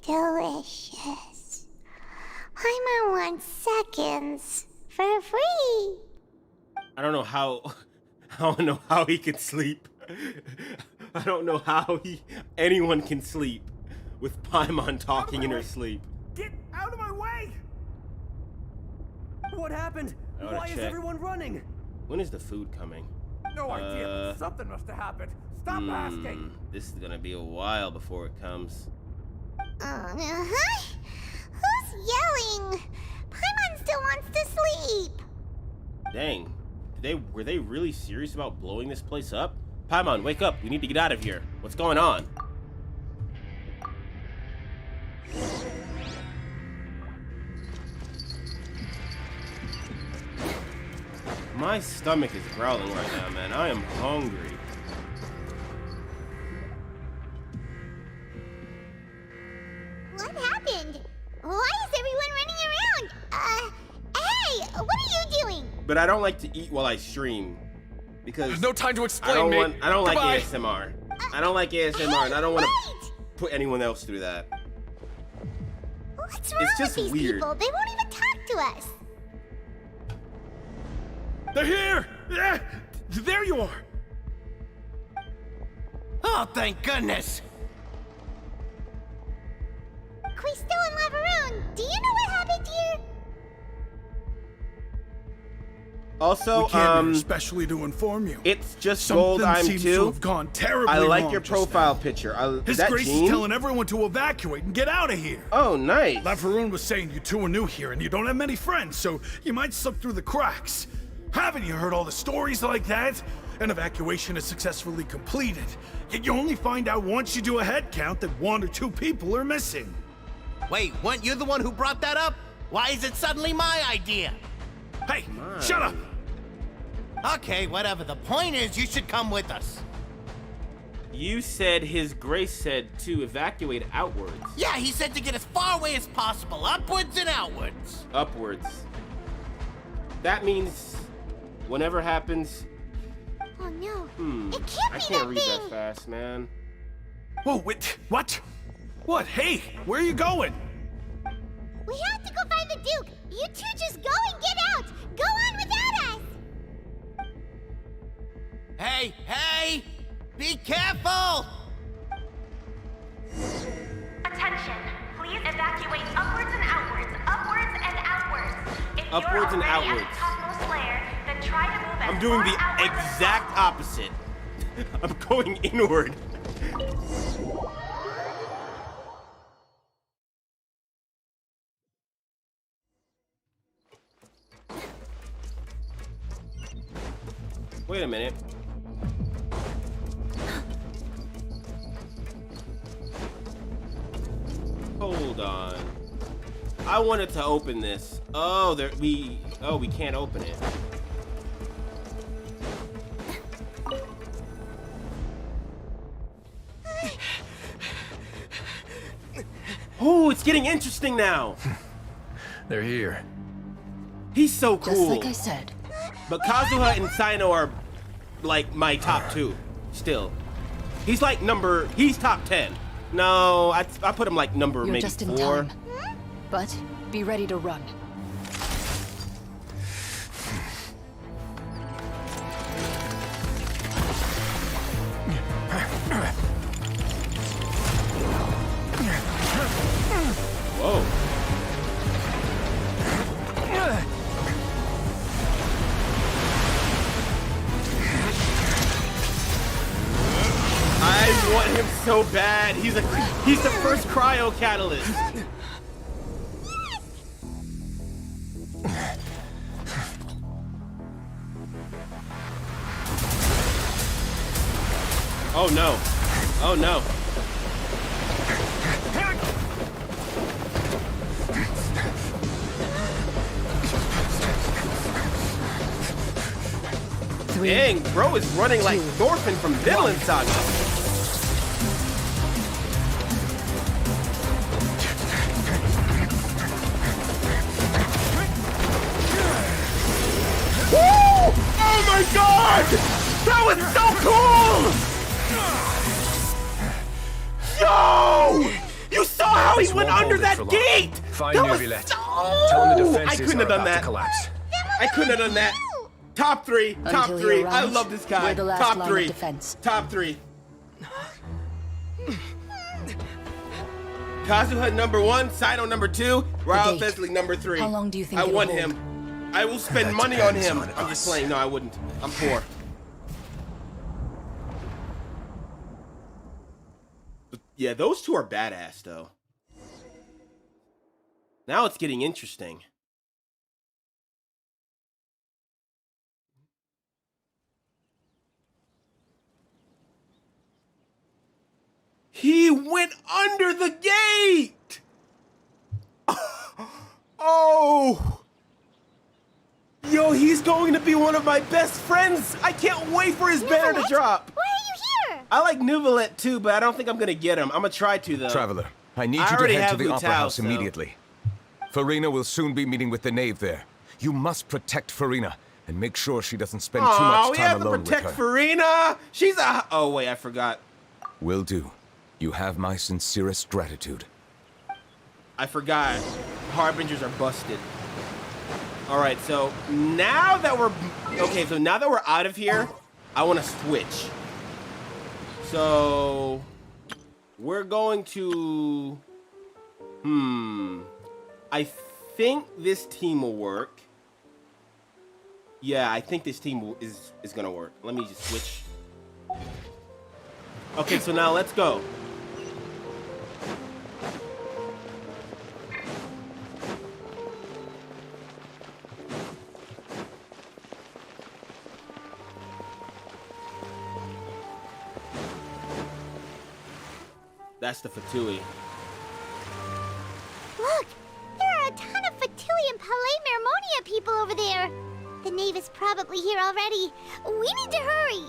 Delicious. Paimon wants seconds for free. I don't know how he can sleep. I don't know how anyone can sleep with Paimon talking in her sleep. Get out of my way! What happened? Why is everyone running? When is the food coming? No idea, but something must have happened. Stop asking. This is gonna be a while before it comes. Who's yelling? Paimon still wants to sleep. Dang. Were they really serious about blowing this place up? Paimon, wake up. We need to get out of here. What's going on? My stomach is growling right now, man. I am hungry. What happened? Why is everyone running around? Hey, what are you doing? But I don't like to eat while I stream. Because there's no time to explain, I mate. don't like Goodbye. ASMR. I don't like ASMR, and I don't want to put anyone else through that. What's wrong It's just with these weird. people? They won't even talk to us. They're here! There you are! Oh, thank goodness! Quisto and Lavaroon, do you know what happened here? Also, we came here especially to inform you. It's just Something gold. I'm seems too. to have gone terribly I like wrong your just profile now. picture. His is that Grace Jean? is telling everyone to evacuate and get out of here. Oh, nice. Lavaroon was saying you two are new here and you don't have many friends, so you might slip through the cracks. Haven't you heard all the stories like that? An evacuation is successfully completed, yet you only find out once you do a head count that 1 or 2 people are missing. Wait, weren't you the one who brought that up? Why is it suddenly my idea? Hey, shut up! Okay, whatever. The point is, you should come with us. You said His Grace said to evacuate outwards. Yeah, he said to get as far away as possible, upwards and outwards. Upwards. That means whenever happens. Oh no. It can't I be can't that read thing. that fast, man. Whoa, wait, what? What? Hey, where are you going? We have to go find the Duke. You two just go and get out. Go on without us. Hey, hey! Be careful! Attention. Please evacuate upwards and outwards. Upwards and outwards. If Upwards and you're already outwards. at the topmost layer, then try to move as I'm doing far the outwards as exact opposite. I'm going inward. Wait a minute. Hold on. I wanted to open this. Oh, we can't open it. Oh, it's getting interesting now. They're here. He's so cool. Just like I said. But Kazuha and Sino are like my top 2 still. He's like he's top 10. No, I put him like number You're maybe just in 4. time. But be ready to run. Whoa. I want him so bad. He's the first cryo catalyst. Oh no. Oh no. Dang, bro is running like Thorfinn from Vinland Saga. Woo! Oh my god! That was so cool! Yo! You saw how he went under that gate! Find That new was Villette. so... Tell him the I defenses couldn't are have done about that. to collapse. I couldn't have done that. Top 3, top Until he 3. I arrives, love this guy. we're the last Top line 3. of defense. Top 3. Kazuha number 1, Sino number 2, Ryle gate. Fesley number 3. How long do you think I it'll want hold? him. I will spend That money on depends him. on I'm us. just playing. No, I wouldn't. I'm poor. But yeah, those two are badass though. Now it's getting interesting. He went under the gate! Oh! Yo, he's going to be one of my best friends! I can't wait for his banner to drop! Why are you here? I like Nuvalet too, but I don't think I'm gonna get him. I'm gonna try to though. Traveler, I need I you to already head to have the Wu Opera Tao, House so- immediately. Farina will soon be meeting with the knave there. You must protect Farina and make sure she doesn't spend too Oh, much we time have to alone with protect her. Farina! She's a... Oh, wait, I forgot. Will do. You have my sincerest gratitude. I forgot. Harbingers are busted. Alright, so now that we're... Okay, so now that we're out of here, I want to switch. So... We're going to... I think this team will work. Yeah, I think this team is gonna work. Let me just switch. Okay, so now let's go. That's the Fatui. Look, there are a ton of Fatui and Palais Mermonia people over there. The knave is probably here already. We need to hurry.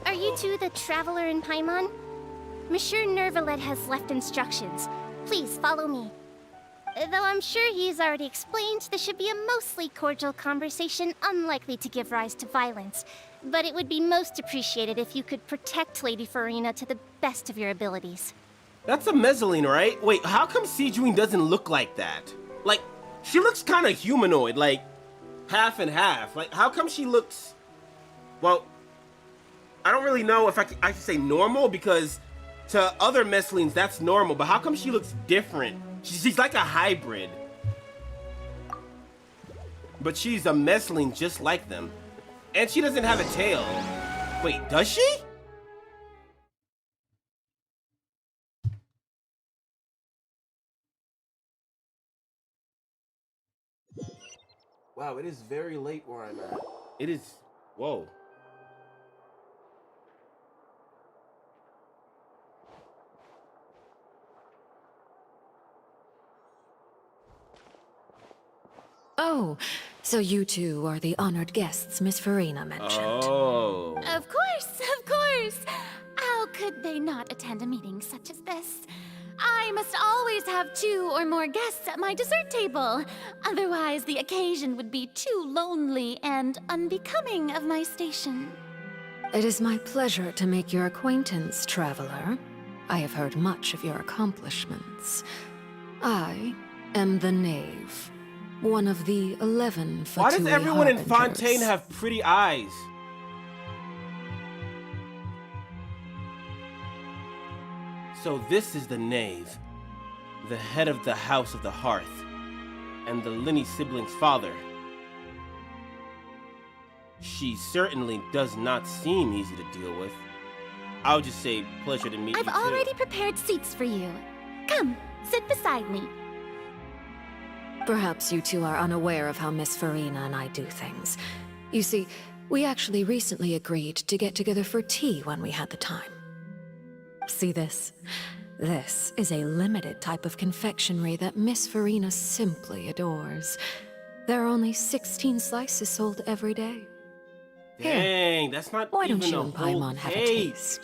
Are you two the traveler in Paimon? Monsieur Nervalet has left instructions. Please follow me. Though I'm sure he's already explained, this should be a mostly cordial conversation, unlikely to give rise to violence. But it would be most appreciated if you could protect Lady Farina to the best of your abilities. That's a Mezzaline, right? Wait, how come Sijuin doesn't look like that? Like, she looks kind of humanoid, like, half and half. Like, how come she looks... Well, I don't really know if I should say normal, because to other Mezzalines, that's normal. But how come she looks different? She's like a hybrid. But she's a Mezzaline just like them. And she doesn't have a tail. Wait, does she? Wow, it is very late where I'm at. It is... Whoa. Oh, so you two are the honored guests Miss Farina mentioned. Oh. Of course, of course. How could they not attend a meeting such as this? I must always have 2 or more guests at my dessert table. Otherwise, the occasion would be too lonely and unbecoming of my station. It is my pleasure to make your acquaintance, traveler. I have heard much of your accomplishments. I am the Knave, one of the 11 Fatui Why does everyone in Harbingers. Fontaine have pretty eyes? So this is the Knave, the head of the House of the Hearth, and the Linny siblings' father. She certainly does not seem easy to deal with. I would just say pleasure to meet you I've too. already prepared seats for you. Come, sit beside me. Perhaps you two are unaware of how Miss Farina and I do things. You see, we actually recently agreed to get together for tea when we had the time. See this? This is a limited type of confectionery that Miss Farina simply adores. There are only 16 slices sold every day. Dang, that's not Why even don't you a and whole Paimon have a cake. taste?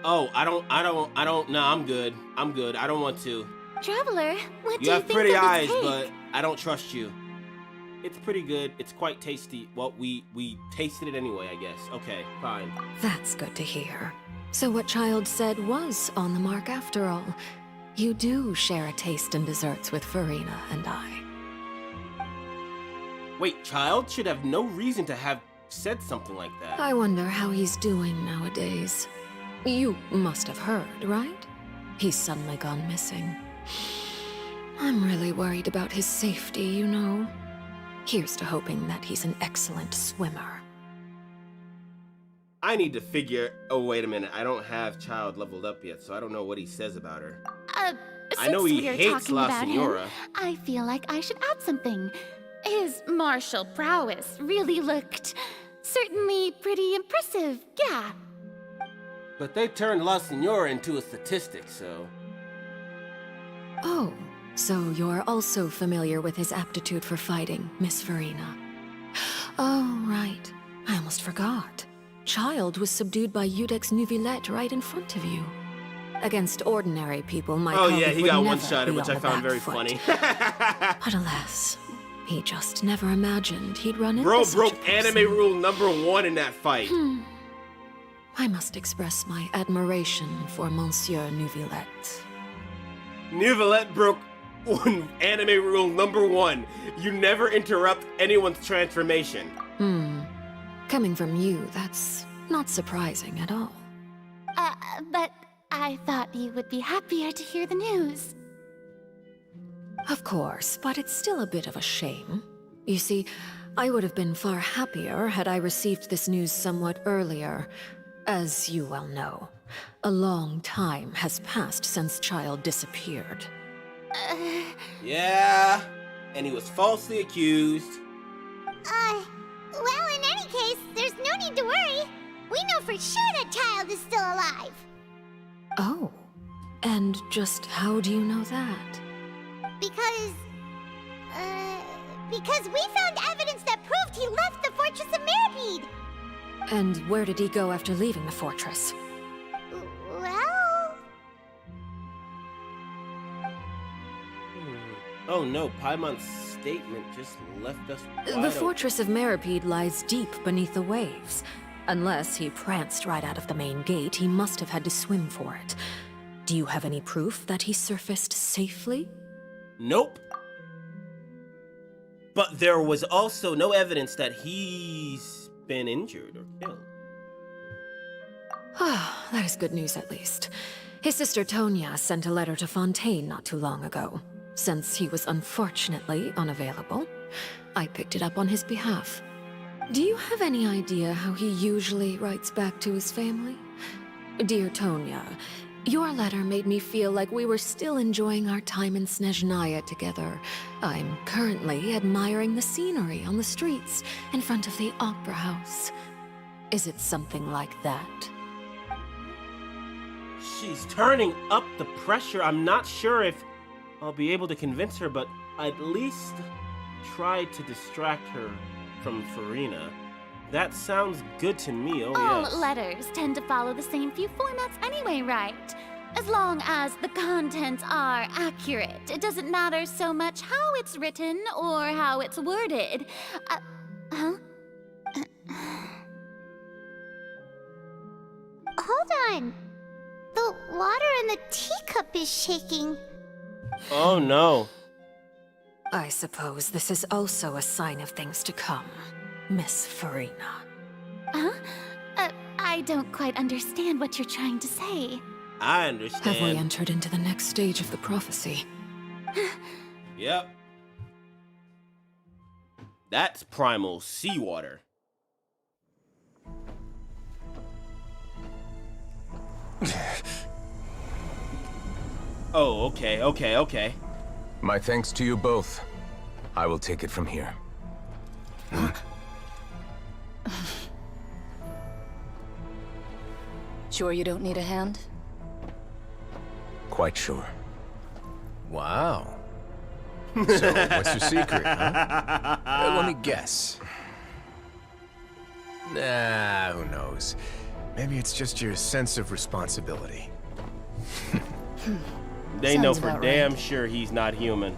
Oh, I don't, no, I'm good. I'm good. I don't want to. Traveler, what do You you have think pretty of this eyes, cake? but I don't trust you. It's pretty good. It's quite tasty. Well, we tasted it anyway, I guess. Okay, fine. That's good to hear. So what Child said was on the mark after all. You do share a taste in desserts with Farina and I. Wait, Child should have no reason to have said something like that. I wonder how he's doing nowadays. You must have heard, right? He's suddenly gone missing. I'm really worried about his safety, you know. Here's to hoping that he's an excellent swimmer. I need to figure... Oh, wait a minute. I don't have Child leveled up yet, so I don't know what he says about her. I know he Since we're hates talking La about Senora. him, I feel like I should add something. His martial prowess really looked certainly pretty impressive, yeah. But they turned La Senora into a statistic, so... Oh, so you're also familiar with his aptitude for fighting, Miss Farina. Oh, right. I almost forgot. Child was subdued by Udex Nuvillette right in front of you. Against ordinary people, my Oh colleague yeah, he would got never one-shotted, be which on I the found back very foot. funny. But alas, he just never imagined he'd run into Bro such a broke person. anime rule #1 in that fight. I must express my admiration for Monsieur Nuvillette. Nuvillette broke anime rule #1. You never interrupt anyone's transformation. Coming from you, that's not surprising at all. But I thought you would be happier to hear the news. Of course, but it's still a bit of a shame. You see, I would have been far happier had I received this news somewhat earlier. As you well know, a long time has passed since Child disappeared. Yeah, and he was falsely accused. Well, in any case, there's no need to worry. We know for sure that Child is still alive. Oh, and just how do you know that? Because we found evidence that proved he left the Fortress of Mirapede. And where did he go after leaving the fortress? Well... Oh no, Paimon's statement just left us wide The open. fortress of Meripede lies deep beneath the waves. Unless he pranced right out of the main gate, he must have had to swim for it. Do you have any proof that he surfaced safely? Nope. But there was also no evidence that he's been injured or killed. Ah, that is good news at least. His sister Tonya sent a letter to Fontaine not too long ago. Since he was unfortunately unavailable, I picked it up on his behalf. Do you have any idea how he usually writes back to his family? Dear Tonya, your letter made me feel like we were still enjoying our time in Snezhnaya together. I'm currently admiring the scenery on the streets in front of the Opera House. Is it something like that? She's turning up the pressure. I'm not sure if I'll be able to convince her, but at least try to distract her from Farina. That sounds good to me, oh All yes. letters tend to follow the same few formats anyway, right? As long as the contents are accurate, it doesn't matter so much how it's written or how it's worded. Huh? Hold on. The water in the teacup is shaking. Oh no. I suppose this is also a sign of things to come, Miss Farina. Huh? I don't quite understand what you're trying to say. I understand. Have we entered into the next stage of the prophecy? Yep. That's primal seawater. Oh, okay. My thanks to you both. I will take it from here. Sure you don't need a hand? Quite sure. Wow. So, what's your secret, huh? Let me guess. Nah, who knows? Maybe it's just your sense of responsibility. They know Sounds for about damn right. sure he's not human.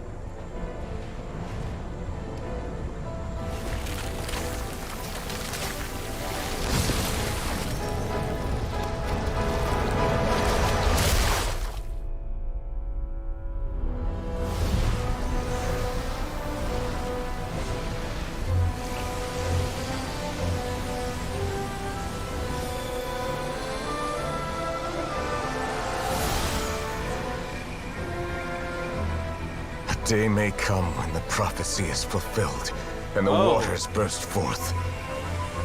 Day may come when the prophecy is fulfilled, and the waters burst forth.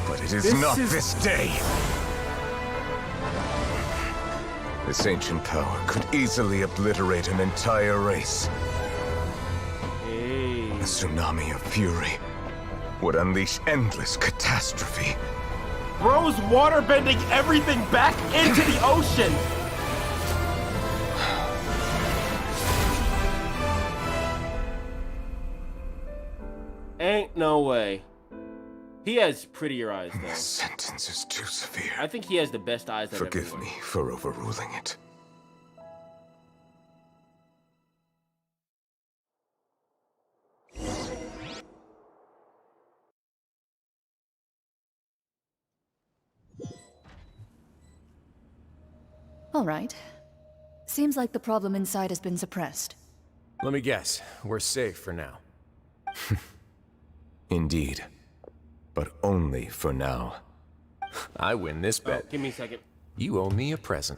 But it is not this day! This ancient power could easily obliterate an entire race. A tsunami of fury would unleash endless catastrophe. Bro's waterbending everything back into the ocean! Ain't no way. He has prettier eyes, though. This sentence is too severe. I think he has the best eyes of Forgive everyone. me for overruling it. All right. Seems like the problem inside has been suppressed. Let me guess. We're safe for now. Indeed. But only for now. I win this bet. Give me a second. You owe me a present.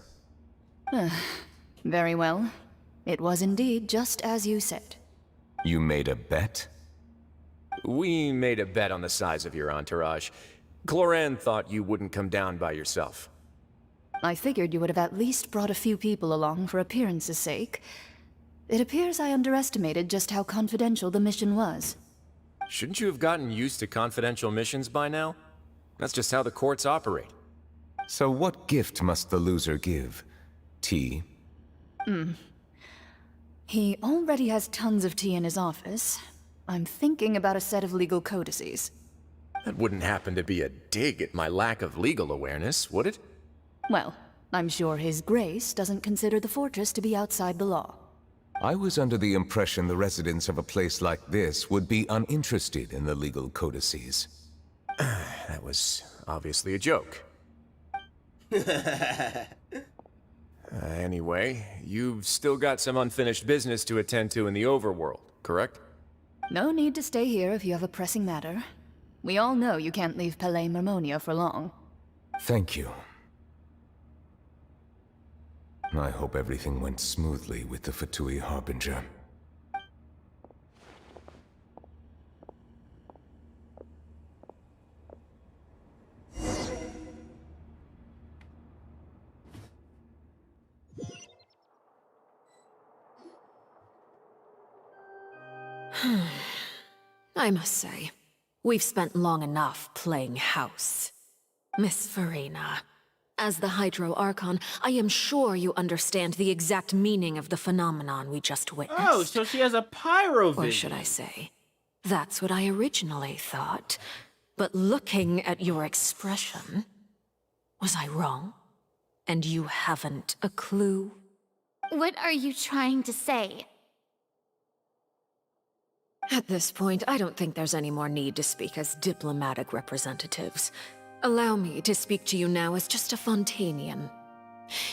Very well. It was indeed just as you said. You made a bet? We made a bet on the size of your entourage. Cloran thought you wouldn't come down by yourself. I figured you would have at least brought a few people along for appearance's sake. It appears I underestimated just how confidential the mission was. Shouldn't you have gotten used to confidential missions by now? That's just how the courts operate. So what gift must the loser give? Tea? He already has tons of tea in his office. I'm thinking about a set of legal codices. That wouldn't happen to be a dig at my lack of legal awareness, would it? Well, I'm sure His Grace doesn't consider the fortress to be outside the law. I was under the impression the residents of a place like this would be uninterested in the legal codices. That was obviously a joke. Anyway, you've still got some unfinished business to attend to in the overworld, correct? No need to stay here if you have a pressing matter. We all know you can't leave Palais Mermonia for long. Thank you. I hope everything went smoothly with the Fatui Harbinger. I must say, we've spent long enough playing house. Miss Farina, as the Hydro Archon, I am sure you understand the exact meaning of the phenomenon we just witnessed. Oh, so she has a pyro vision. Or should I say, that's what I originally thought. But looking at your expression, was I wrong? And you haven't a clue? What are you trying to say? At this point, I don't think there's any more need to speak as diplomatic representatives. Allow me to speak to you now as just a Fontanian.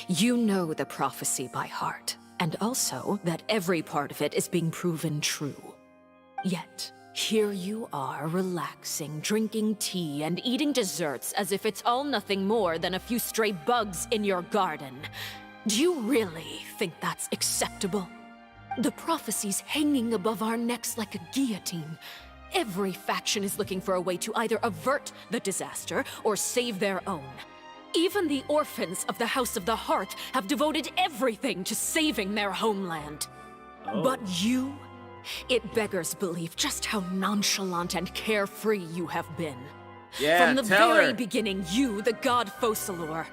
You know the prophecy by heart, and also that every part of it is being proven true. Yet, here you are, relaxing, drinking tea, and eating desserts as if it's all nothing more than a few stray bugs in your garden. Do you really think that's acceptable? The prophecy's hanging above our necks like a guillotine. Every faction is looking for a way to either avert the disaster or save their own. Even the orphans of the House of the Hearth have devoted everything to saving their homeland. Oh. But you? It beggars belief just how nonchalant and carefree you have been. Yeah, From the tell very her. beginning, you, the god Focalor,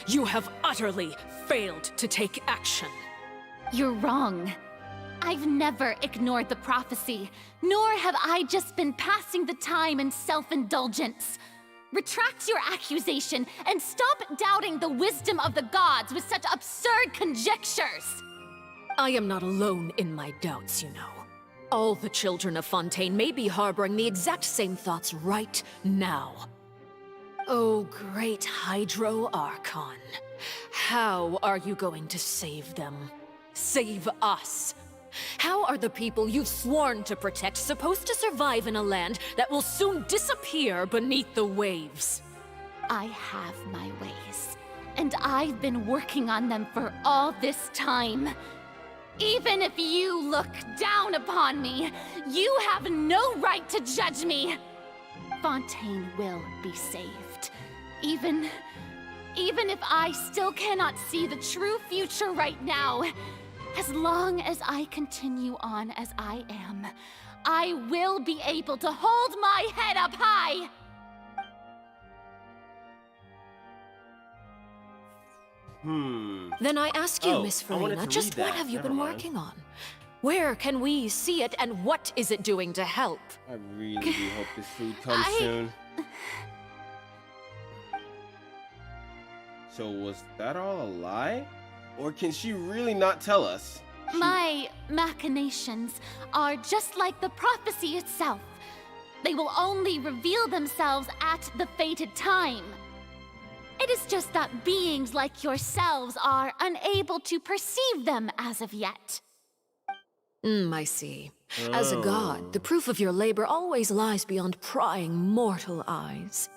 you have utterly failed to take action. You're wrong. I've never ignored the prophecy, nor have I just been passing the time in self-indulgence. Retract your accusation and stop doubting the wisdom of the gods with such absurd conjectures. I am not alone in my doubts, you know. All the children of Fontaine may be harboring the exact same thoughts right now. Oh, great Hydro Archon. How are you going to save them? Save us? How are the people you've sworn to protect supposed to survive in a land that will soon disappear beneath the waves? I have my ways, and I've been working on them for all this time. Even if you look down upon me, you have no right to judge me. Fontaine will be saved. Even if I still cannot see the true future right now, as long as I continue on as I am, I will be able to hold my head up high! Then I ask you, Oh, Miss I wanted Farina, to just read what that. have you Never been mind. working on? Where can we see it, and what is it doing to help? I really do hope this food comes soon. So was that all a lie? Or can she really not tell us? My machinations are just like the prophecy itself. They will only reveal themselves at the fated time. It is just that beings like yourselves are unable to perceive them as of yet. I see. As a god, the proof of your labor always lies beyond prying mortal eyes.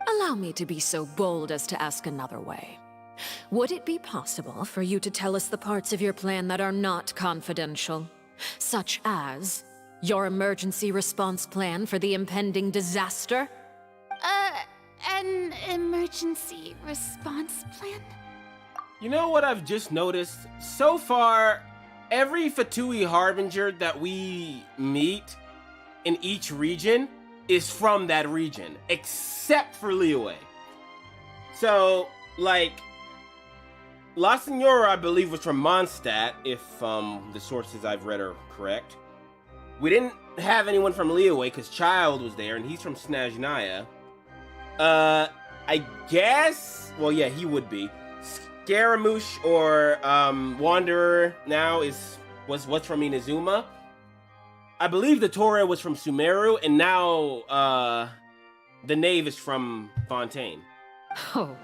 Allow me to be so bold as to ask another way. Would it be possible for you to tell us the parts of your plan that are not confidential? Such as your emergency response plan for the impending disaster? An emergency response plan? You know what I've just noticed? So far, every Fatui Harbinger that we meet in each region is from that region, except for Liyue. So, like, La Senora, I believe, was from Mondstadt, if the sources I've read are correct. We didn't have anyone from Liyue because Child was there, and he's from Snezhnaya. I guess, well, yeah, he would be. Scaramouche or Wanderer now was what's from Inazuma. I believe the Torah was from Sumeru, and now the Knave is from Fontaine. Oh,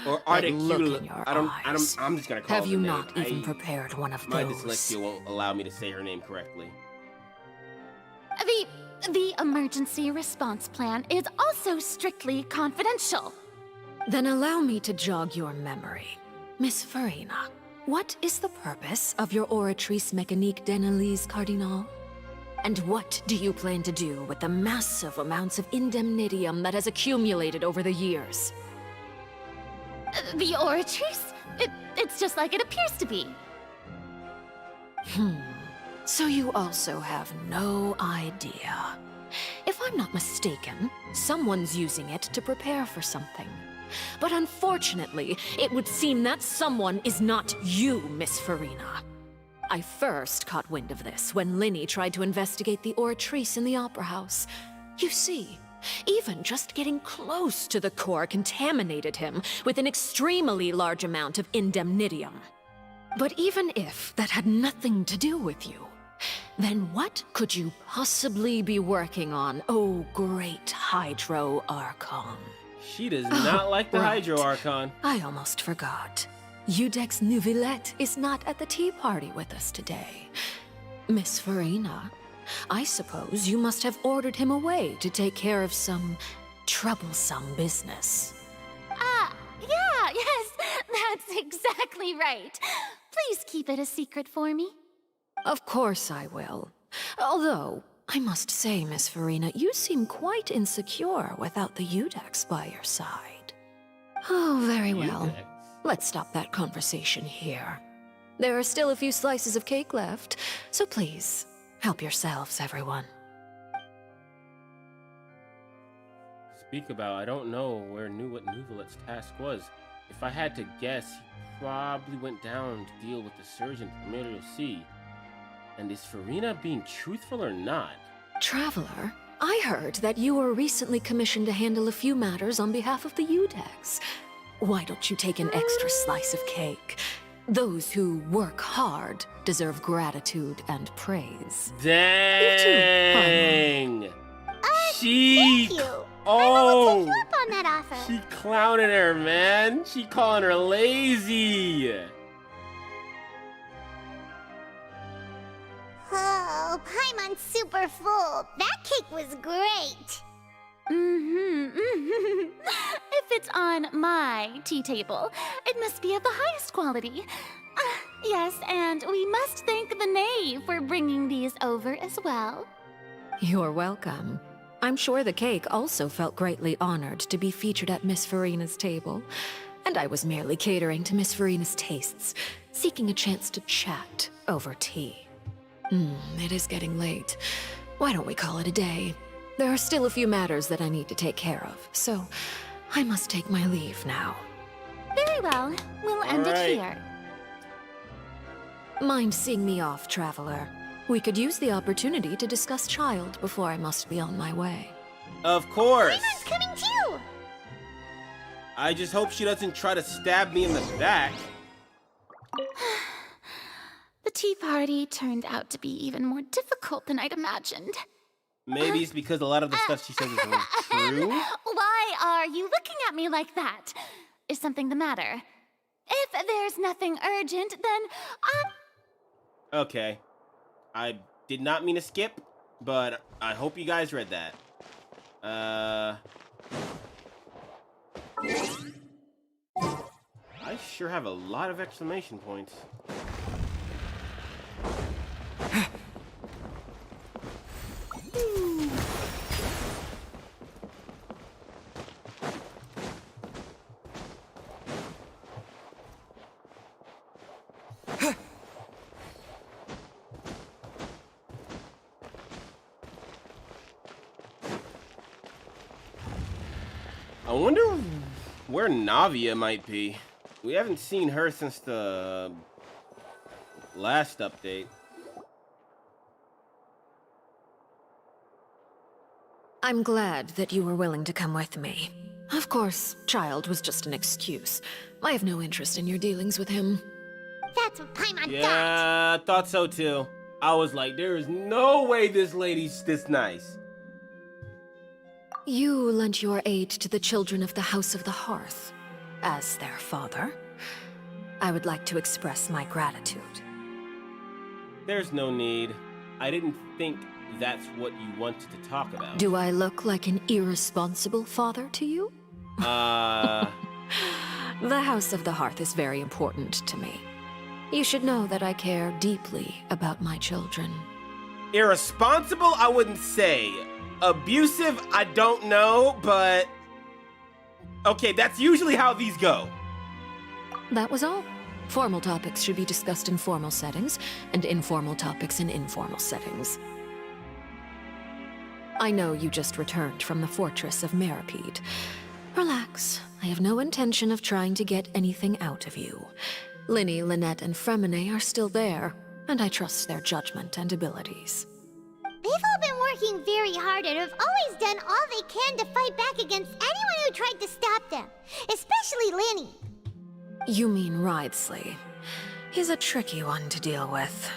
or that look Articula. in your I don't. I'm just gonna call. Have it you the not name. even prepared one of My those? dyslexia won't allow me to say her name correctly. The emergency response plan is also strictly confidential. Then allow me to jog your memory. Miss Farina, what is the purpose of your Oratrice Mécanique d'Analyse Cardinal? And what do you plan to do with the massive amounts of indemnitium that has accumulated over the years? The Oratrice? It's just like it appears to be. So you also have no idea. If I'm not mistaken, someone's using it to prepare for something. But unfortunately, it would seem that someone is not you, Miss Farina. I first caught wind of this when Linny tried to investigate the Oratrice in the Opera House. You see, even just getting close to the core contaminated him with an extremely large amount of indemnitium. But even if that had nothing to do with you, then what could you possibly be working on, oh great Hydro Archon? She does not like the Hydro Archon. I almost forgot. Udex Nouvillette is not at the tea party with us today. Miss Farina, I suppose you must have ordered him away to take care of some troublesome business. Yeah, yes, that's exactly right. Please keep it a secret for me. Of course I will. Although, I must say, Miss Farina, you seem quite insecure without the Udex by your side. Oh, very well. Let's stop that conversation here. There are still a few slices of cake left, so please, help yourselves, everyone. Speak about, I don't know what Nouvillette's task was. If I had to guess, he probably went down to deal with the surgeon Primero C. And is Farina being truthful or not? Traveler, I heard that you were recently commissioned to handle a few matters on behalf of the Udex. Why don't you take an extra slice of cake? Those who work hard deserve gratitude and praise. Dang! Thank you. Oh! Take you up on that offer. She clowning her, man. She calling her lazy. Oh, Paimon's super full. That cake was great. If it's on my tea table, it must be of the highest quality. Yes, and we must thank the Knave for bringing these over as well. You're welcome. I'm sure the cake also felt greatly honored to be featured at Miss Farina's table. And I was merely catering to Miss Farina's tastes, seeking a chance to chat over tea. It is getting late. Why don't we call it a day? There are still a few matters that I need to take care of, so I must take my leave now. Very well. We'll end it here. Mind seeing me off, Traveler? We could use the opportunity to discuss Child before I must be on my way. Of course. Paimon's coming too. I just hope she doesn't try to stab me in the back. The tea party turned out to be even more difficult than I'd imagined. Maybe it's because a lot of the stuff she says is true. Why are you looking at me like that? Is something the matter? If there's nothing urgent, then Okay. I did not mean to skip, but I hope you guys read that. I sure have a lot of exclamation points. I wonder where Navia might be. We haven't seen her since the last update. I'm glad that you were willing to come with me. Of Of course, Child was just an excuse. I have no interest in your dealings with him. That's what Paimon thought. Yeah, I thought so too. I was like, there is no way this lady's this nice. You lent your aid to the children of the House of the Hearth. As their father, I would like to express my gratitude. There's no need. I didn't think that's what you wanted to talk about. Do I look like an irresponsible father to you? The House of the Hearth is very important to me. You should know that I care deeply about my children. Irresponsible, I wouldn't say. Abusive, I don't know, but... Okay, that's usually how these go. That was all. Formal topics should be discussed in formal settings, and informal topics in informal settings. I know you just returned from the fortress of Meripede. Relax. I have no intention of trying to get anything out of you. Linny, Lynette, and Fremine are still there, and I trust their judgment and abilities. They've all been working very hard and have always done all they can to fight back against anyone who tried to stop them. Especially Linny. You mean Ridesley. He's a tricky one to deal with.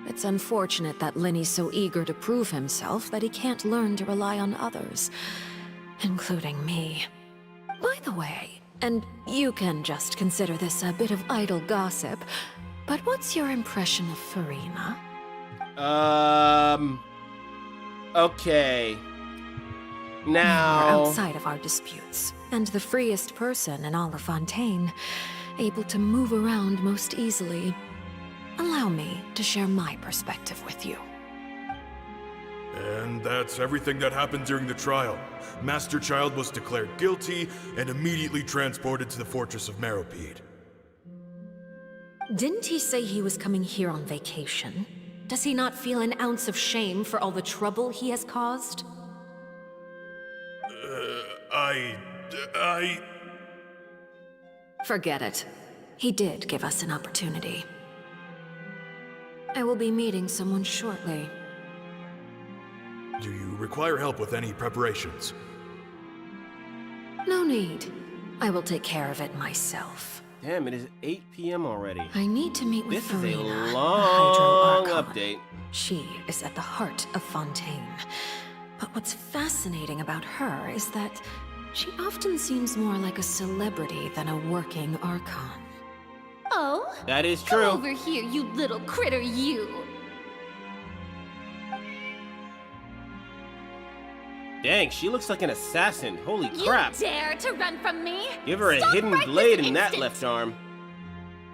It's unfortunate that Linny's so eager to prove himself that he can't learn to rely on others, including me. By the way, and you can just consider this a bit of idle gossip, but what's your impression of Farina? Okay. You're Now... outside of our disputes, and the freest person in all of Fontaine, able to move around most easily. Allow me to share my perspective with you. And that's everything that happened during the trial. Master Child was declared guilty and immediately transported to the Fortress of Meripede. Didn't he say he was coming here on vacation? Does he not feel an ounce of shame for all the trouble he has caused? Forget it. He did give us an opportunity. I will be meeting someone shortly. Do you require help with any preparations? No need. I will take care of it myself. Damn, it is 8 p.m. already. I need to meet with This Farina, is a the long Hydro Archon. update. She is at the heart of Fontaine. But what's fascinating about her is that she often seems more like a celebrity than a working Archon. Oh? That is true. Come over here, you little critter, you! Dang, she looks like an assassin. Holy crap. You dare to run from me? Give her a Stop hidden right blade this in that instant. left arm.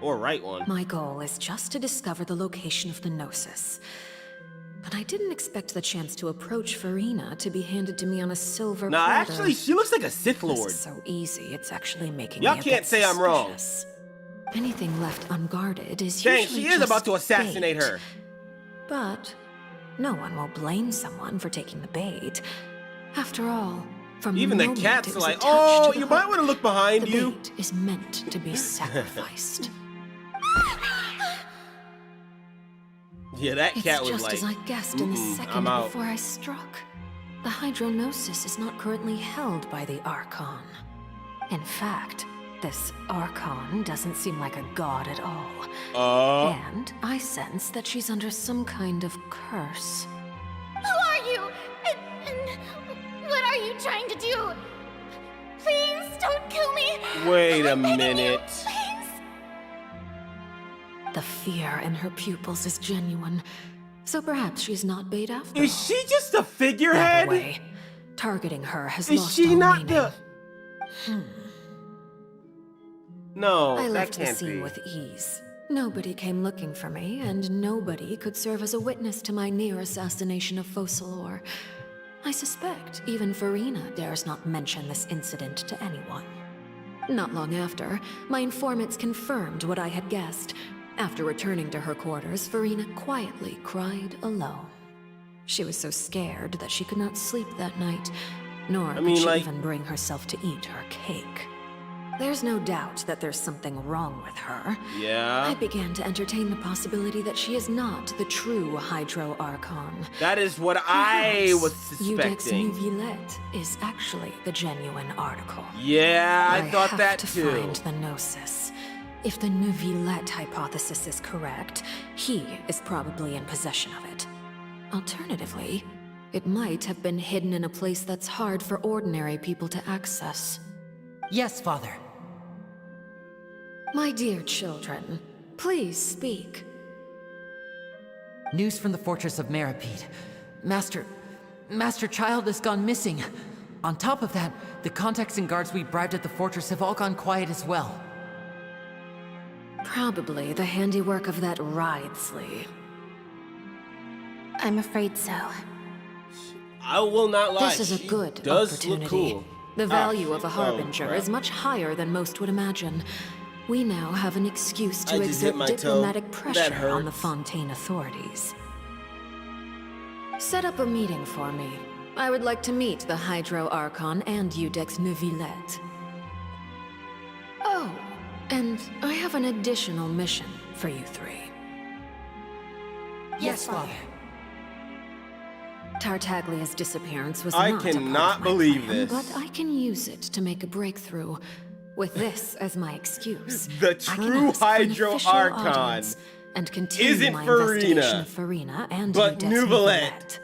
Or right one. My goal is just to discover the location of the Gnosis. But I didn't expect the chance to approach Farina to be handed to me on a silver Nah, platter. actually, she looks like a Sith Lord. This is so easy, it's actually making Y'all me a can't bit say I'm wrong. suspicious. Anything left unguarded is Dang, usually she is just about to assassinate bait. her. But no one will blame someone for taking the bait. After all, from Even the moment cat's it was like, attached oh, to the you might hook, want to look behind the you. bait is meant to be sacrificed. Yeah, that cat was It's just like, as I guessed in the I'm second out. before I struck. The Hydronosis is not currently held by the Archon. In fact, this Archon doesn't seem like a god at all. And I sense that she's under some kind of curse. Who are you? And what are you trying to do? Please don't kill me! Wait a I'm begging you, minute. please. The fear in her pupils is genuine, so perhaps she's not bait after Is all. she just a By figurehead? the way, targeting her has Is lost she all not meaning. the... No, I that left the can't scene be. with ease. Nobody came looking for me, and nobody could serve as a witness to my near assassination of Focalor. I suspect even Farina dares not mention this incident to anyone. Not long after, my informants confirmed what I had guessed. After returning to her quarters, Farina quietly cried alone. She was so scared that she could not sleep that night, nor could she even bring herself to eat her cake. There's no doubt that there's something wrong with her. Yeah. I began to entertain the possibility that she is not the true Hydro Archon. That is what I was Eudex suspecting. Neuvillette is actually the genuine article. Yeah, I thought that have too. to find the Gnosis. If the Neuvillette hypothesis is correct, he is probably in possession of it. Alternatively, it might have been hidden in a place that's hard for ordinary people to access. Yes, Father. My dear children, please speak. News from the fortress of Meripede. Master Child has gone missing. On top of that, the contacts and guards we bribed at the fortress have all gone quiet as well. Probably the handiwork of that Ridesley. I'm afraid so. I will not lie. This is a she good does opportunity. Look cool. The value of a Oh, Harbinger crap. is much higher than most would imagine. We now have an excuse I to just hit exert my toe. diplomatic That pressure on the hurts. Fontaine authorities. Set up a meeting for me. I would like to meet the Hydro Archon and Eudex Neuvillette. Oh, and I have an additional mission for you three. Yes, Father. Tartaglia's disappearance was I not a part cannot of my believe plan, this. but I can use it to make a breakthrough. With this as my excuse, The I can true ask for an Hydro official Archon audience and continue isn't my investigation Farina, of Farina and but Eudex Neuvillette. Neuvillette.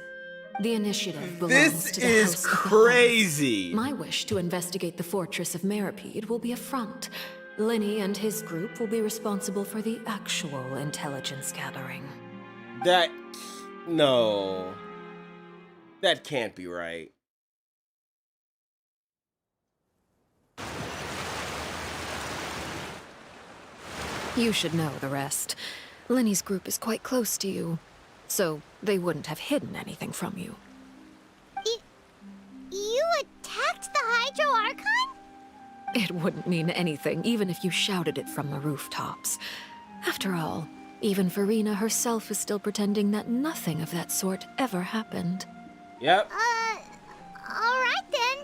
The initiative belongs This to the is House of the crazy. Huns. My wish to investigate the fortress of Meripede will be a front. Linny and his group will be responsible for the actual intelligence gathering. That no. That can't be right. You should know the rest. Linny's group is quite close to you, so they wouldn't have hidden anything from you. You attacked the Hydro Archon? It wouldn't mean anything, even if you shouted it from the rooftops. After all, even Farina herself is still pretending that nothing of that sort ever happened. Yep. Alright then.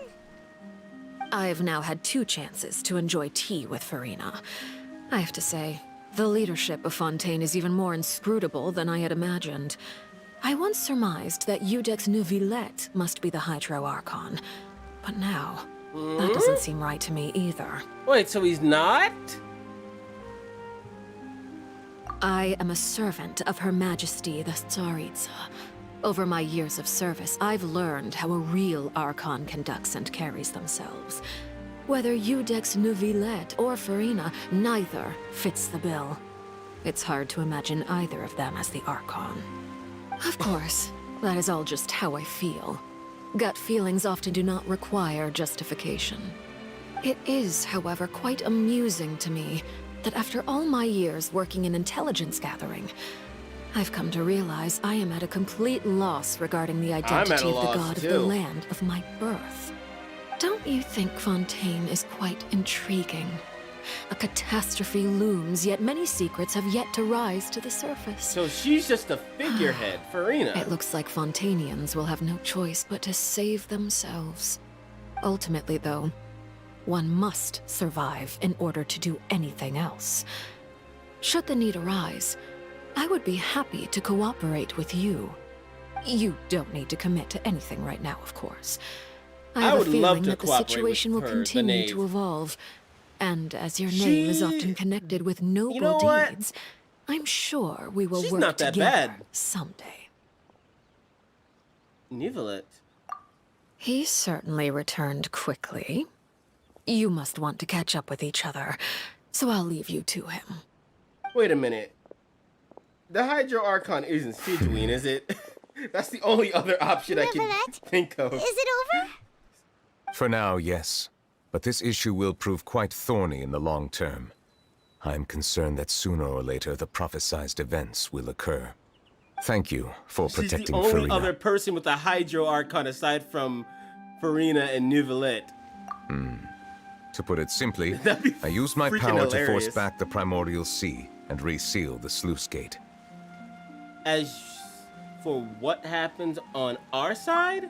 I've now had 2 chances to enjoy tea with Farina. I have to say, the leadership of Fontaine is even more inscrutable than I had imagined. I once surmised that Eudex Neuvillette must be the Hydro Archon, but now, that doesn't seem right to me either. Wait, so he's not? I am a servant of Her Majesty the Tsaritsa. Over my years of service, I've learned how a real Archon conducts and carries themselves. Whether Eudex Neuvillette or Farina, neither fits the bill. It's hard to imagine either of them as the Archon. Of course, that is all just how I feel. Gut feelings often do not require justification. It is, however, quite amusing to me that after all my years working in intelligence gathering, I've come to realize I am at a complete loss regarding the identity of the god of the land of my birth. Don't you think Fontaine is quite intriguing? A catastrophe looms, yet many secrets have yet to rise to the surface. So she's just a figurehead, Farina. It looks like Fontainians will have no choice but to save themselves. Ultimately, though, one must survive in order to do anything else. Should the need arise, I would be happy to cooperate with you. You don't need to commit to anything right now, of course. I have would a love feeling to that the cooperate situation will with her, the continue knave. to evolve. And as your name is often connected with noble know what? deeds, I'm sure we will She's work not that together bad. someday. Neuvillette. He certainly returned quickly. You must want to catch up with each other, so I'll leave you to him. Wait a minute. The Hydro Archon isn't Sidween, is it? That's the only other option I can think of. Is it over? For now, yes. But this issue will prove quite thorny in the long term. I'm concerned that sooner or later the prophesized events will occur. Thank you for She's the protecting only Farina. other person with a Hydro Archon aside from Farina and Neuvillette. To put it simply, That'd be I used my freaking power to hilarious. force back the Primordial Sea and reseal the sluice gate. As for what happens on our side?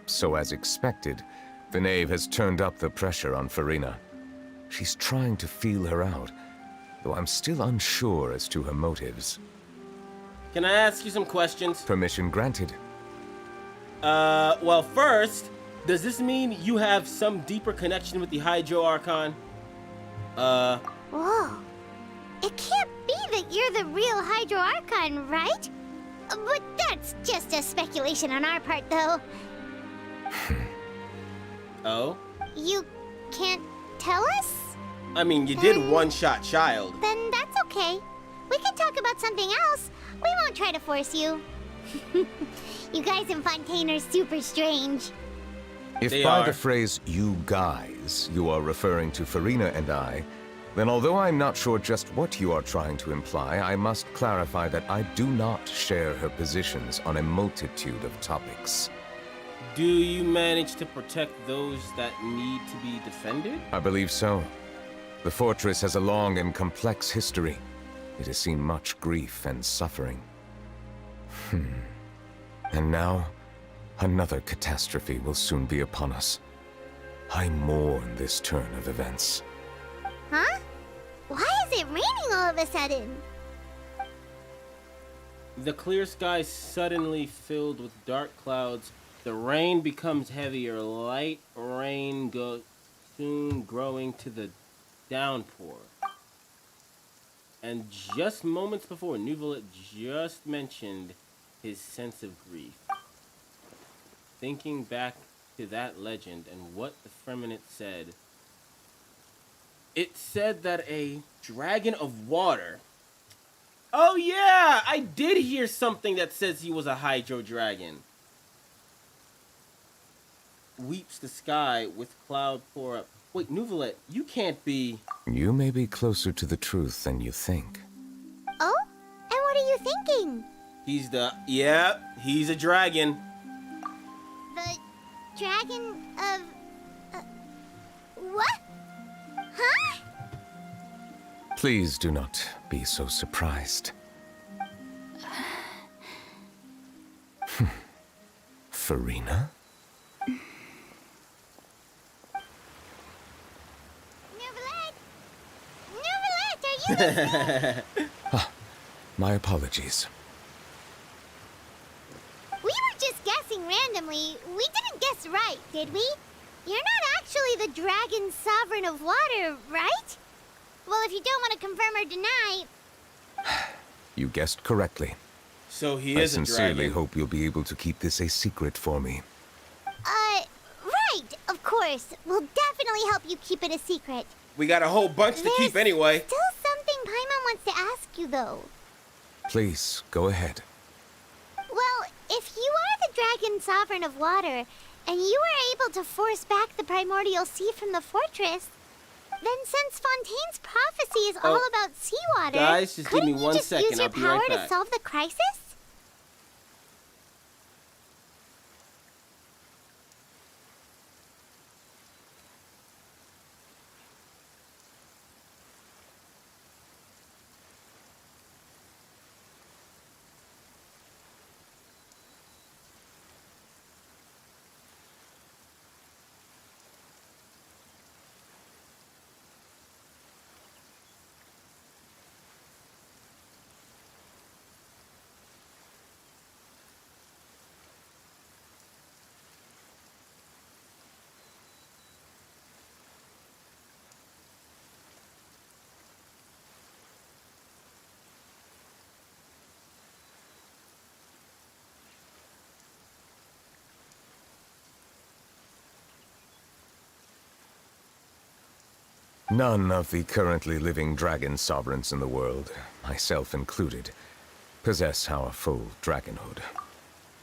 So as expected, the knave has turned up the pressure on Farina. She's trying to feel her out, though I'm still unsure as to her motives. Can I ask you some questions? Permission granted. Well, first, does this mean you have some deeper connection with the Hydro Archon? Whoa. It can't be that you're the real Hydro Archon, right? But that's just a speculation on our part, though. Oh? You can't tell us? I mean, you did one-shot Child. Then that's okay. We can talk about something else. We won't try to force you. You guys in Fontaine are super strange. If by the phrase, you guys, you are referring to Farina and I, then although I'm not sure just what you are trying to imply, I must clarify that I do not share her positions on a multitude of topics. Do you manage to protect those that need to be defended? I believe so. The fortress has a long and complex history. It has seen much grief and suffering. And now, another catastrophe will soon be upon us. I mourn this turn of events. Huh? Why is it raining all of a sudden? The clear sky suddenly filled with dark clouds. The rain becomes heavier. Light rain goes soon growing to the downpour. And just moments before, Nuvalet just mentioned his sense of grief. Thinking back to that legend and what the Firmament said, it said that a dragon of water... Oh yeah! I did hear something that says he was a Hydro Dragon. Weeps the sky with cloud pour up. Wait, Nuvalet, you can't be... You may be closer to the truth than you think. Oh? And what are you thinking? He's the... Yeah, he's a dragon. The dragon of... what? Huh? Please do not be so surprised. Farina? My apologies. We were just guessing randomly. We didn't guess right, did we? You're not actually the Dragon Sovereign of Water, right? Well, if you don't want to confirm or deny... You guessed correctly. So he I is a dragon. I sincerely hope you'll be able to keep this a secret for me. Right, of course. We'll definitely help you keep it a secret. We got a whole bunch to keep anyway. Still something Paimon wants to ask you, though. Please, go ahead. Well, if you are the Dragon Sovereign of Water, and you were able to force back the Primordial Sea from the fortress, then since Fontaine's prophecy is all about seawater, guys, just give me 1 second. Use your I'll be power right back. to solve the crisis? None of the currently living dragon sovereigns in the world, myself included, possess our full dragonhood.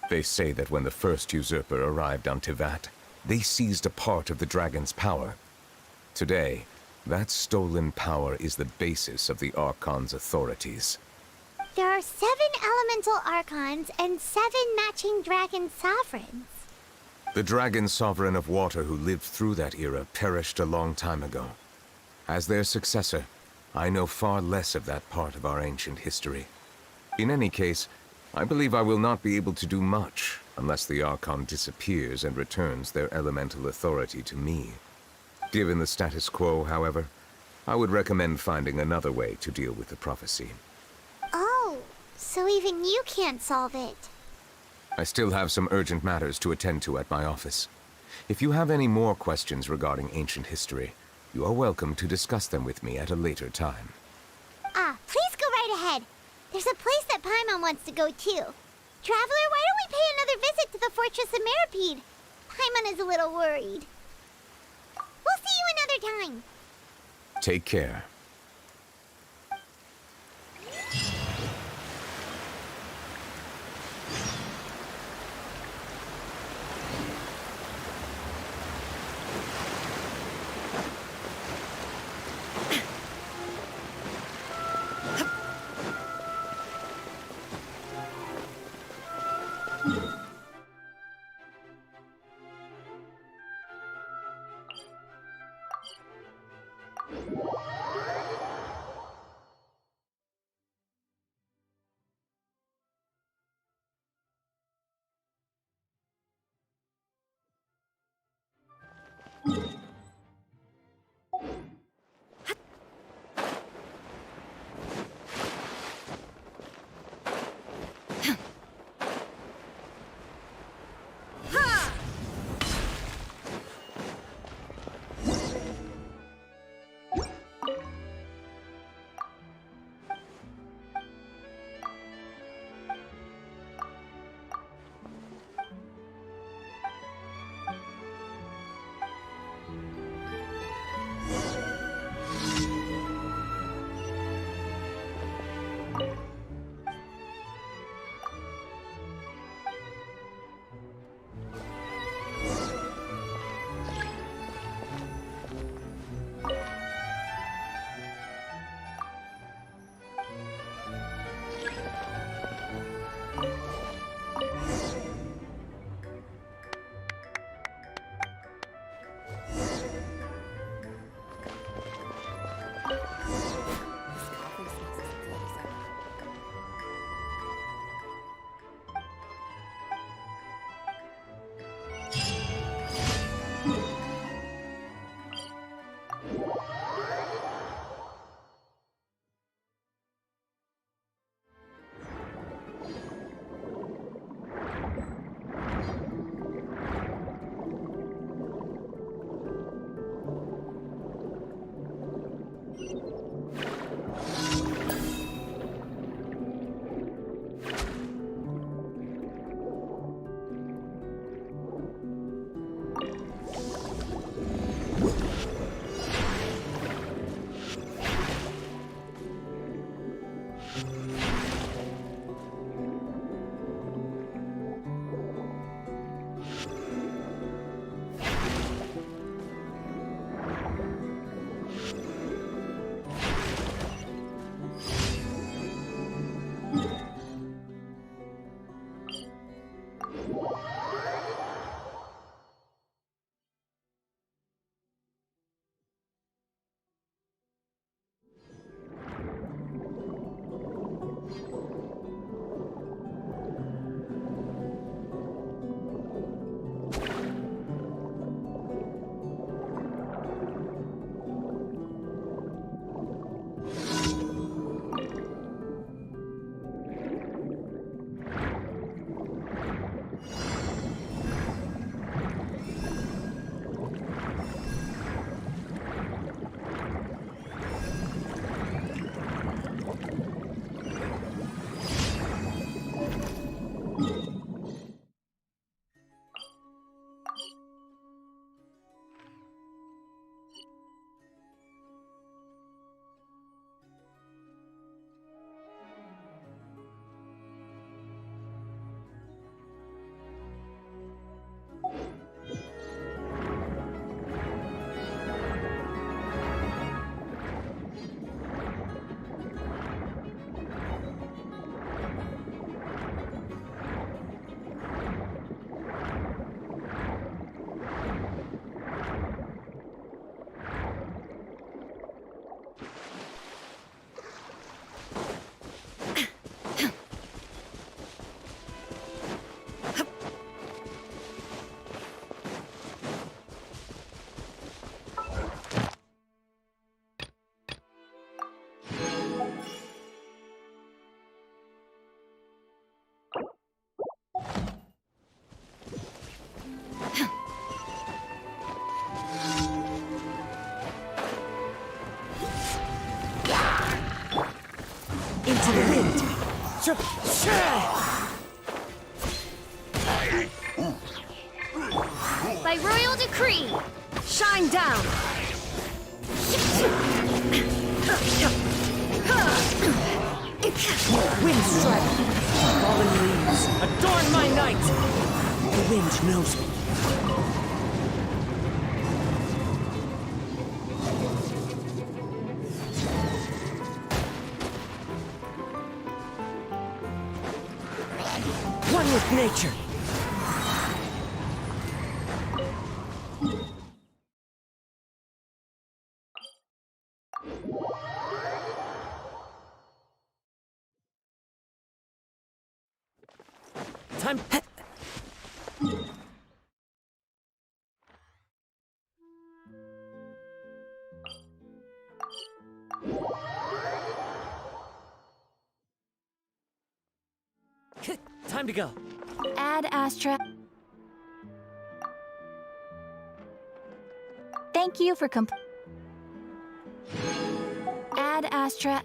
They say that when the first usurper arrived on Tivat, they seized a part of the dragon's power. Today, that stolen power is the basis of the Archon's authorities. There are 7 elemental Archons and 7 matching dragon sovereigns. The dragon sovereign of water who lived through that era perished a long time ago. As their successor, I know far less of that part of our ancient history. In any case, I believe I will not be able to do much unless the Archon disappears and returns their elemental authority to me. Given the status quo, however, I would recommend finding another way to deal with the prophecy. Oh, so even you can't solve it. I still have some urgent matters to attend to at my office. If you have any more questions regarding ancient history, you are welcome to discuss them with me at a later time. Please go right ahead. There's a place that Paimon wants to go too. Traveler, why don't we pay another visit to the Fortress of Meropide? Paimon is a little worried. We'll see you another time. Take care. Into the wind. By royal decree, shine down. Wind strike. Fallen leaves. Adorn my night. The wind knows me. One with nature. Time. Time to go. Ad Astra. Thank you for Ad Astra.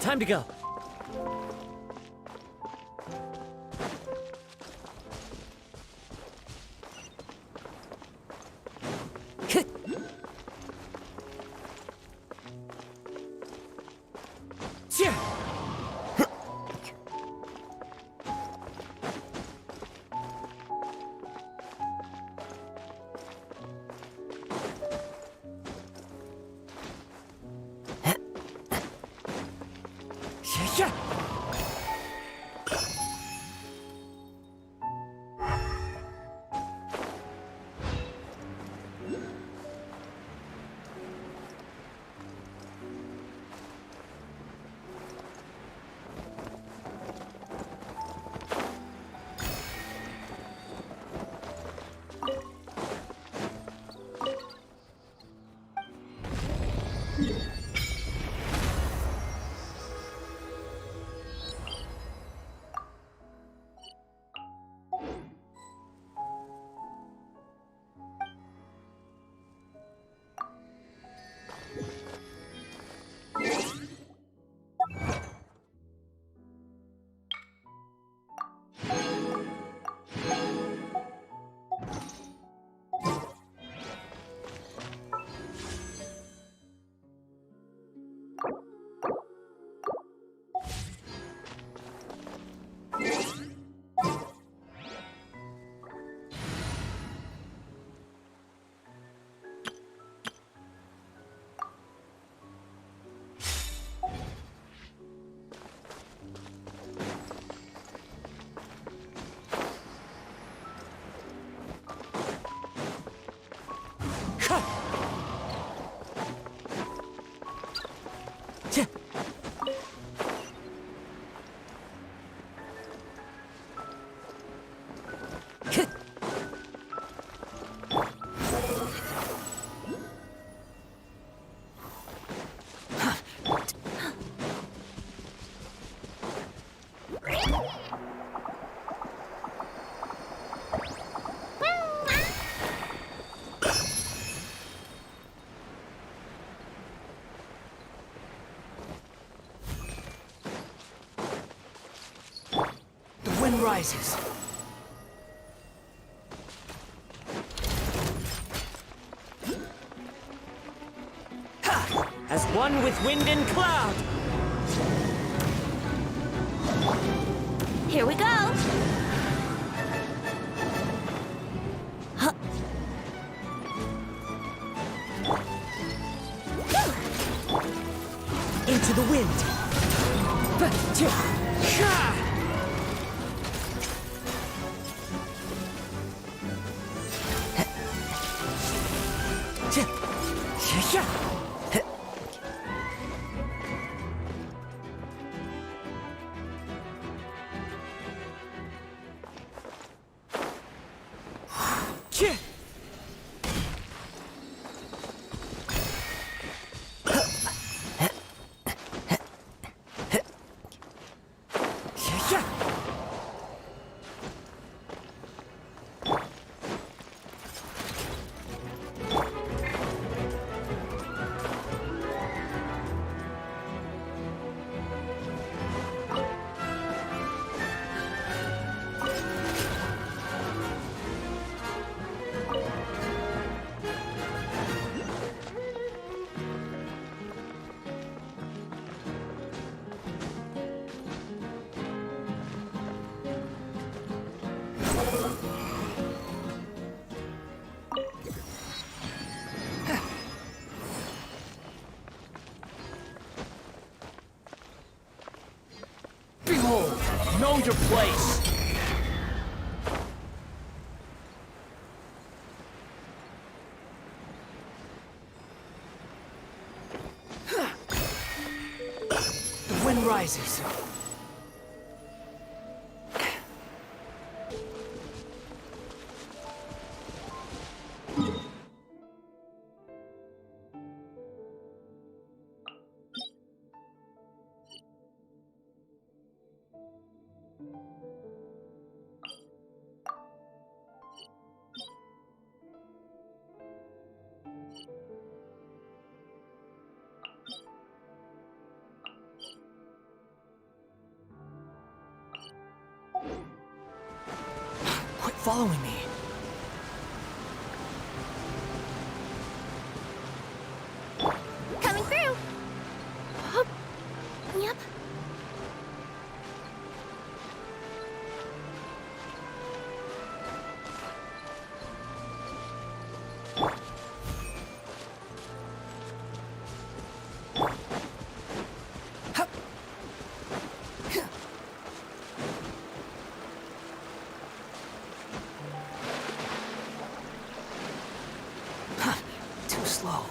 Time to go. wind rises. Ha! As one with wind and cloud. Here we go! Huh. Into the wind. Behold, know your place. The wind rises. Quit following me. Coming through! Hup. Yep. Too slow.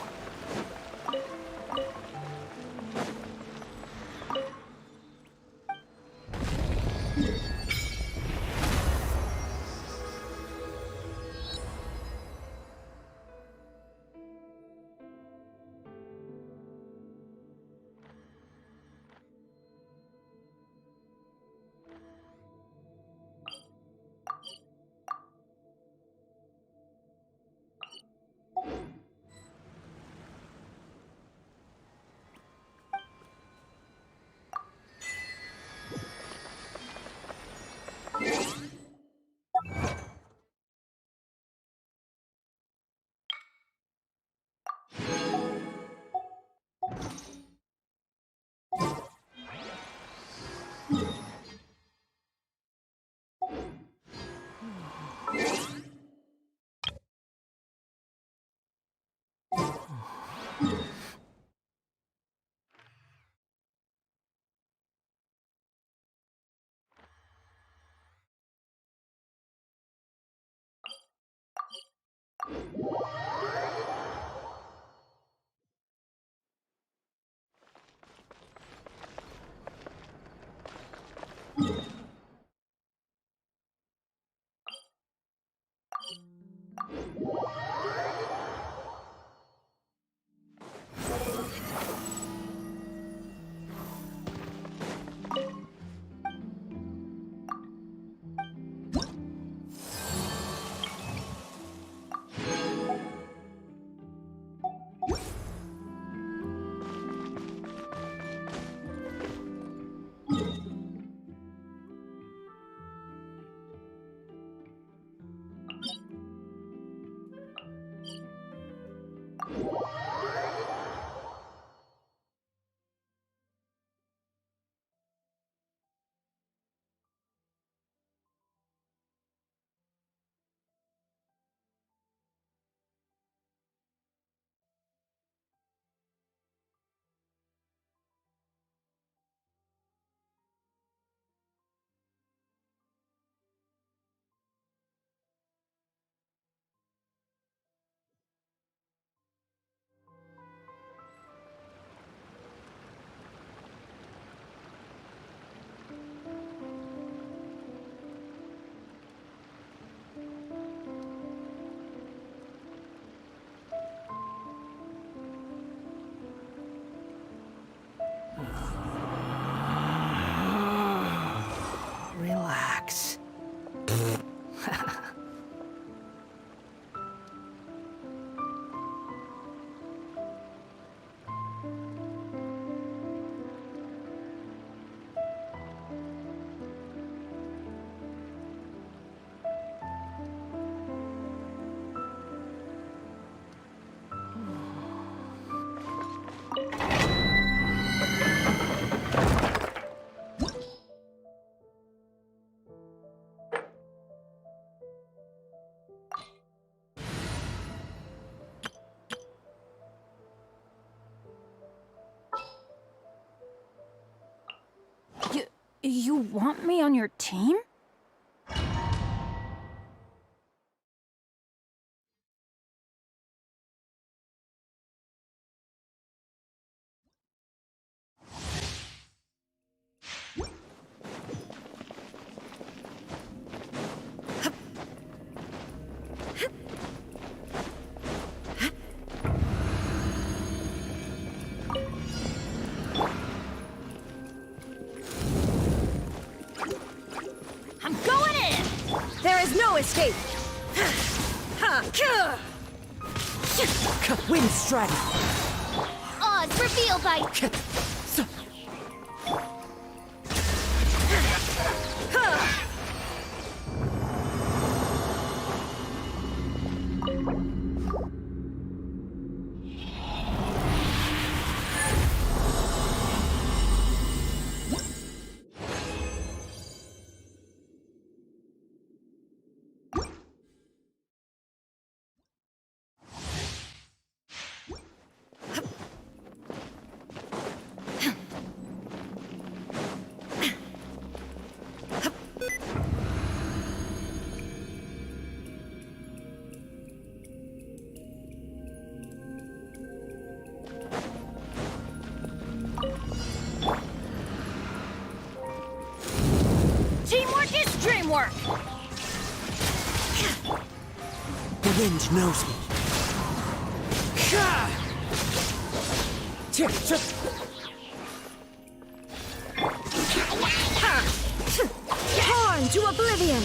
Relax. You want me on your team? I'm going in! There is no escape! Wind strike. Odds reveal by... Teamwork is dreamwork! The wind knows me. Torn to oblivion!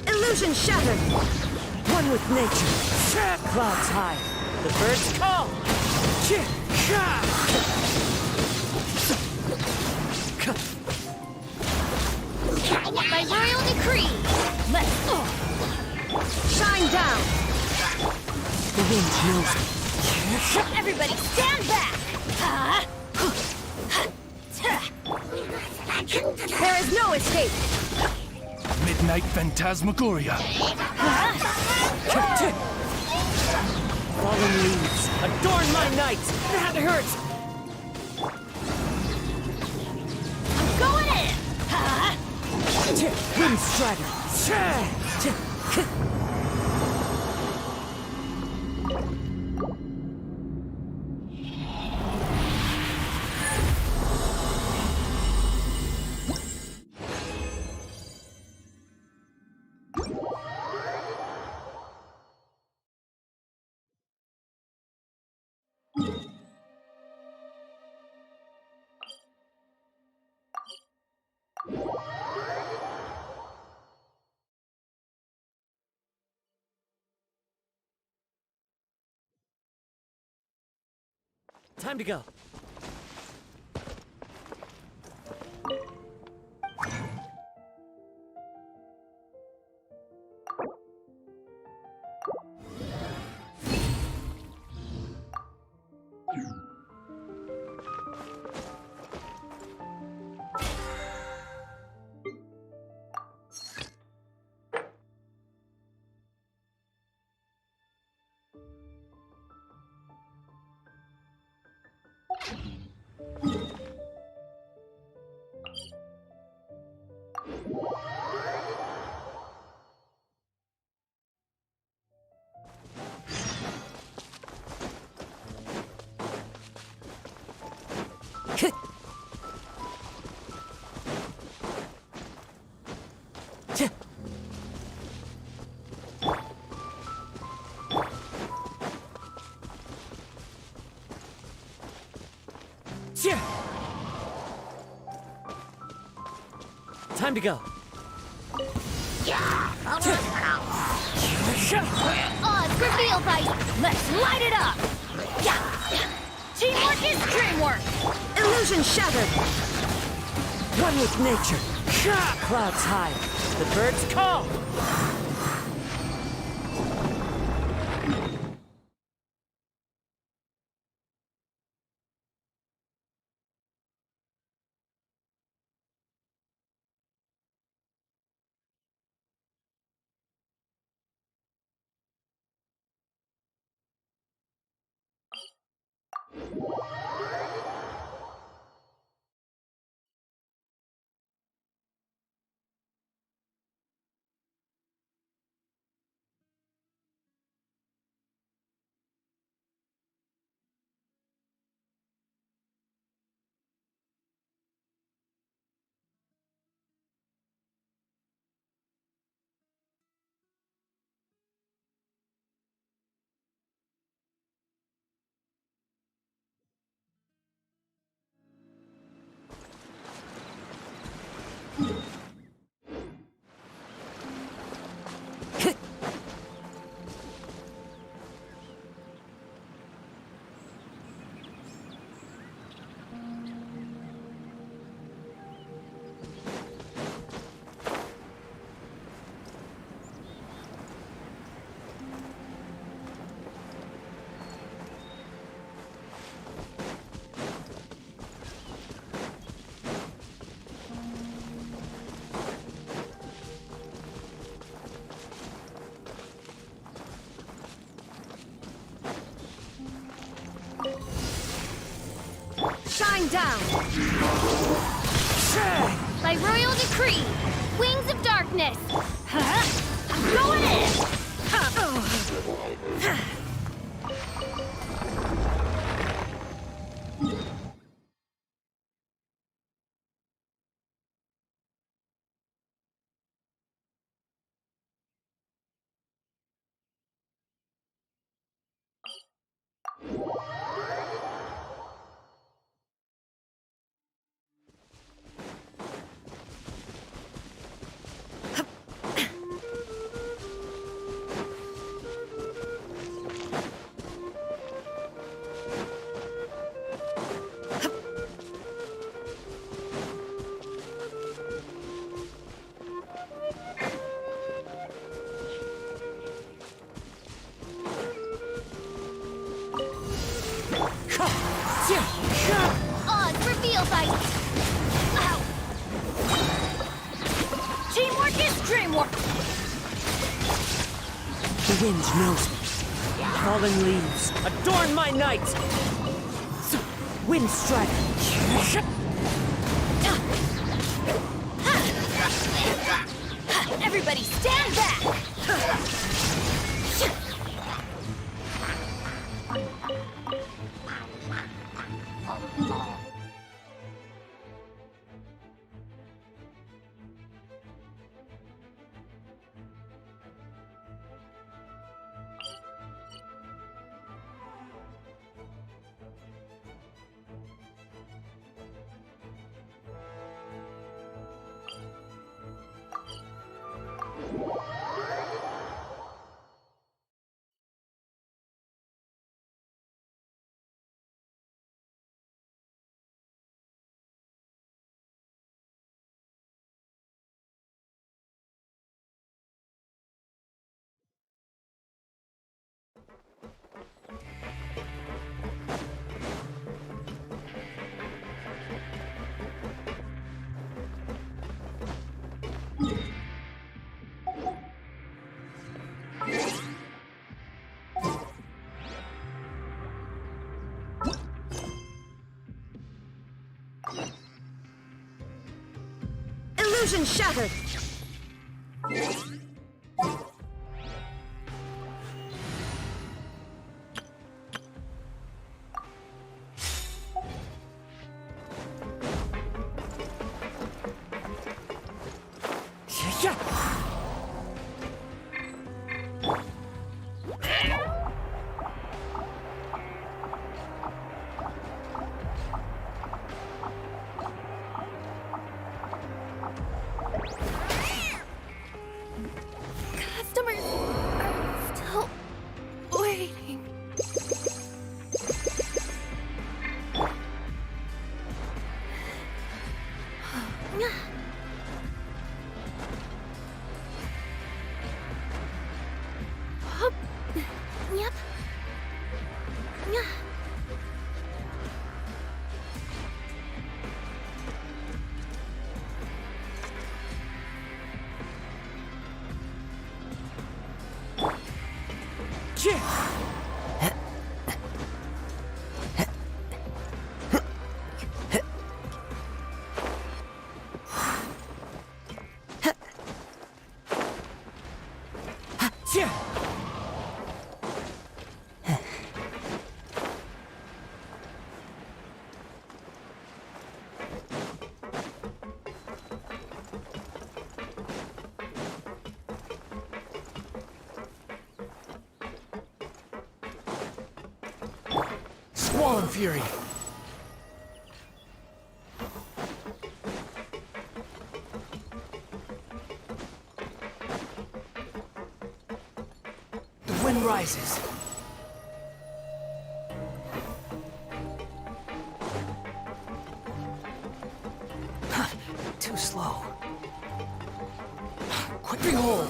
Illusion shattered! One with nature. Clouds high. The birds call. By royal decree, let's shine down! The wind knows me. Everybody stand back! There is no escape! Midnight Phantasmagoria. Fallen leaves, adorn my night! That hurts! I'm going in! Wind strider! Time to go. Time to go. Odds reveal bite. Let's light it up. Teamwork is dreamwork. Illusion shattered. One with nature. Clouds high. The birds call. Shine down! By royal decree, wings of darkness! I'm going in! Odds reveal bite! Ow! Teamwork is dreamwork! The wind knows me. Fallen leaves adorn my night. Wind strike. Everybody stand back! Illusion shattered! Customers are still waiting. Yep. Squall and Fury. The wind rises. Too slow. Quick behold.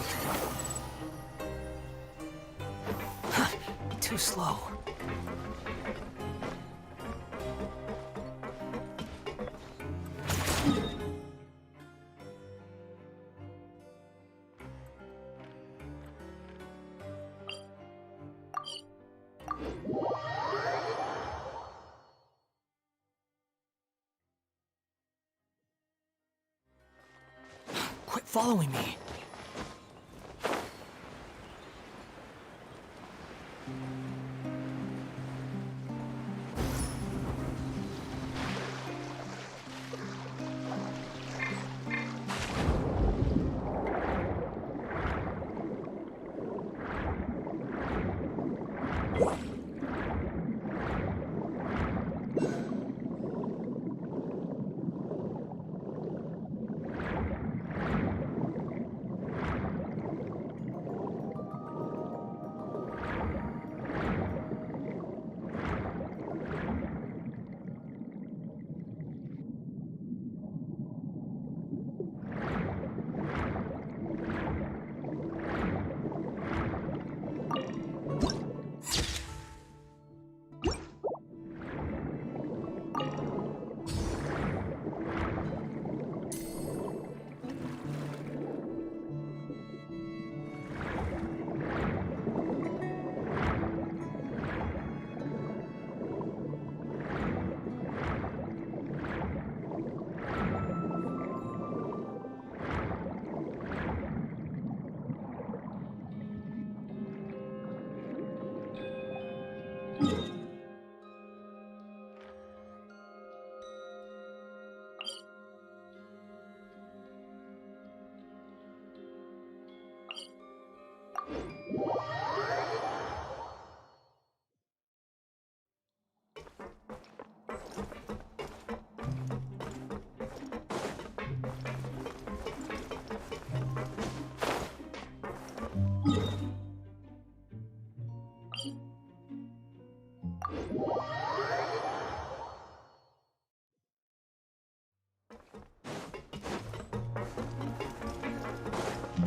Too slow. Quit following me.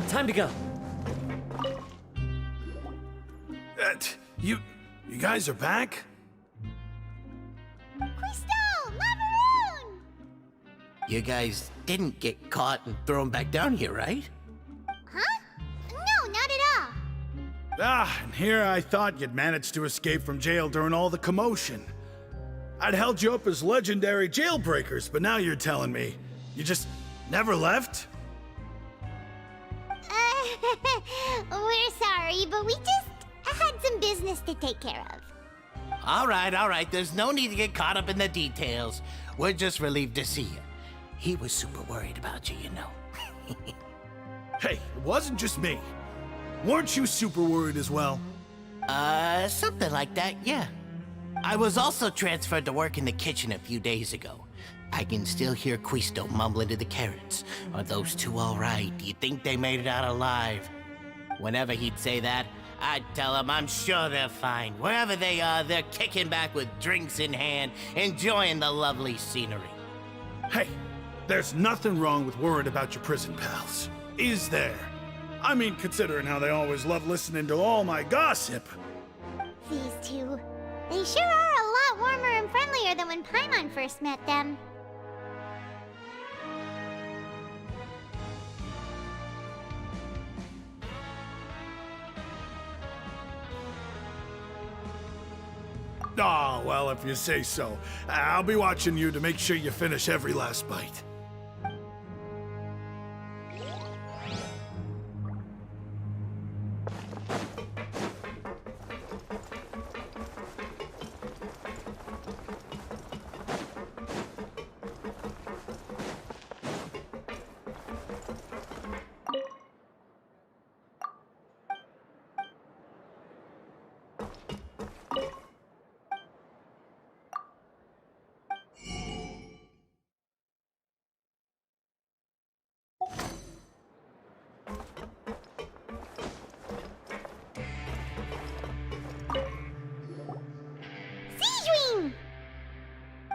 Time to go. You guys are back? Crystal! Lavaroon! You guys didn't get caught and thrown back down here, right? Huh? No, not at all. Ah, and here I thought you'd managed to escape from jail during all the commotion. I'd held you up as legendary jailbreakers, but now you're telling me you just never left? We're sorry, but we just had some business to take care of. All right. There's no need to get caught up in the details. We're just relieved to see you. He was super worried about you, you know. Hey, it wasn't just me. Weren't you super worried as well? Something like that, yeah. I was also transferred to work in the kitchen a few days ago. I can still hear Quisto mumbling to the carrots. Are those two all right? Do you think they made it out alive? Whenever he'd say that, I'd tell him I'm sure they're fine. Wherever they are, they're kicking back with drinks in hand, enjoying the lovely scenery. Hey, there's nothing wrong with worrying about your prison pals, is there? I mean, considering how they always love listening to all my gossip. These two, they sure are a lot warmer and friendlier than when Paimon first met them. Oh, well, if you say so. I'll be watching you to make sure you finish every last bite.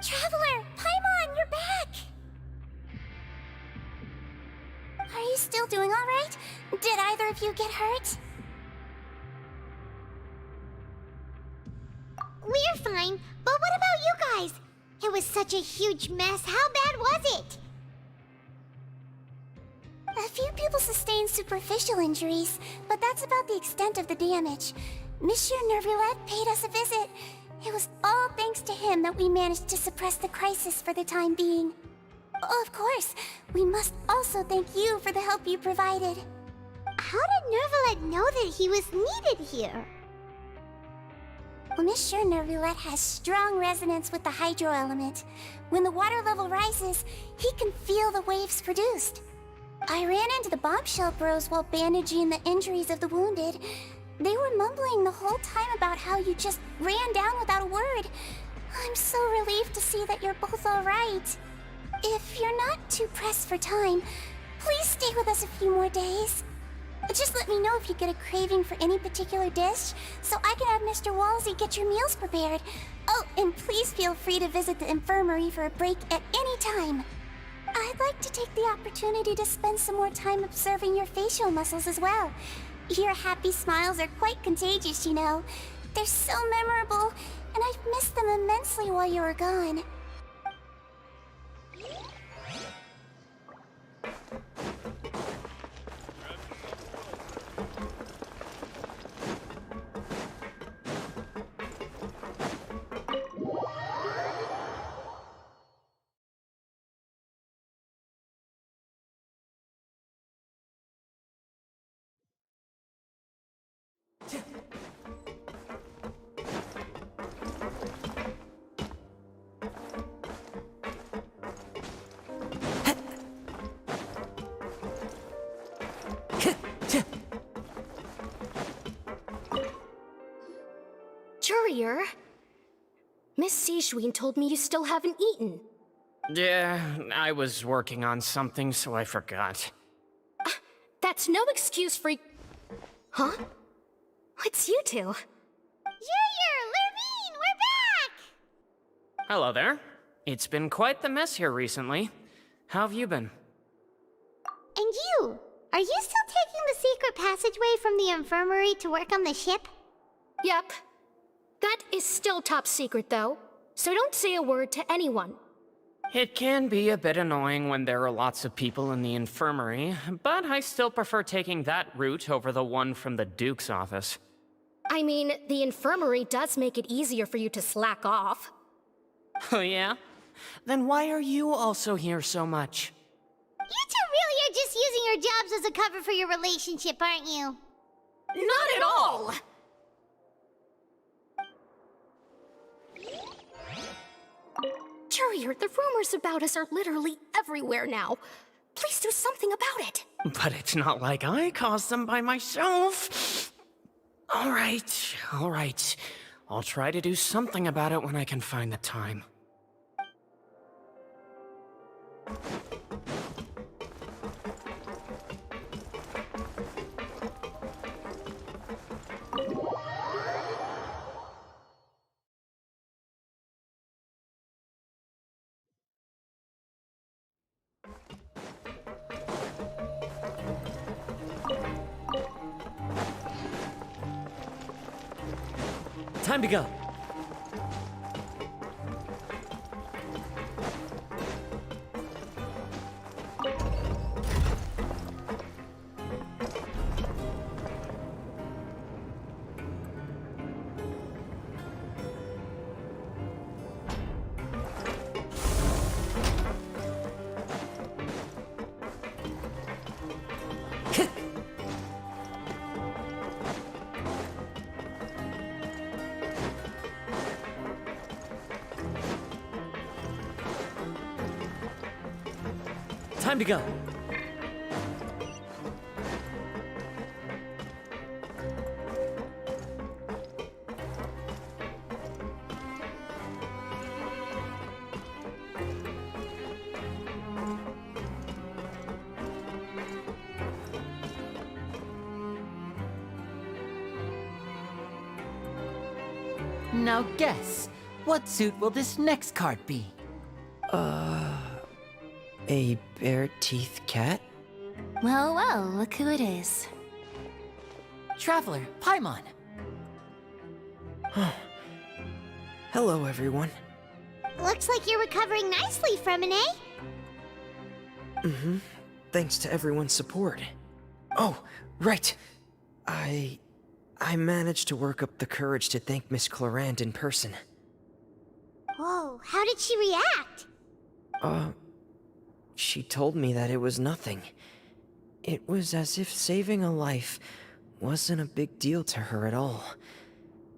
Traveler! Paimon, you're back! Are you still doing alright? Did either of you get hurt? We're fine, but what about you guys? It was such a huge mess. How bad was it? A few people sustained superficial injuries, but that's about the extent of the damage. Monsieur Nervulette paid us a visit. It was all thanks to him that we managed to suppress the crisis for the time being. Of course, we must also thank you for the help you provided. How did Nervulette know that he was needed here? Well, Monsieur Nervulette has strong resonance with the hydro element. When the water level rises, he can feel the waves produced. I ran into the bombshell bros while bandaging the injuries of the wounded. They were mumbling the whole time about how you just ran down without a word. I'm so relieved to see that you're both alright. If you're not too pressed for time, please stay with us a few more days. Just let me know if you get a craving for any particular dish, so I can have Mr. Walsey get your meals prepared. Oh, and please feel free to visit the infirmary for a break at any time. I'd like to take the opportunity to spend some more time observing your facial muscles as well. Your happy smiles are quite contagious, you know. They're so memorable, and I've missed them immensely while you were gone. Courier, Miss Sijwin told me you still haven't eaten. Yeah, I was working on something, so I forgot. That's no excuse for... Huh? It's you two. Courier, Lurvine, we're back! Hello there. It's been quite the mess here recently. How have you been? And you? Are you still taking the secret passageway from the infirmary to work on the ship? Yep. That is still top secret, though, so don't say a word to anyone. It can be a bit annoying when there are lots of people in the infirmary, but I still prefer taking that route over the one from the Duke's office. I mean, the infirmary does make it easier for you to slack off. Oh yeah? Then why are you also here so much? You two really are just using your jobs as a cover for your relationship, aren't you? Not at all! Courier, the rumors about us are literally everywhere now. Please do something about it. But it's not like I caused them by myself. All right. I'll try to do something about it when I can find the time. Time to go. Time to go. Now guess, what suit will this next card be? A bare-teeth cat? Well, well, look who it is. Traveler, Paimon. Hello, everyone. Looks like you're recovering nicely from it, eh? Mm-hmm. Thanks to everyone's support. Oh, right. I managed to work up the courage to thank Miss Clorant in person. Whoa, how did she react? She told me that it was nothing. It was as if saving a life wasn't a big deal to her at all.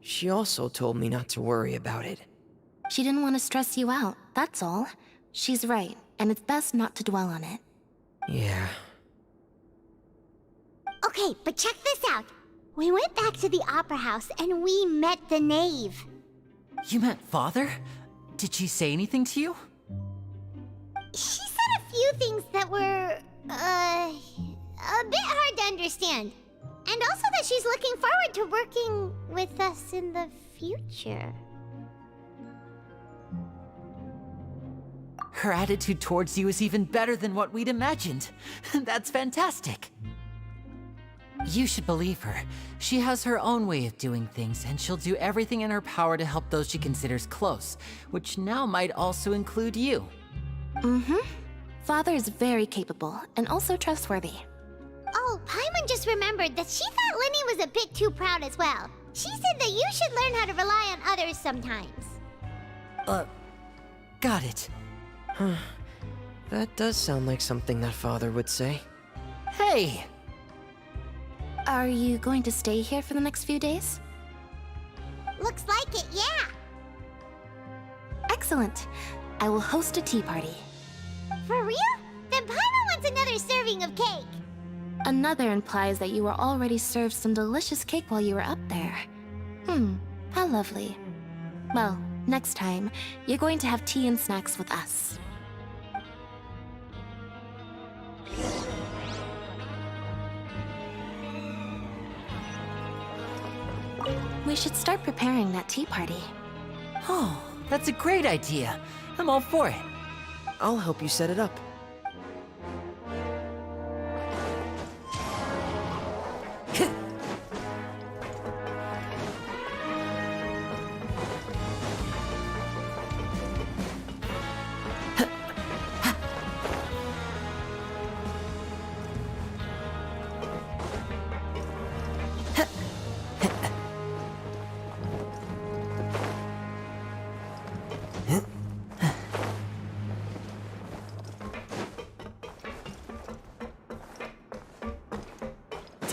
She also told me not to worry about it. She didn't want to stress you out, that's all. She's right, and it's best not to dwell on it. Yeah. Okay, but check this out. We went back to the opera house and we met the knave. You met Father? Did she say anything to you? She said a few things that were, a bit hard to understand. And also that she's looking forward to working with us in the future. Her attitude towards you is even better than what we'd imagined. That's fantastic. You should believe her. She has her own way of doing things, and she'll do everything in her power to help those she considers close, which now might also include you. Mm-hmm. Father is very capable, and also trustworthy. Oh, Paimon just remembered that she thought Lenny was a bit too proud as well. She said that you should learn how to rely on others sometimes. Got it. Huh. That does sound like something that Father would say. Hey! Are you going to stay here for the next few days? Looks like it, yeah. Excellent. I will host a tea party. For real? Then Paimon wants another serving of cake. Another implies that you were already served some delicious cake while you were up there. How lovely. Well, next time, you're going to have tea and snacks with us. We should start preparing that tea party. Oh, that's a great idea. I'm all for it. I'll help you set it up.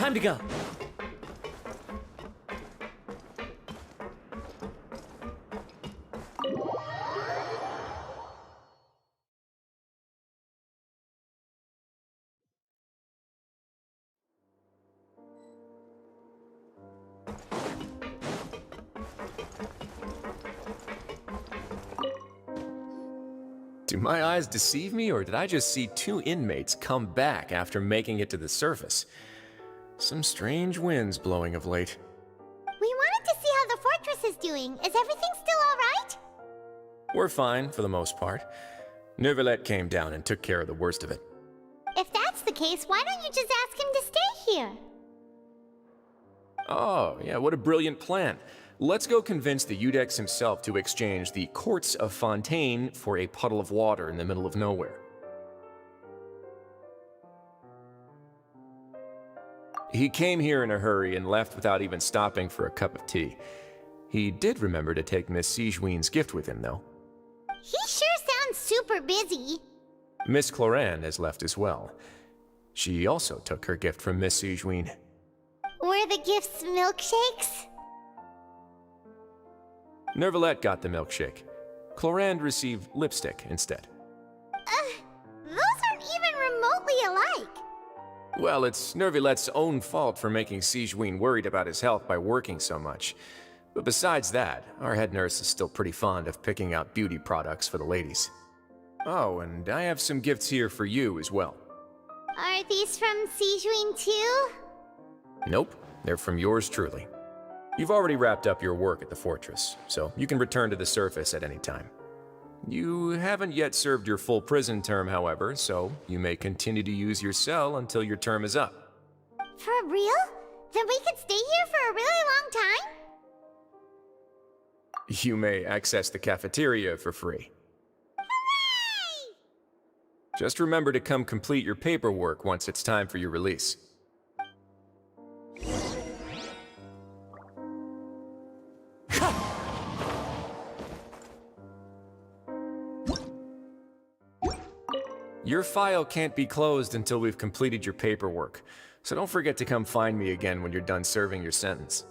Time to go. Do my eyes deceive me, or did I just see two inmates come back after making it to the surface? Some strange winds blowing of late. We wanted to see how the fortress is doing. Is everything still alright? We're fine, for the most part. Neuvillette came down and took care of the worst of it. If that's the case, why don't you just ask him to stay here? Oh, yeah, what a brilliant plan. Let's go convince the Eudex himself to exchange the Courts of Fontaine for a puddle of water in the middle of nowhere. He came here in a hurry and left without even stopping for a cup of tea. He did remember to take Miss Sigewinne's gift with him, though. He sure sounds super busy. Miss Cloran has left as well. She also took her gift from Miss Sigewinne. Were the gifts milkshakes? Neuvillette got the milkshake. Cloran received lipstick instead. Those aren't even remotely alike. Well, it's Neuvillette's own fault for making Sigewinne worried about his health by working so much. But besides that, our head nurse is still pretty fond of picking out beauty products for the ladies. Oh, and I have some gifts here for you as well. Are these from Sigewinne too? Nope, they're from yours truly. You've already wrapped up your work at the fortress, so you can return to the surface at any time. You haven't yet served your full prison term, however, so you may continue to use your cell until your term is up. For real? Then we could stay here for a really long time? You may access the cafeteria for free. Hooray! Just remember to come complete your paperwork once it's time for your release. Your file can't be closed until we've completed your paperwork, so don't forget to come find me again when you're done serving your sentence.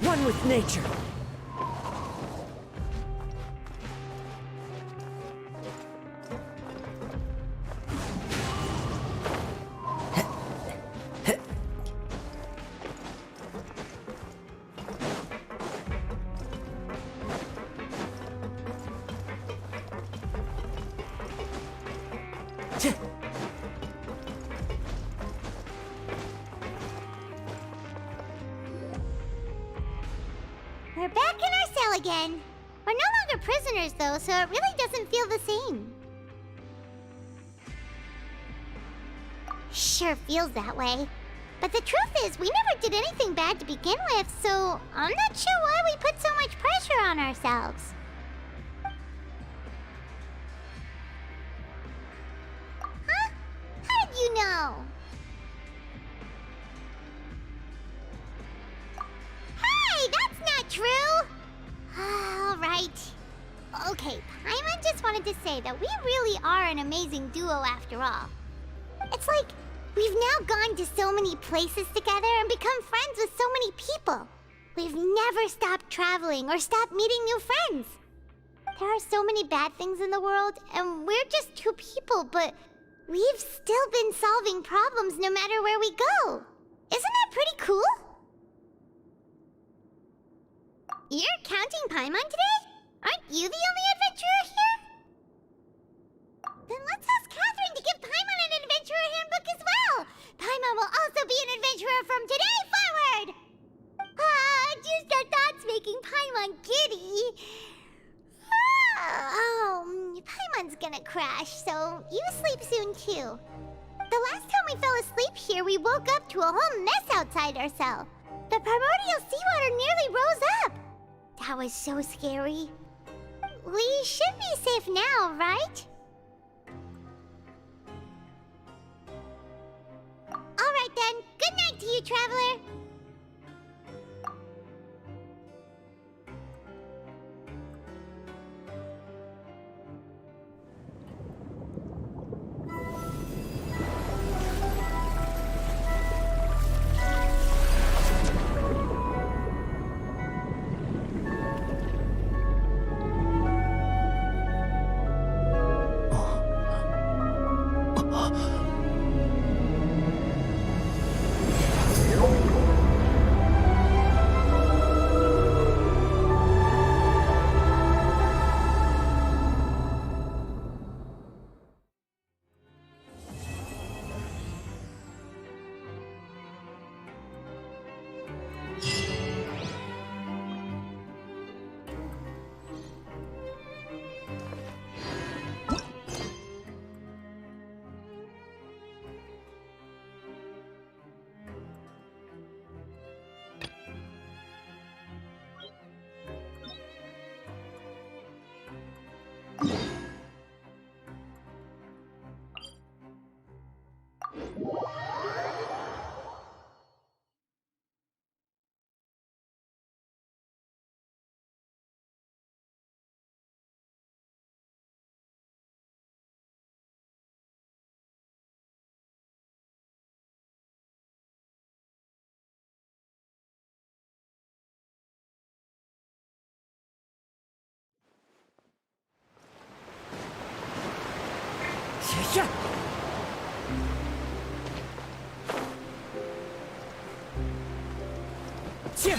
One with nature. We're back in our cell again. We're no longer prisoners, though, so it really doesn't feel the same. Sure feels that way. But the truth is, we never did anything bad to begin with, so I'm not sure why we put so much pressure on ourselves. Huh? How did you know? Hey, that's not true! Alright. Okay, Paimon just wanted to say that we really are an amazing duo after all. It's like we've now gone to so many places together and become friends with so many people. We've never stopped traveling or stopped meeting new friends. There are so many bad things in the world, and we're just two people, but we've still been solving problems no matter where we go. Isn't that pretty cool? You're counting Paimon today? Aren't you the only adventurer here? Then let's ask Catherine to give Paimon an adventurer handbook as well. Paimon will also be an adventurer from today forward. Just our thoughts making Paimon giddy. crash, so you sleep soon too. The last time we fell asleep here, we woke up to a whole mess outside our cell. The primordial seawater nearly rose up. That was so scary. We should be safe now, right? Alright then, good night to you, Traveler. Yeah. Yeah.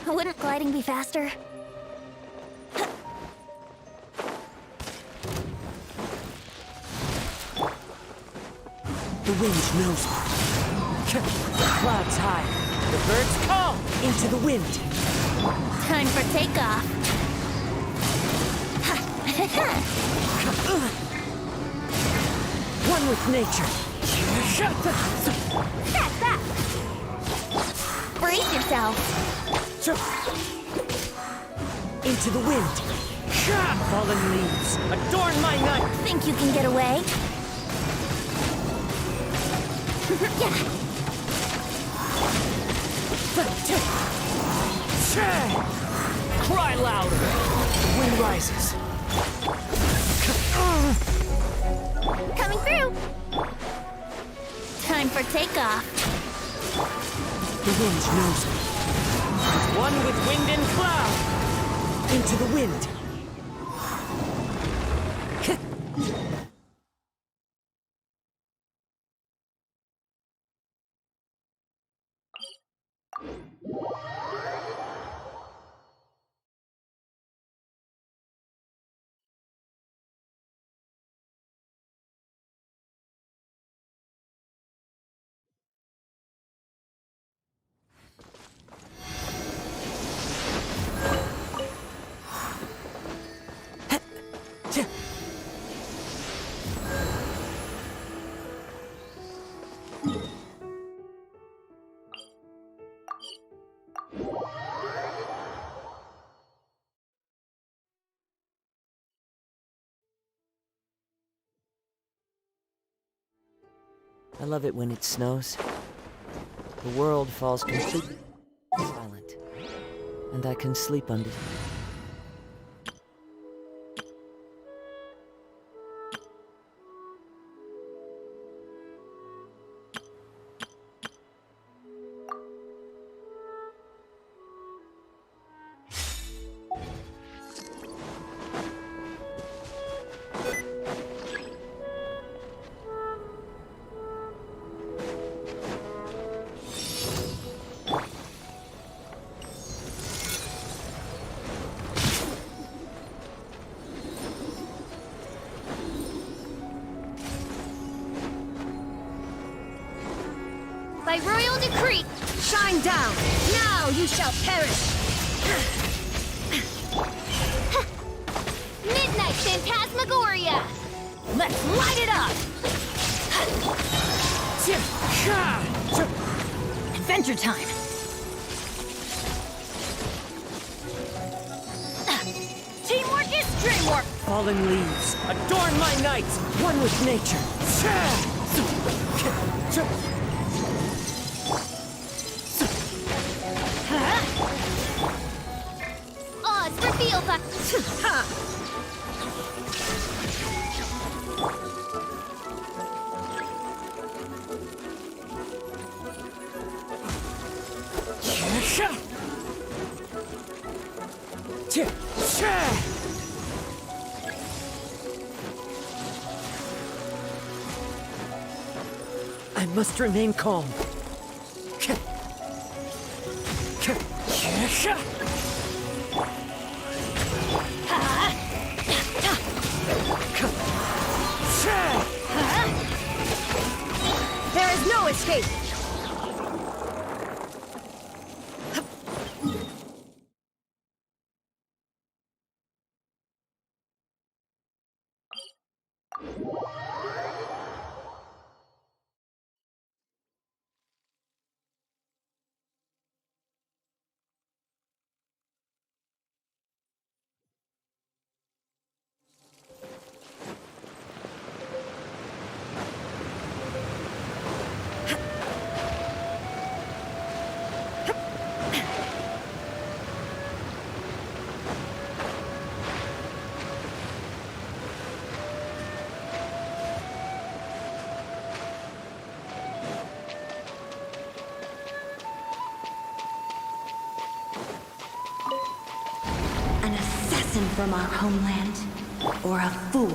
Wouldn't gliding be faster? The wind knows me. Clouds high. The birds call into the wind. Time for takeoff. One with nature. That's that! Brace yourself. Into the wind. Fallen leaves. Adorn my night. Think you can get away? Cry louder. The wind rises. Coming through! Time for takeoff. The wind knows me. One with wind and cloud. Into the wind. I love it when it snows. The world falls completely silent, and I can sleep under. By royal decree, shine down! Now you shall perish! Midnight Phantasmagoria! Let's light it up! Adventure time! Teamwork is dreamwork! Fallen leaves, adorn my night, one with nature. Oz, reveal the... I must remain calm. There is no escape! assassin from our homeland, or a fool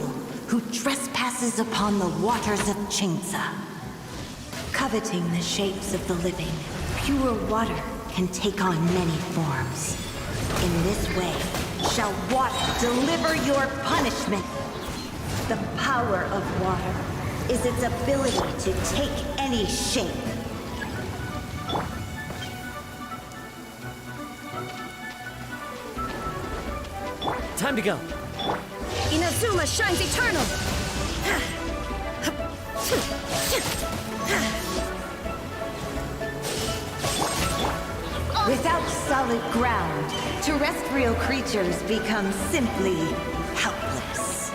who trespasses upon the waters of Chingsa. Coveting the shapes of the living, pure water can take on many forms. In this way, shall water deliver your punishment. The power of water is its ability to take any shape. Time to go. Inazuma shines eternal! Without solid ground, terrestrial creatures become simply helpless.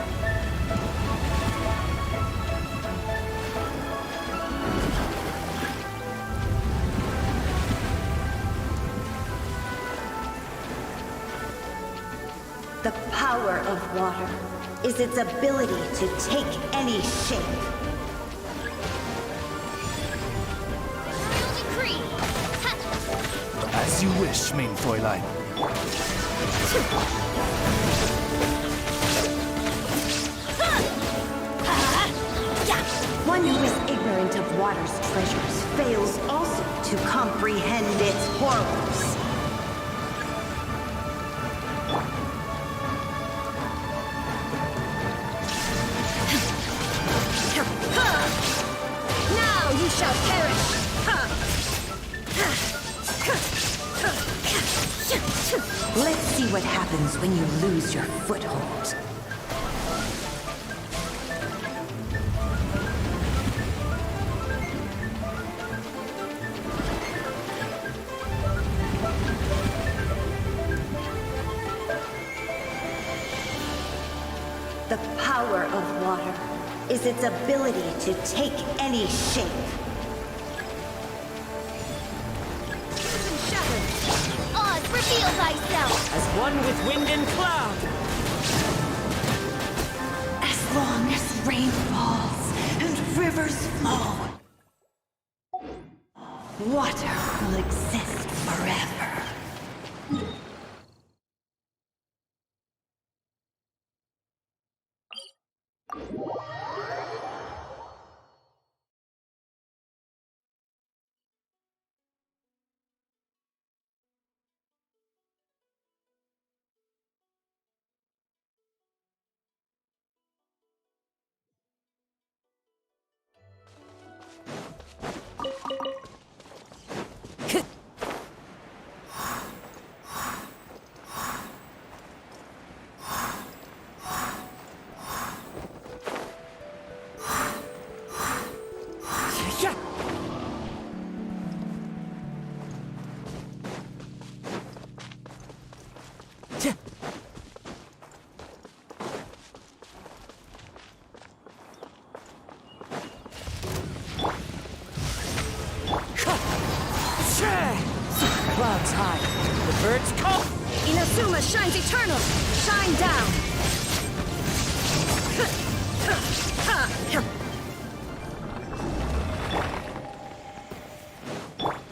The power of water is its ability to take any shape. As you wish, mein Fräulein. One who is ignorant of water's treasures fails also to comprehend its horrors. Now you shall perish! Let's see what happens when you lose your foothold. The power of water is its ability to take any shape. Oz, reveal thyself! As one with wind and cloud. As long as rain falls and rivers flow, water will exist forever. Clouds high. The birds call. Inazuma shines eternal! Shine down!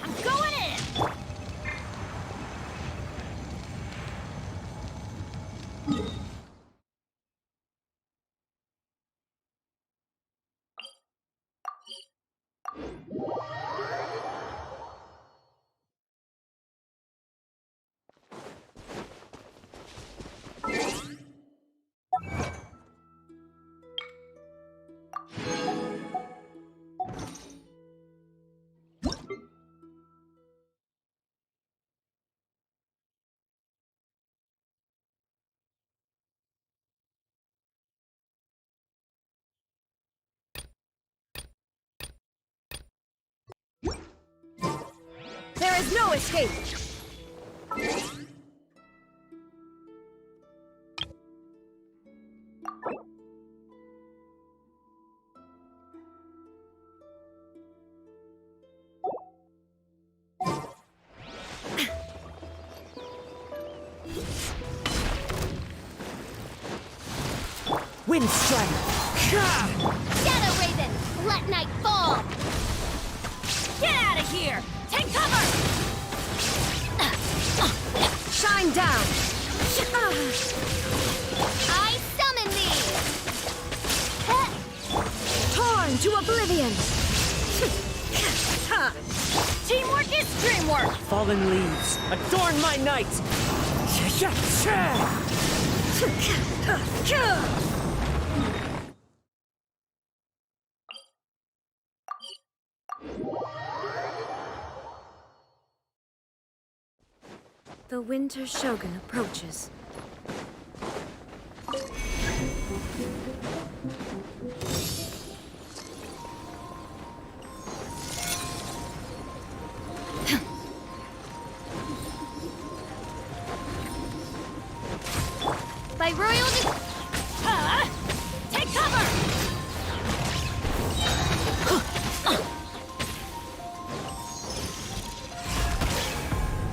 I'm going in! There is no escape! Wind strike. Shadow Raven! Let night fall! Get out of here! Take cover! Shine down! into oblivion! Teamwork is dreamwork! Fallen leaves, adorn my night! The Winter Shogun approaches. By royal take cover!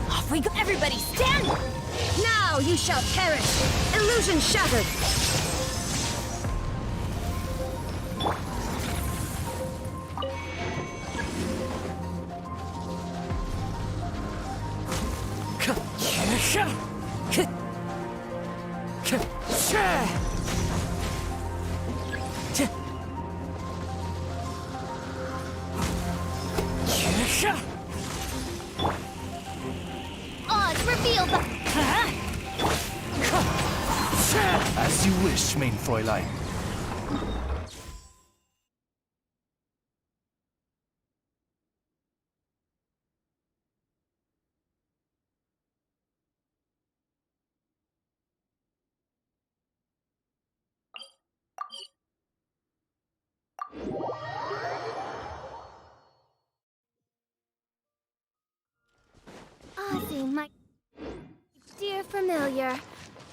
Off we go! Everybody stand! Now you shall perish! Illusion shattered! Odds reveal the... As you wish, mein Fräulein. Ozzy, my dear familiar.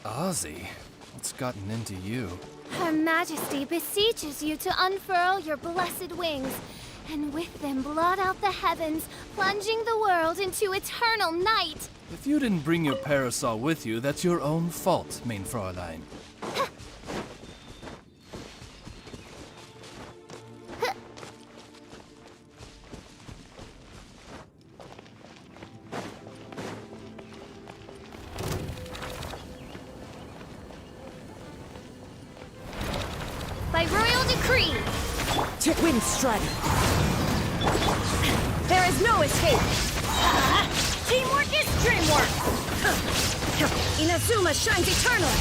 Ozzy? What's gotten into you? Her Majesty beseeches you to unfurl your blessed wings, and with them blot out the heavens, plunging the world into eternal night. If you didn't bring your parasol with you, that's your own fault, mein Fräulein. By royal decree! Wind strike! There is no escape! Teamwork is dreamwork! Inazuma shines eternal!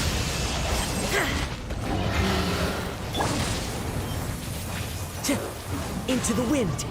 Into the wind!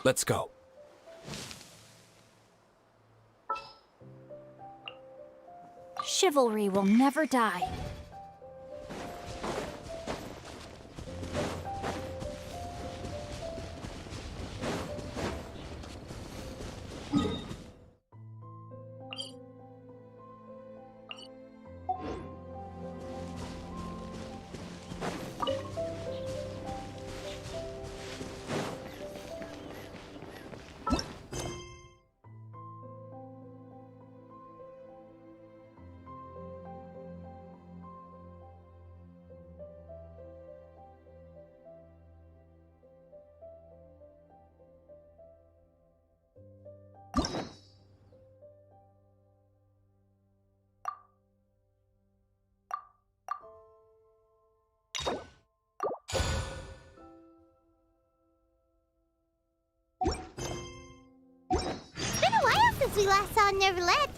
Let's go. Chivalry will never die. We last saw Neverland.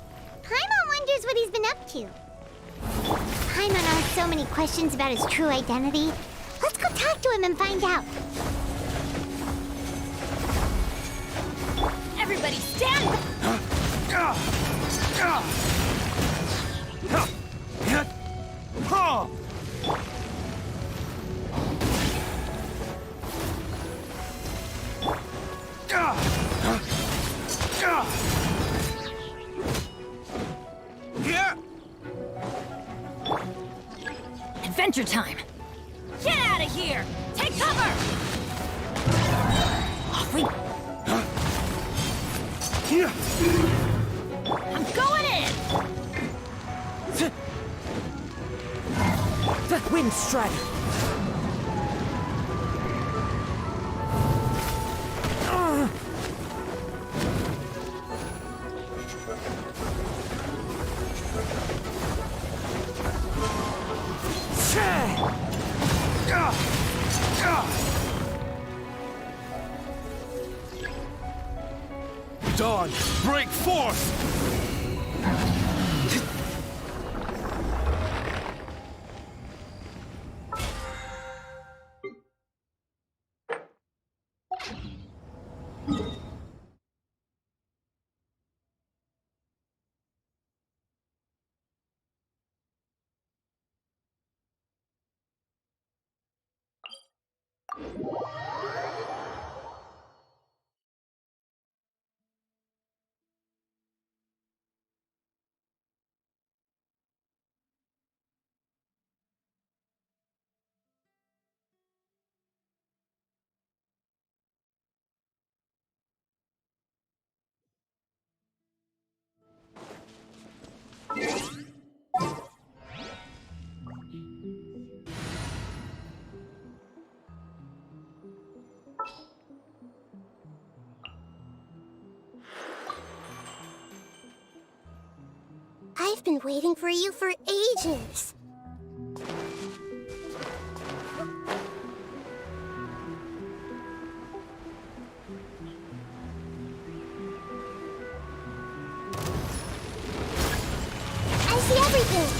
Paimon wonders what he's been up to. Paimon asks so many questions about his true identity. Let's go talk to him and find out. Everybody stand! Adventure time! Get out of here! Take cover! Off we... I'm going in! Wind Strider! Dawn, break forth! I've been waiting for you for ages. I see everything.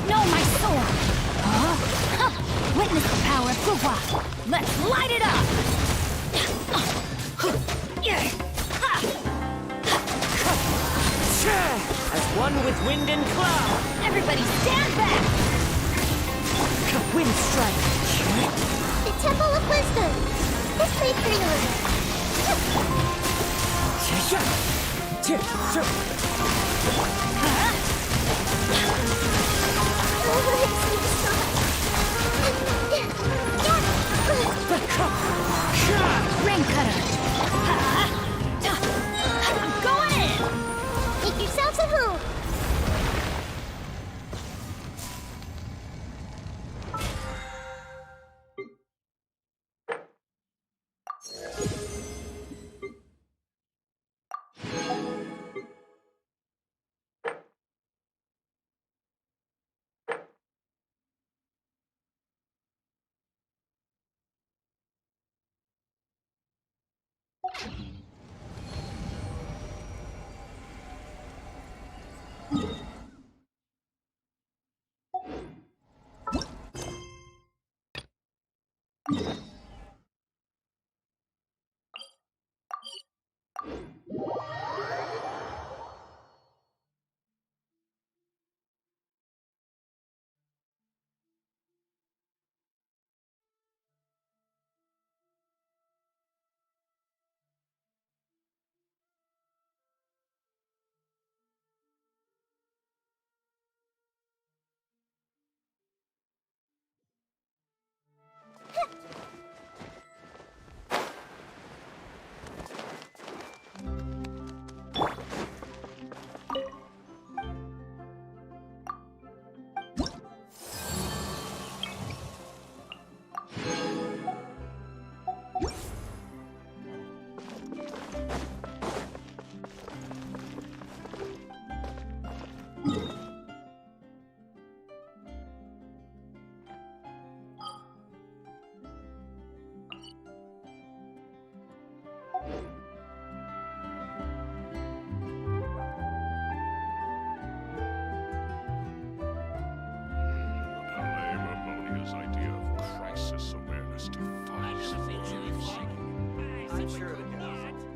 No, my sword! Witness the power of Fuwa! Let's light it up! As one with wind and cloud! Everybody stand back! Wind Strike! The Temple of Wisdom. This may Rain Cutter! I'm going in! Make yourselves at home.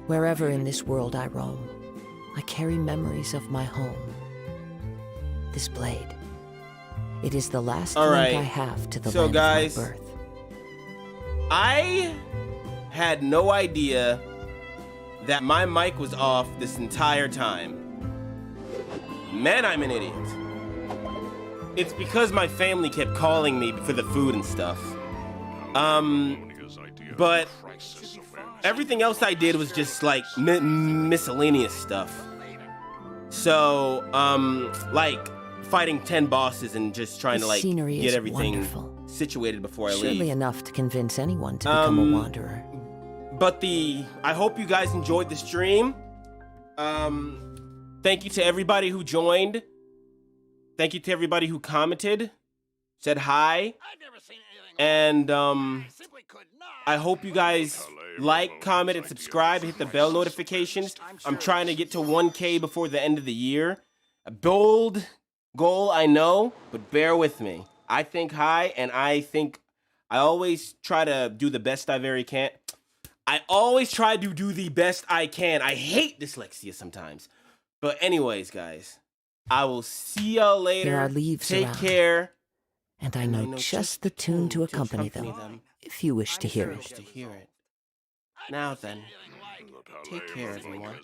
Wherever in this world I roam, I carry memories of my home. This blade. It is the last link I have to the land of my birth. I had no idea that my mic was off this entire time. Man, I'm an idiot. It's because my family kept calling me for the food and stuff. But everything else I did was just like miscellaneous stuff. So, like fighting 10 bosses and just trying to like get everything situated before I leave. Surely enough to convince anyone to become a wanderer. But I hope you guys enjoyed the stream. Thank you to everybody who joined. Thank you to everybody who commented, said hi. And I hope you guys like, comment, and subscribe. Hit the bell notifications. I'm trying to get to 1K before the end of the year. A bold goal, I know, but bear with me. I think high, and I always try to do the best I can. I always try to do the best I can. I hate dyslexia sometimes. But anyways, guys, I will see y'all later. There are leaves Take around, care. and I know just the tune to accompany them, if you wish to hear it. Now then, take care, everyone.